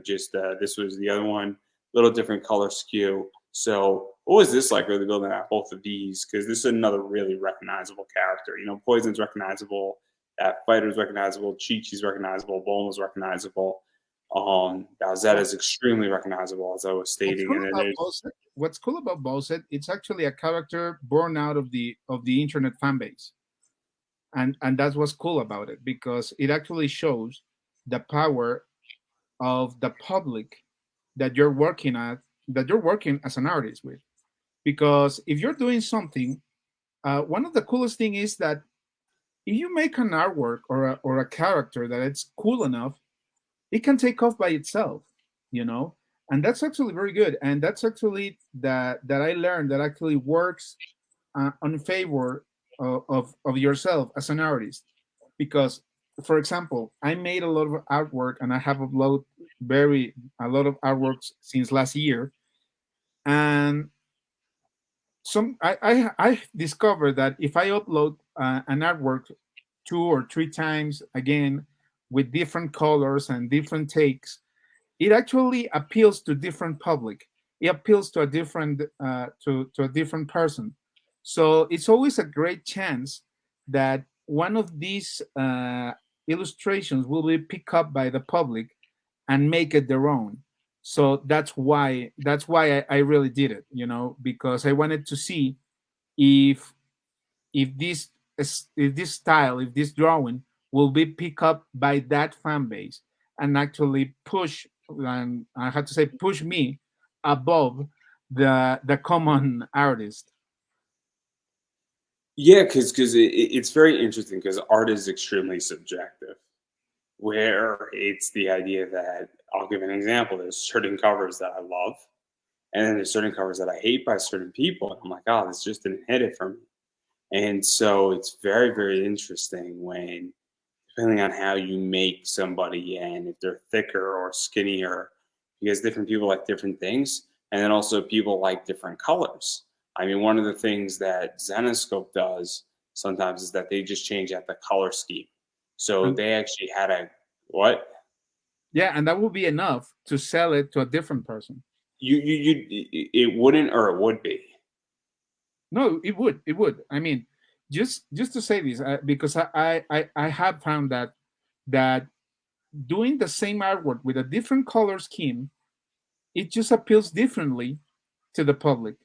A: just this was the other one, little different color skew. So what was this like really building out both of these? Because this is another really recognizable character. You know, Poison's recognizable, that Fighter's recognizable, Chi-Chi's recognizable, Bulma's recognizable. Bowsetta
C: Well,
A: is extremely recognizable, as I was stating. And then there's
C: What's cool about Bowser, it's actually a character born out of the internet fan base, and that's what's cool about it because it actually shows the power of the public that you're working at, that you're working as an artist with. Because if you're doing something, one of the coolest thing is that if you make an artwork or a character that it's cool enough, it can take off by itself, you know. And that's actually very good. And that's actually that I learned that actually works on favor of yourself as an artist. Because, for example, I made a lot of artwork and I have uploaded very a lot of artworks since last year, and I discovered that if I upload an artwork 2 or 3 times again with different colors and different takes, it actually appeals to different public. It appeals to a different to a different person. So it's always a great chance that one of these illustrations will be picked up by the public and make it their own. So that's why I really did it, you know, because I wanted to see if if this if this style, if this drawing will be picked up by that fan base and actually push, and I have to say push me above the common artist.
A: yeah, because it's very interesting because art is extremely subjective. Where it's the idea that I'll give an example. There's certain covers that I love, and then there's certain covers that I hate by certain people. And I'm like, oh, this just didn't hit it for me. And so it's very, very interesting when, depending on how you make somebody and if they're thicker or skinnier, because different people like different things. And then also people like different colors. I mean, one of the things that Zenoscope does sometimes is that they just change out the color scheme. So
C: And
A: they actually had a, what?
C: yeah, and that will be enough to sell it to a different person.
A: It wouldn't, or it would be.
C: No, it would. I mean, just to say this, because I have found that doing the same artwork with a different color scheme, it just appeals differently to the public.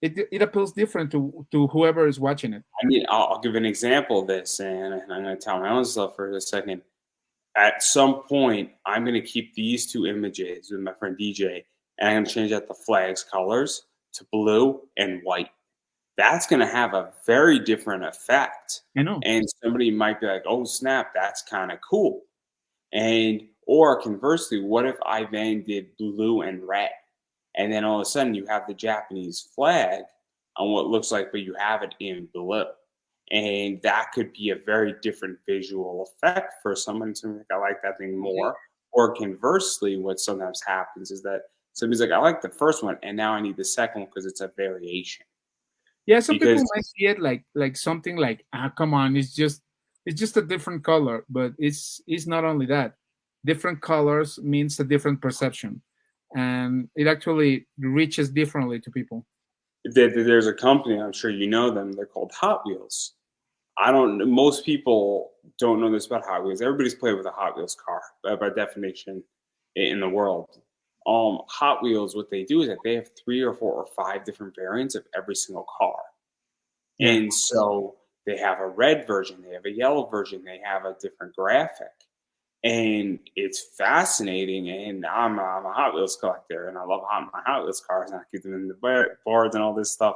C: It appeals different to whoever is watching it.
A: I mean, I'll give an example of this, and I'm going to tell my own stuff for a second. At some point, I'm going to keep these two images with my friend DJ, and I'm going to change out the flag's colors to blue and white. That's going to have a very different effect.
C: I know.
A: And somebody might be like, oh, snap, that's kind of cool. And, or conversely, what if I then did blue and red? And then all of a sudden you have the Japanese flag on what looks like, but you have it in blue. And that could be a very different visual effect for someone. So like, I like that thing more. Or conversely, what sometimes happens is that somebody's like, I like the first one, and now I need the second one because it's a variation.
C: Yeah, some people
A: Because
C: might see it like something like, come on, it's just a different color, but it's not only that. Different colors means a different perception, and it actually reaches differently to people.
A: there's a company, I'm sure you know them, they're called Hot Wheels. I don't. Most people don't know this about Hot Wheels. Everybody's played with a Hot Wheels car by definition in the world. Hot Wheels, what they do is that they have 3 or 4 or 5 different variants of every single car,
C: Yeah.
A: and so they have a red version, they have a yellow version, they have a different graphic, and it's fascinating. And I'm a Hot Wheels collector, and I love my Hot Wheels cars, and I keep them in the boards and all this stuff,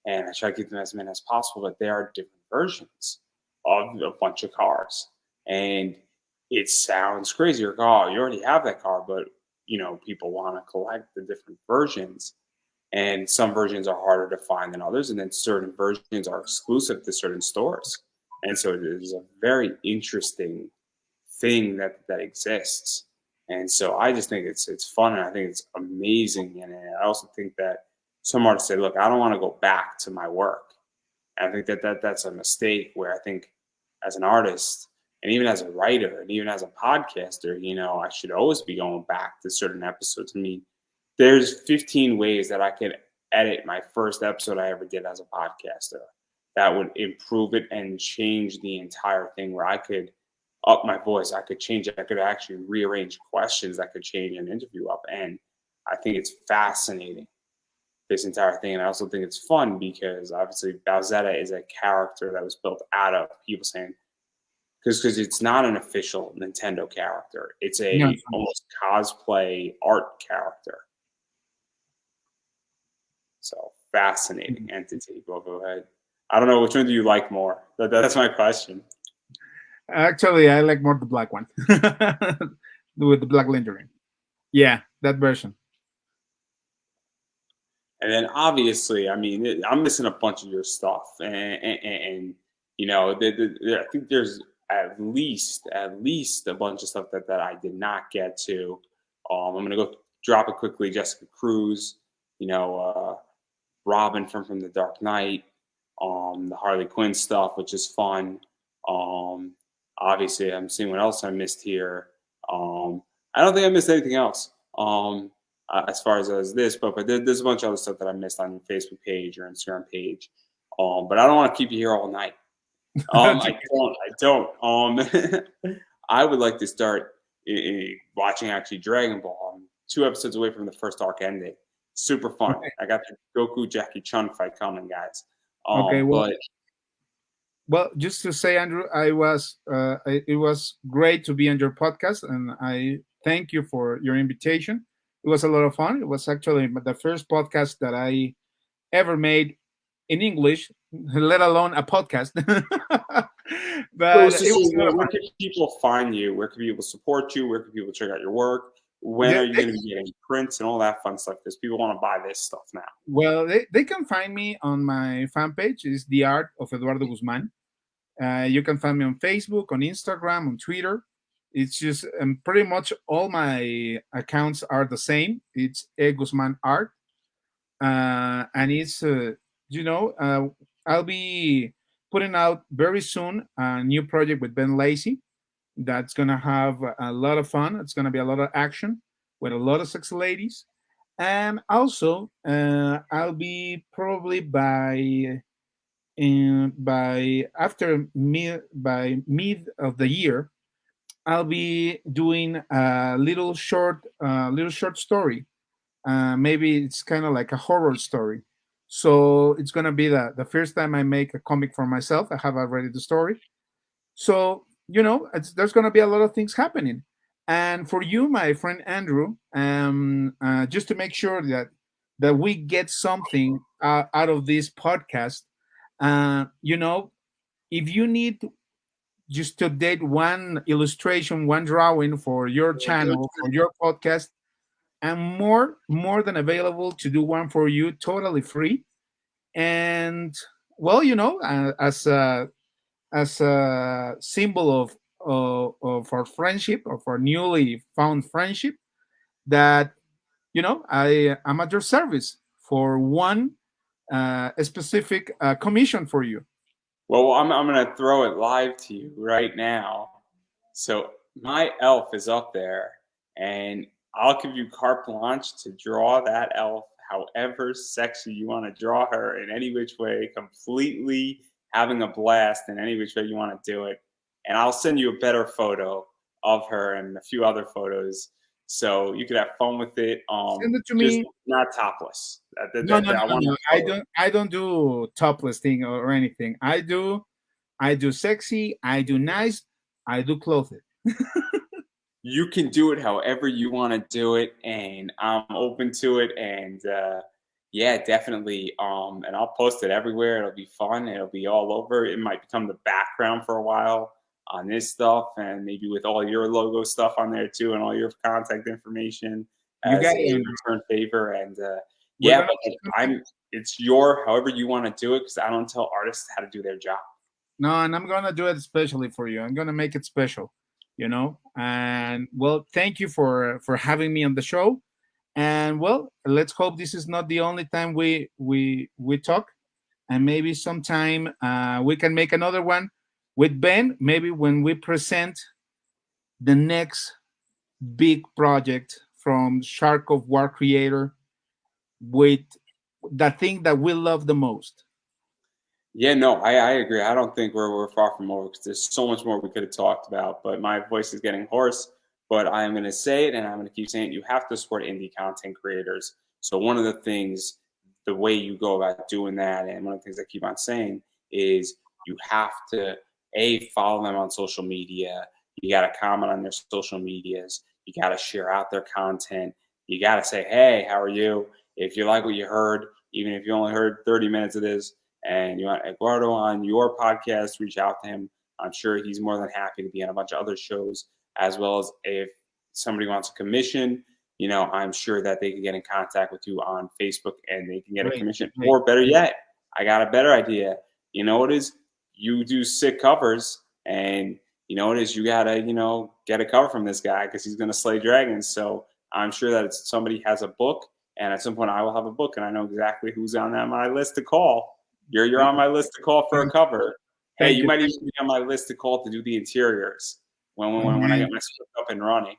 A: and I try to keep them as many as possible. But there are different versions of a bunch of cars, and it sounds crazy. You're like, oh, you already have that car, but people want to collect the different versions, and some versions are harder to find than others, and then certain versions are exclusive to certain stores, and so it is a very interesting thing that exists. And so I just think it's fun, and I think it's amazing. And I also think that some artists say, look, I don't want to go back to my work. And I think that's a mistake, where I think as an artist, and even as a writer, and even as a podcaster, I should always be going back to certain episodes. I mean, there's 15 ways that I could edit my first episode I ever did as a podcaster that would improve it and change the entire thing, where I could up my voice, I could change it, I could actually rearrange questions that could change an interview up. And I think it's fascinating, this entire thing. And I also think it's fun because obviously Bowsetta is a character that was built out of people saying, because it's not an official Nintendo character. It's
C: No.
A: a almost cosplay art character. So fascinating entity. Go ahead. I don't know, which one do you like more? That's my question.
C: Actually, I like more the black one with the black lettering. Yeah, that version.
A: And then obviously, I mean, I'm missing a bunch of your stuff, and I think there's at least a bunch of stuff that I did not get to. I'm gonna go drop it quickly. Jessica Cruz, Robin from the Dark Knight, the Harley Quinn stuff, which is fun. Um, Obviously, I'm seeing what else I missed here. I don't think I missed anything else. As far as this, but there's a bunch of other stuff that I missed on your Facebook page or Instagram page. But I don't want to keep you here all night. I don't. I would like to start watching actually Dragon Ball. I'm 2 episodes away from the first arc ending. Super fun.
C: Okay.
A: I got the Goku Jackie Chun fight coming, guys.
C: Okay,
A: But
C: well, just to say, Andrew, it was great to be on your podcast, and I thank you for your invitation. It was a lot of fun. It was actually the first podcast that I ever made in English, let alone a podcast. But
A: so
C: it was a lot of
A: where
C: fun.
A: can people find you? Where can people support you? Where can people check out your work? When
C: Yeah,
A: are you going to be getting prints and all that fun stuff? Because people want to buy this stuff now.
C: well, they can find me on my fan page. It's The Art of Eduardo Guzman. You can find me on Facebook, on Instagram, on Twitter. It's just pretty much all my accounts are the same. It's E Guzman Art, and it's I'll be putting out very soon a new project with Ben Lacey. That's gonna have a lot of fun. It's gonna be a lot of action with a lot of sexy ladies, and also I'll be probably by after mid of the year, I'll be doing a little short story. Maybe it's kind of like a horror story. So it's gonna be the first time I make a comic for myself. I have already the story. So there's gonna be a lot of things happening. And for you, my friend Andrew, just to make sure that we get something out of this podcast, if you need just to date one illustration, one drawing for your channel, for your podcast, I'm more than available to do one for you totally free. And well, as a symbol of our friendship, of our newly found friendship, that I am at your service for one specific commission for you.
A: Well, I'm going to throw it live to you right now. So my elf is up there, and I'll give you carte blanche to draw that elf however sexy you want to draw her in any which way, completely having a blast in any which way you want to do it. And I'll send you a better photo of her and a few other photos so you could have fun with it.
C: Send it to
A: Just
C: me.
A: not topless.
C: No, no,
A: I
C: no,
A: want
C: no.
A: a
C: I
A: photo.
C: don't. I don't do topless thing or anything. I do. I do sexy. I do nice. I do clothed.
A: You can do it however you want to do it, and I'm open to it. And yeah, definitely. And I'll post it everywhere. It'll be fun. It'll be all over. It might become the background for a while on this stuff, and maybe with all your logo stuff on there too, and all your contact information
C: You
A: as
C: got
A: a
C: it.
A: return favor. And
C: We're
A: yeah,
C: gonna
A: but it's your however you want to do it, because I don't tell artists how to do their job.
C: No, and I'm gonna do it especially for you. I'm gonna make it special, And well, thank you for having me on the show. And well, let's hope this is not the only time we talk. And maybe sometime we can make another one with Ben. Maybe when we present the next big project from Shark of War creator with the thing that we love the most.
A: Yeah, no, I agree. I don't think we're far from over, because there's so much more we could have talked about. But my voice is getting hoarse. But I am going to say it, and I'm going to keep saying it. You have to support indie content creators. So one of the things, the way you go about doing that, and one of the things I keep on saying is you have to follow them on social media. You got to comment on their social medias. You got to share out their content. You got to say, hey, how are you? If you like what you heard, even if you only heard 30 minutes of this, and you want Eduardo on your podcast, reach out to him. I'm sure he's more than happy to be on a bunch of other shows, as well as if somebody wants a commission, I'm sure that they can get in contact with you on Facebook and they can get a
C: Great,
A: commission.
C: great.
A: Or better yet, I got a better idea. You know what it is? You do sick covers, and you know what it is? You gotta, get a cover from this guy because he's gonna slay dragons. So I'm sure that somebody has a book, and at some point I will have a book, and I know exactly who's on my list to call. You're on my list to call for a cover. Hey,
C: Thank
A: you
C: you.
A: might even be on my list to call to do the interiors when I get my stuff up and running.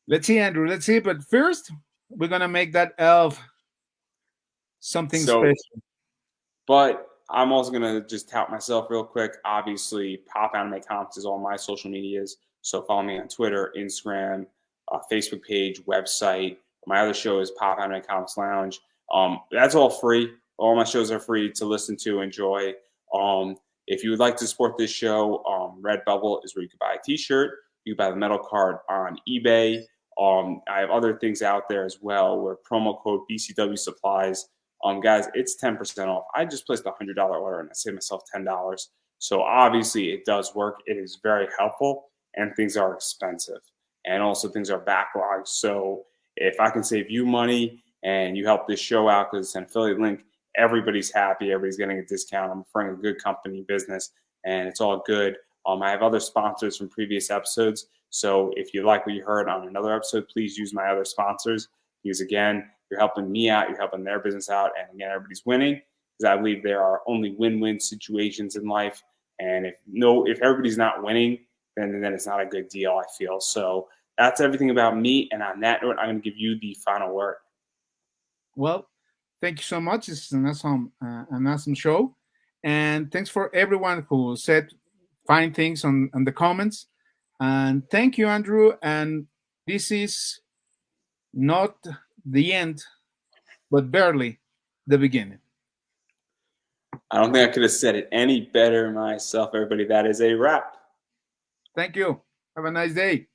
C: Let's see, Andrew. Let's see. But first, we're gonna make that elf something
A: So,
C: special.
A: but I'm also gonna just tout myself real quick. Obviously, Pop Anime Comics is all my social medias. So follow me on Twitter, Instagram, Facebook page, website. My other show is Pop Anime Comics Lounge. That's all free. All my shows are free to listen to, enjoy. If you would like to support this show, Redbubble is where you can buy a T-shirt. You can buy the metal card on eBay. I have other things out there as well, where promo code BCW Supplies. Guys, it's 10% off. I just placed a $100 order and I saved myself $10. So obviously it does work. It is very helpful, and things are expensive, and also things are backlogged. So if I can save you money and you help this show out because it's an affiliate link, everybody's happy. Everybody's getting a discount. I'm referring a good company business, and it's all good. I have other sponsors from previous episodes. So if you like what you heard on another episode, please use my other sponsors, because again, you're helping me out, you're helping their business out, and again, everybody's winning, because I believe there are only win-win situations in life. And if everybody's not winning, then it's not a good deal, I feel. So that's everything about me. And on that note, I'm going to give you the final word.
C: Well, thank you so much. This is an awesome show, and thanks for everyone who said fine things on the comments. And thank you, Andrew. And this is not the end, but barely the beginning.
A: I don't think I could have said it any better myself, everybody. That is a wrap.
C: Thank you. Have a nice day.